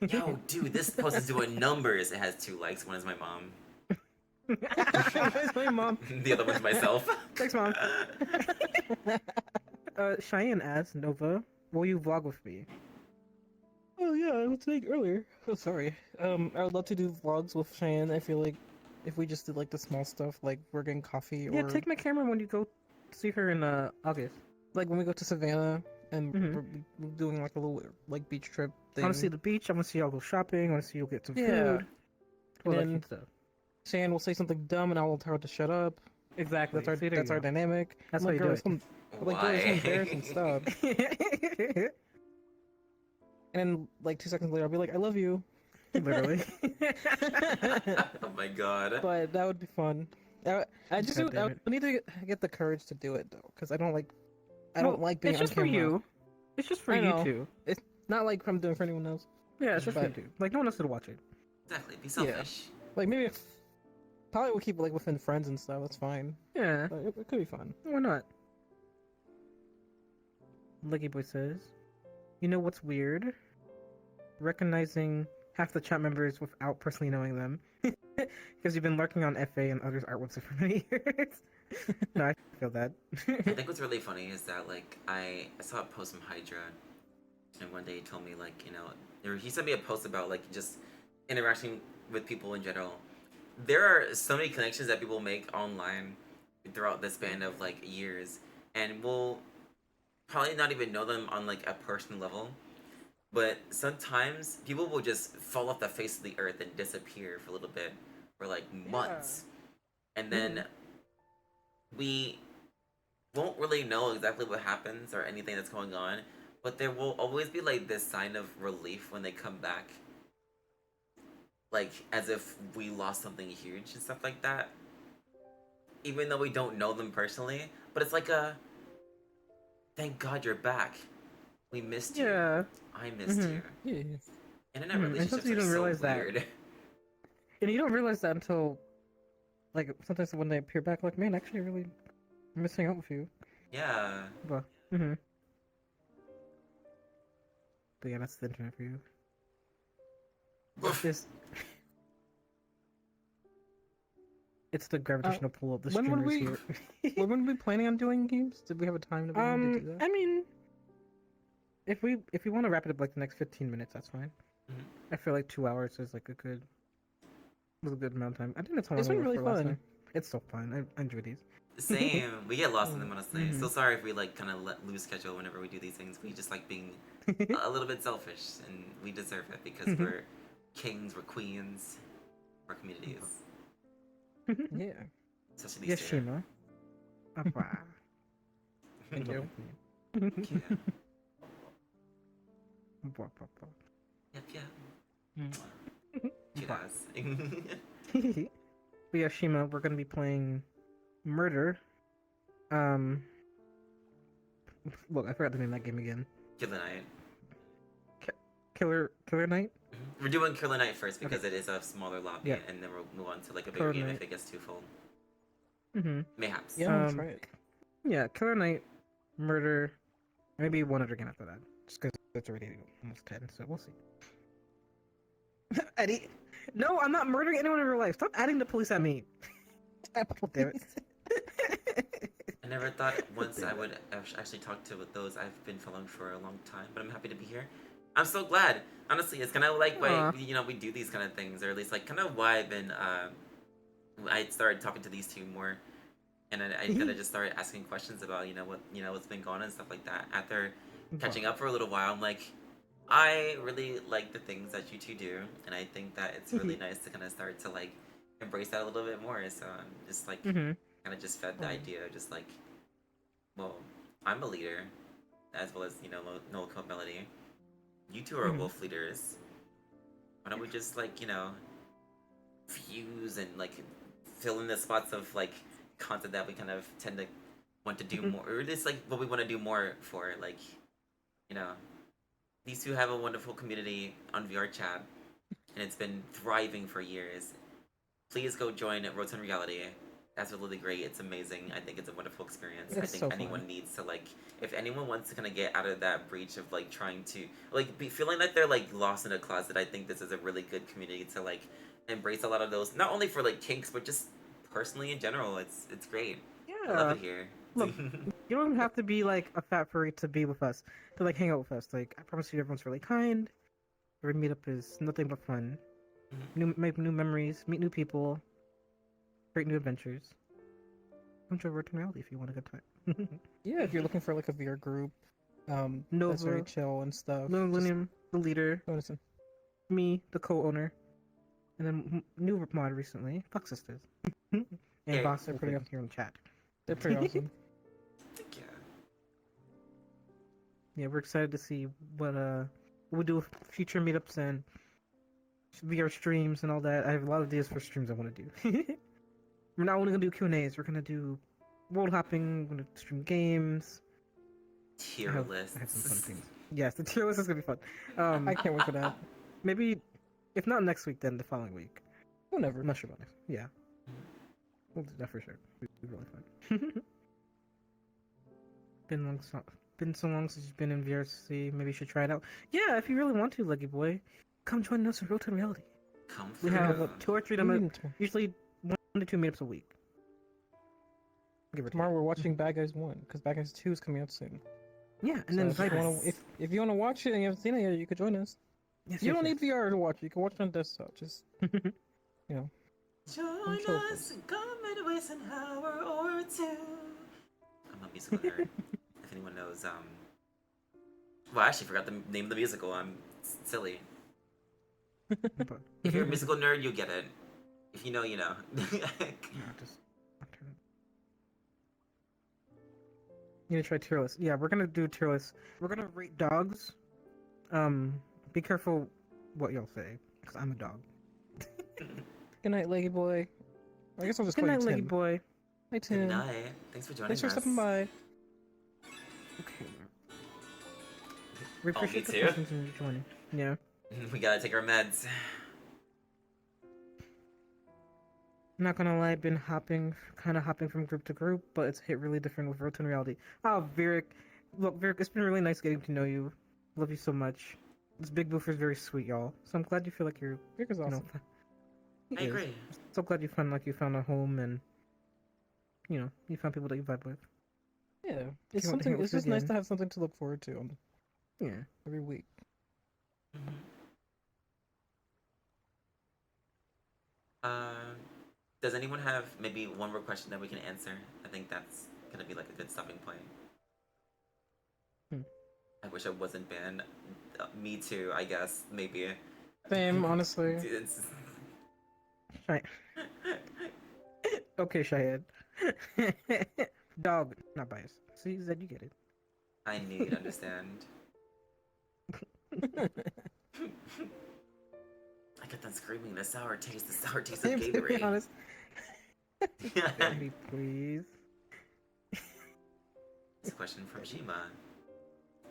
Yo, dude, this post is doing numbers. It has 2 likes. One is my mom. Where's my mom? The other one's myself. Thanks, Mom. Cheyenne asks, Nova, will you vlog with me? Oh yeah, I was saying earlier. Oh sorry. I would love to do vlogs with Cheyenne. I feel like if we just did like the small stuff, like we're getting coffee Yeah, or take my camera when you go see her in August. like when we go to Savannah and Mhm. we're doing like a little like beach trip I thing. want to see the beach. I want to see y'all go shopping. I want to see you get some Yeah. food. All that And cute stuff. Cheyenne will say something dumb and I will tell her to shut up. Exactly. That's See, there our you go. dynamic. That's I'm how like, you do girl, it. some- like, girl, some embarrassing Why? stuff. And then like 2 seconds later, I'll be like, I love you. Literally. Oh my god. But that would be fun. I just God damn I it. need to get the courage to do it though, because I don't like being It's on just for camera. you. It's just for I you know. two. It's not like I'm doing for anyone else. Yeah, it's just for you But- two. Like, no one else to watch it. Exactly. Be selfish. Like maybe if, probably we'll keep it like within friends and stuff. That's fine. Yeah. But it could be fun. Why not? Leggy Boy says, you know what's weird? Recognizing half the chat members without personally knowing them. Because you've been lurking on FA and others' art website for many years. No, I feel that. I think what's really funny is that like I saw a post from Hydra, and one day he told me like he sent me a post about like just interacting with people in general. There are so many connections that people make online throughout the span of like years, and we'll probably not even know them on like a personal level. But sometimes people will just fall off the face of the earth and disappear for a little bit, for like months, and then we won't really know exactly what happens or anything that's going on, but there will always be like this sign of relief when they come back, like as if we lost something huge and stuff like that, even though we don't know them personally. But it's like a thank God you're back, we missed you, Yeah. I missed Mhm. you. Yeah. Internet Mhm, and relationships sometimes you are don't so realize that. weird. And you don't realize that until, like, sometimes when they appear back, like, man, actually, really missing out with you. Yeah. But, mm-hmm. But yeah, that's the internet for you. It's just... It's the gravitational pull of the when would streamers here. When were we planning on doing games? Did we have a time to do that? I mean, if we want to wrap it up like the next 15 minutes, that's fine. Mhm. I feel like 2 hours is like a good amount of time. I think that's how long It's been we were really for last fun. time. It's so fun. I enjoy these. Same. We get lost in them, honestly. Mhm. So sorry if we like kind of let lose schedule whenever we do these things. We just like being a little bit selfish, and we deserve it because we're kings, we're queens, we're communities. Yeah. Especially Yes, these days. Shima. Appa. Thank you. Yeah. Appa, appa. Yep, yeah. Mm. Cheers. But yeah, Shima, we're gonna be playing Murder. Look, I forgot the name of that game again. Killer Night. Killer Night? We're doing Killer Night first because it is a smaller lobby, Yeah. and then we'll move on to like a bigger Killer game Night. if it gets too full. Mm-hmm. Mayhaps. Yeah, I'll try it. Yeah, Killer Night, Murder, maybe one other game after that. Just because it's already almost 10, so we'll see. Eddie, no, I'm not murdering anyone in real life. Stop adding the police at me. Damn it. I never thought once I would actually talk to those I've been following for a long time, but I'm happy to be here. I'm so glad. Honestly, it's kind of like why Aw. we do these kind of things, or at least like kind of why I've been I started talking to these two more, and I kind of just started asking questions about what's been going on and stuff like that. After catching up for a little while, I'm like, I really like the things that you two do, and I think that it's really nice to kind of start to like embrace that a little bit more. So I'm just like Mm-hmm. kind of just fed the idea of just like, well, I'm a leader, as well as Noel Code Melody. You two are wolf leaders. Why don't we just like fuse and like fill in the spots of like content that we kind of tend to want to do more, or just like what we want to do more for, like these two have a wonderful community on VR chat, and it's been thriving for years. Please go join Rotund Reality. That's really great. It's amazing. I think it's a wonderful experience. I It's think so anyone fun. needs to like, if anyone wants to kind of get out of that breach of like trying to like be feeling like they're like lost in a closet. I think this is a really good community to like embrace a lot of those. Not only for like kinks, but just personally in general. It's great. I love Yeah. it here. Look, you don't have to be like a fat furry to be with us, to like hang out with us. Like, I promise you, everyone's really kind. Every meetup is nothing but fun. Make new memories, meet new people, create new adventures. Come to Rotund Reality if you want a good time. Yeah, if you're looking for like a VR group, that's Nova, very chill and stuff. No just Millennium, the leader, go listen. me, the co-owner, and then new mod recently, Fuck Sisters. And Yeah. Boss are They're putting pretty up here in the chat. They're pretty awesome. Thank you. Yeah, we're excited to see what we do with future meetups and VR streams and all that. I have a lot of ideas for streams I want to do. We're not only gonna do Q&As. We're gonna do world hopping. We're gonna stream games. Tier lists. I have some fun things. Yes, the tier list is gonna be fun. I can't wait for that. Maybe if not next week, then the following week. Whenever. I'm not sure about next. Yeah, we'll do that for sure. It'll be really fun. Been so long since you've been in VRC. Maybe you should try it out. Yeah, if you really want to, Leggy Boy, come join us in Rotund Reality. Come We through. have 2 or 3 usually 1 to 2 meetups a week. Give or take. Tomorrow we're watching Bad Guys 1 because Bad Guys 2 is coming out soon. Yeah, and So then if you invite wanna, us. if you want to watch it and you haven't seen it yet, you could join us. Yes, You yes, don't yes. need VR to watch it. You can watch it on desktop. Just Join chill us and come and waste an hour or two. I'm a musical nerd. If anyone knows, well, I actually forgot the name of the musical. I'm silly. But, If you're a musical nerd, you get it. If you know, you know. yeah, just you need to try tier list. Yeah, we're gonna do tier list. We're gonna rate dogs. Be careful what y'all say, because I'm a dog. good night, Leggy Boy. I guess I'll just Good call night, you Leggy Tim. boy. Hi, Good Tim. night. Thanks for joining Thanks for us. stopping by. Okay. We Oh, me appreciate the too. questions and you joining. Yeah. We gotta take our meds. I'm not gonna lie, I've been kind of hopping from group to group, but it's hit really different with Rotund Reality. Oh, Virik. Look, Virik, it's been really nice getting to know you. Love you so much. This big boofer is very sweet, y'all. So I'm glad you feel like you're, Vic is awesome. He I is. agree. So glad you found a home and, you found people that you vibe with. Yeah, it's want to hang something. out It's with just you nice again. to have something to look forward to Yeah. every week. Mhm. Does anyone have maybe one more question that we can answer? I think that's gonna be like a good stopping point. Hmm. I wish I wasn't banned. Me too, I guess. Maybe. Same, honestly. It's... Right. Okay, Shahid. Dog, not biased. See, Zed, you get it. I knew you'd understand. I kept on screaming, the sour taste of Same, to be Gatorade. honest. Daddy, please. This question from Shima.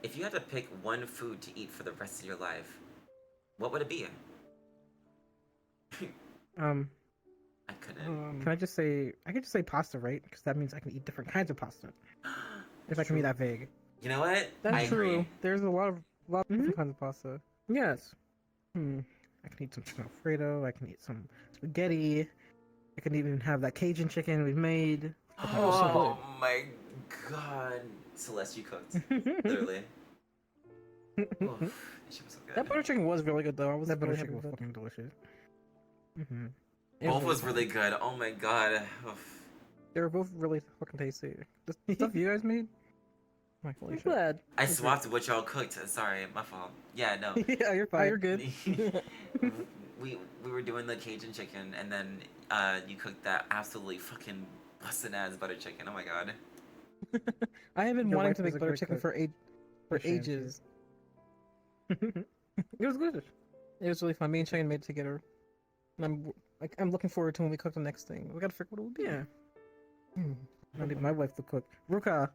If you had to pick one food to eat for the rest of your life, what would it be? I couldn't. Can I just say? I can just say pasta, right? Because that means I can eat different kinds of pasta. If I can be that vague. You know what? That's I true. agree. There's a lot of Mhm. different kinds of pasta. Yes. I can eat some chicken Alfredo. I can eat some spaghetti. I can even have that Cajun chicken we made. Oh my god. Celeste, you cooked. Literally. Oof, that shit was so good. That butter chicken was really good though. I was That butter really chicken happy was with it. fucking delicious. Mm-hmm. Both was really good. Oh my god. Oof. They were both really fucking tasty. The stuff you guys made. My holy I'm shit. glad. I swapped what y'all cooked. Sorry, my fault. Yeah, no. Yeah, you're fine. Oh, you're good. we were doing the Cajun chicken, and then you cooked that absolutely fucking busted ass butter chicken. Oh my god. I have been Your wanting wife to is make a butter great chicken cook. for For sure, ages. It was good. It was really fun. Me and Cheyenne made it together. And I'm looking forward to when we cook the next thing. We gotta figure what it will be. Yeah. Hmm. I need my wife to cook. Ruka,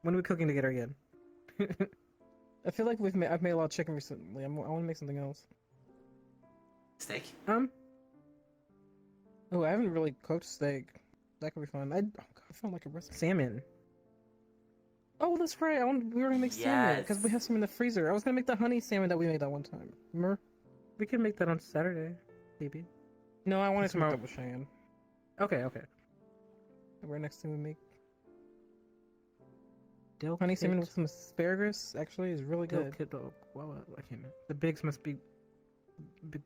when are we cooking together again? I feel like I've made a lot of chicken recently. I want to make something else. Steak? Oh, I haven't really cooked steak. That could be fun. Oh God, I found like a recipe. Salmon. Oh, that's right. We were gonna make salmon because we have some in the freezer. I was gonna make the honey salmon that we made that one time. Remember? We can make that on Saturday, maybe. No, I wanted to make Tomorrow. that with Cheyenne. Okay, okay. Right next thing we make Dill honey salmon kit. with some asparagus. Actually, is really Dill good. kit. Oh, well, I can't. The bigs must be big,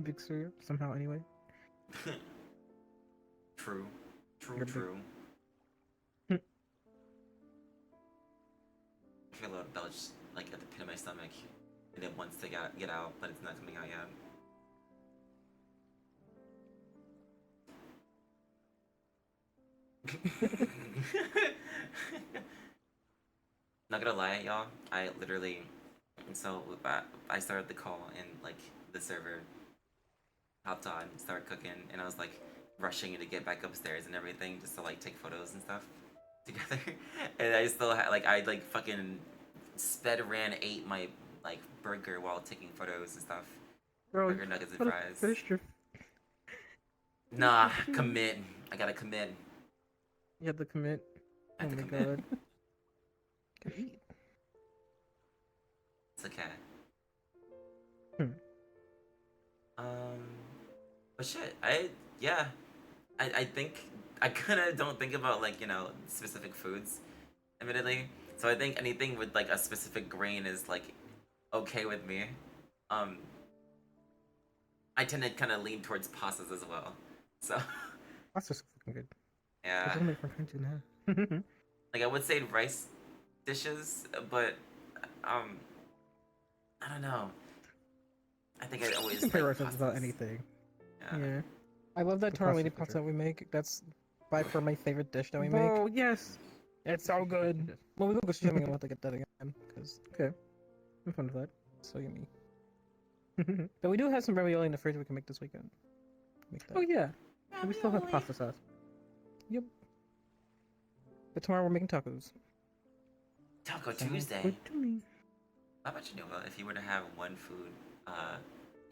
big cereal somehow. Anyway. True. True, You're big. true. I feel a lot belch like at the pit of my stomach. And it wants to get out, but it's not coming out yet. Not gonna lie, y'all. I literally, I started the call and like the server hopped on, started cooking, and I was like rushing to get back upstairs and everything just to like take photos and stuff together. And I still had I fucking ate my like burger while taking photos and stuff. Bro, Burger nuggets and fries. finish your. Nah, commit. I gotta commit. You had to commit. I have Oh to my commit. god. Can eat. It's okay. Hmm. But shit, I think I kind of don't think about like specific foods, admittedly. So I think anything with like a specific grain is like okay with me. I tend to kind of lean towards pastas as well. So That's just fucking good. yeah, It's only for country now. like I would say rice dishes, but I don't know. I think I You always can pair like ourselves about pastas. anything. Yeah. Yeah. I love that The tortellini pasta for pasta sure. that we make. That's by far my favorite dish that we make. Oh yes. It's so good. When we go streaming, I'll have to get that again because Okay. I'm fond of that. it's so yummy. But we do have some ravioli in the fridge we can make this weekend. Make that. Oh yeah. And we still have pasta sauce. But tomorrow we're making tacos. Taco Sounds Tuesday. good to me. How about you, Nova? If you were to have one food that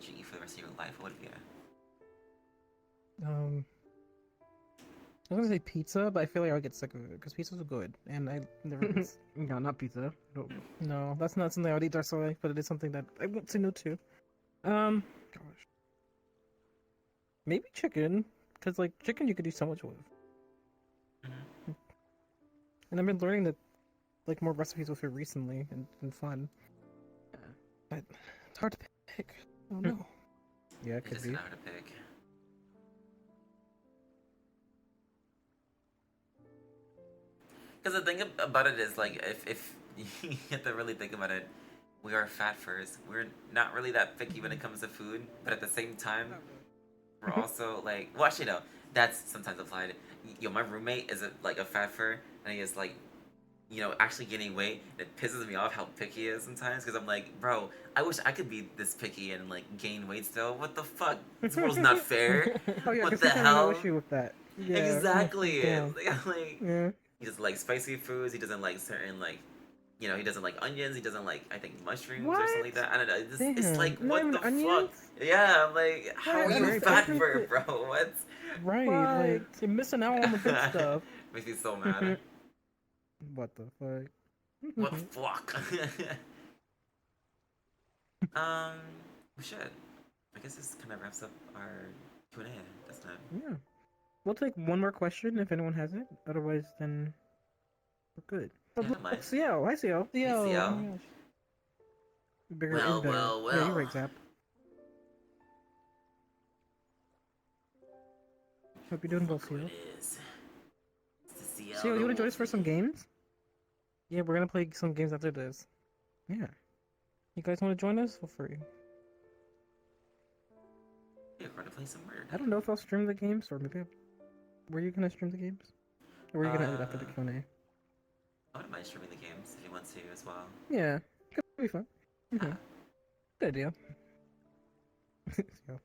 you eat for the rest of your life, what would it be? I was gonna say pizza, but I feel like I'll get sick of it because pizzas are good, and I never. No, not pizza. No. No, that's not something I would eat personally, but it is something that I want to know too. Gosh, maybe chicken, because like chicken you could do so much with, Mhm. and I've been learning that like more recipes with it recently and fun. But it's hard to pick. I don't know. Yeah, it It's could just be. hard to pick. Because the thing about it is, like, if you have to really think about it, we are fat furs. We're not really that picky when it comes to food, but at the same time, we're also like, well, actually, no, that's sometimes applied. Yo, my roommate is like a fat fur, and he is like, actually gaining weight. It pisses me off how picky he is sometimes, because I'm like, bro, I wish I could be this picky and like gain weight still. What the fuck? This world's not fair. Oh yeah, What because the sometimes I have hell? no issue with that. Yeah. Exactly. Yeah. Like, Yeah. he doesn't like spicy foods. He doesn't like certain like, he doesn't like onions. He doesn't like I think mushrooms or something like What? that. I don't know. It's Damn. like Not what even the onions? fuck? Yeah, I'm like, how are That's you very fat picky. for, bro? What? Right, What? like you're missing out on the good stuff. Makes me so mad. What the fuck? What the fuck? Shit. I guess this kind of wraps up our Q&A, that's not. Yeah. We'll take one more question if anyone has it. Otherwise, then we're good. Oh, Yeah, I don't mind. CL. Hi, CL. Hey, Oh CL. my gosh. Bigger Well, is better. well, Yeah, you're well. right, Zap. Hope you're doing well, Look who CL. it is. It's the CL. CL, you the want to join us for some Wolfie. games? Yeah, we're gonna play some games after this. Yeah. You guys want to join us? Feel free. Yeah, we're gonna play some murder. I don't know if I'll stream the games or maybe. Were you gonna stream the games? Or were you gonna end it after the Q&A? I wouldn't mind streaming the games if you want to as well. Yeah, could be fun. Ah, Good idea. So.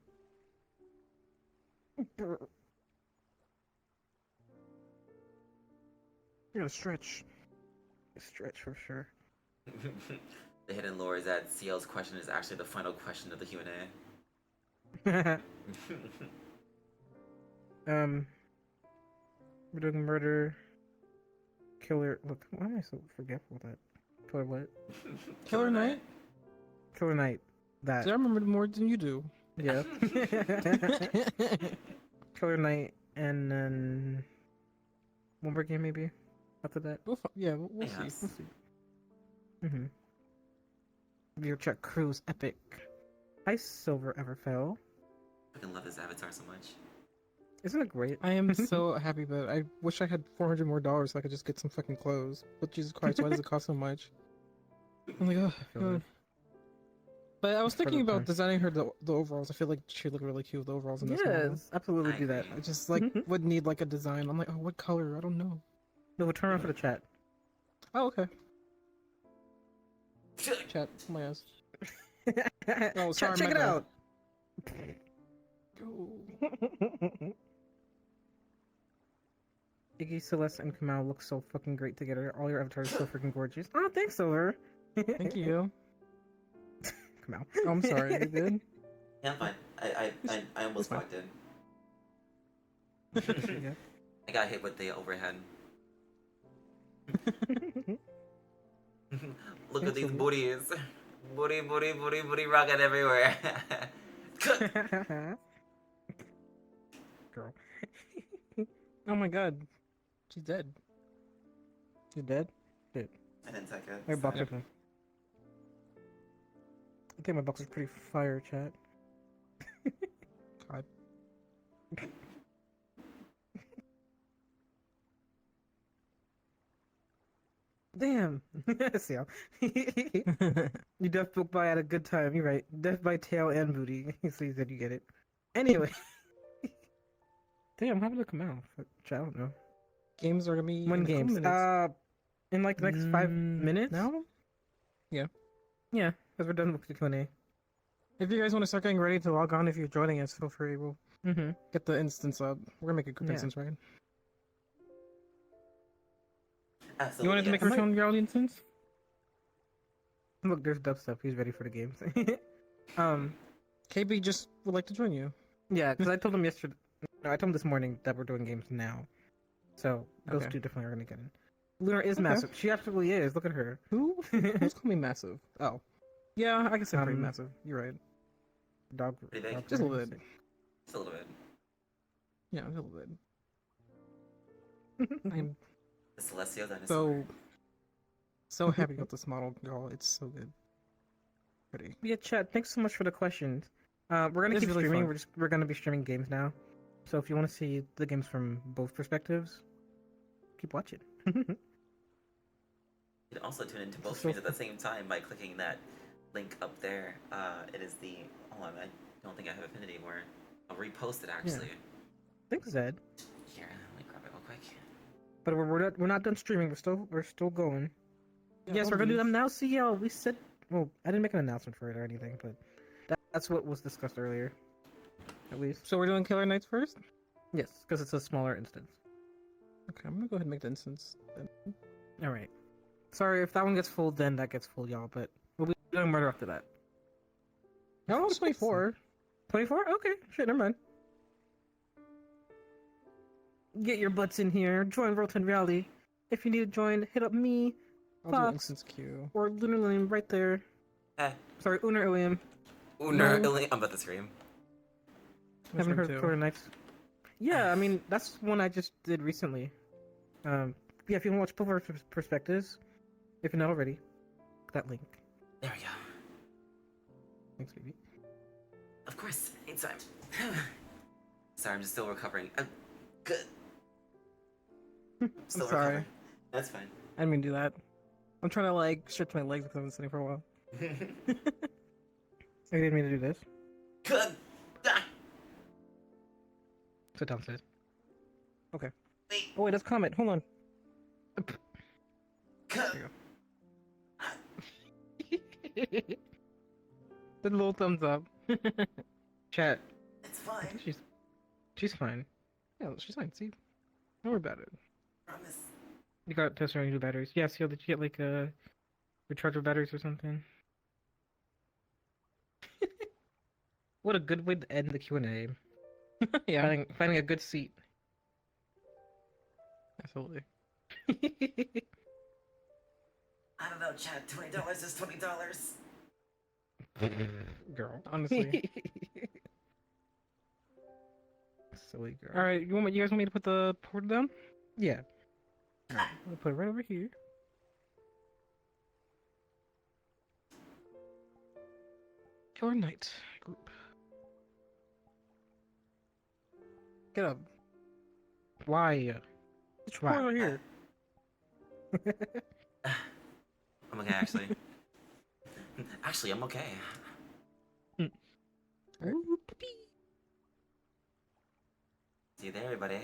You gotta stretch. Stretch for sure. The hidden lore is that CL's question is actually the final question of the Q&A. We're doing murder, killer. Look, why am I so forgetful with that? Killer what? Killer Knight? Killer Knight. That. See, I remember more than you do. Yeah. Killer Knight, and then one more game maybe after that. Yeah, we'll see. Yes. We'll see. Your check cruise epic. Hi, Silver Everfell. I fucking love this avatar so much. Isn't it great? I am so happy, but I wish I had $400 more so I could just get some fucking clothes. But Jesus Christ, why does it cost so much? I'm like, oh, feel God. that. But I was For the thinking about time. designing her the overalls. I feel like she'd look really cute with the overalls in this model. Yes, absolutely I do that. agree. I just like would need like a design. I'm like, oh, what color? I don't know. No, we'll turn around for the chat. Oh, okay. Chat, my ass. Oh, sorry, Check my it bad. out. Iggy, Celeste, and Kamal look so fucking great together. All your avatars are so freaking gorgeous. Oh, thanks, Silver. Thank you. Kamal. Oh, I'm sorry. You good? Yeah, I'm fine. I almost fine. walked in. Yeah. I got hit with the overhead. Look at these Excellent. booties. Booty rocket everywhere. Girl. Oh my God, she's dead. You dead? I didn't take it. My box so- open. I think my box is pretty fire, chat. God. Damn. See how you death book by at a good time. You're right. Death by tail and booty. So you said you get it. Anyway. Damn, how did it come out? Chat, I don't know. Games are gonna be When in a couple games? minutes. In like the next 5 minutes? now. Yeah, because we're done with the Q&A. If you guys want to start getting ready to log on, if you're joining us, feel free. We'll Mm-hmm. get the instance up. We're gonna make a group Yeah. instance, right? Absolutely, You wanted to make a yes. Rotund Reality instance? Look, there's dubstep. He's ready for the games. KB just would like to join you. Yeah, because I told him yesterday. No, I told him this morning that we're doing games now. So those Okay. two definitely are gonna get in. Lunar is Okay. massive. She absolutely is. Look at her. Who's calling me massive? Oh, yeah, I can say pretty Um, massive. You're right. Dog. Pretty big. dog Just a little breed. bit. Just a little bit. Yeah, a little bit. I'm The celestial dinosaur. so happy with this model, y'all. It's so good. Pretty. Yeah, chat. Thanks so much for the questions. We're gonna It's keep really streaming. fun. We're gonna be streaming games now. So if you want to see the games from both perspectives, keep watching. You can also tune into both So- streams at the same time by clicking that link up there. It is the. Oh, I don't think I have Affinity where I'll repost it actually. Thanks, Zed. Here, let me grab it real quick. But we're not done streaming. We're still going. Yeah, Yes, we're gonna do always. them now. CL. We said. Well, I didn't make an announcement for it or anything, but that's what was discussed earlier. At least. So we're doing Killer Knights first? Yes, because it's a smaller instance. Okay, I'm gonna go ahead and make the instance. Then. All right. Sorry if that one gets full, then that gets full, y'all. But we'll be doing murder after that. No, it's 24. 24? Okay. Shit, never mind. Get your butts in here. Join Rotund Reality. If you need to join, hit up me I'll do Fox. instance queue. or Lunar William right there. Eh. Sorry, Unar William. Uner, No. I'm about to scream. Mushroom heard of too. Killer Knights. Yeah, I mean that's one I just did recently. Yeah, if you want to watch both our perspectives, if you're not already, that link. There we go. Thanks, baby. Of course, anytime. Sorry, I'm just still recovering. Good. Still sorry. recovering. That's fine. I didn't mean to do that. I'm trying to like stretch my legs because I've been sitting for a while. I didn't mean to do this. Good. Ah, Sit down, sis. Okay. wait. Oh wait, let's comment. Hold on. Good. The little thumbs up. Chat. It's fine. She's fine. Yeah, she's fine. See, don't worry about it. Promise. You got test running new batteries. Yeah, so did you get like rechargeable batteries or something? What a good way to end the Q&A. Yeah, Finding a good seat. absolutely. I don't know, Chad. $20 is $20. Girl. Honestly. Silly girl. All right, you guys want me to put the portal down? Yeah. Alright, I'll put it right over here. Killer Knight group. Get up. Why? It's Wow. portal here. I'm okay, actually. Actually, I'm okay. Ooh, See you there, everybody.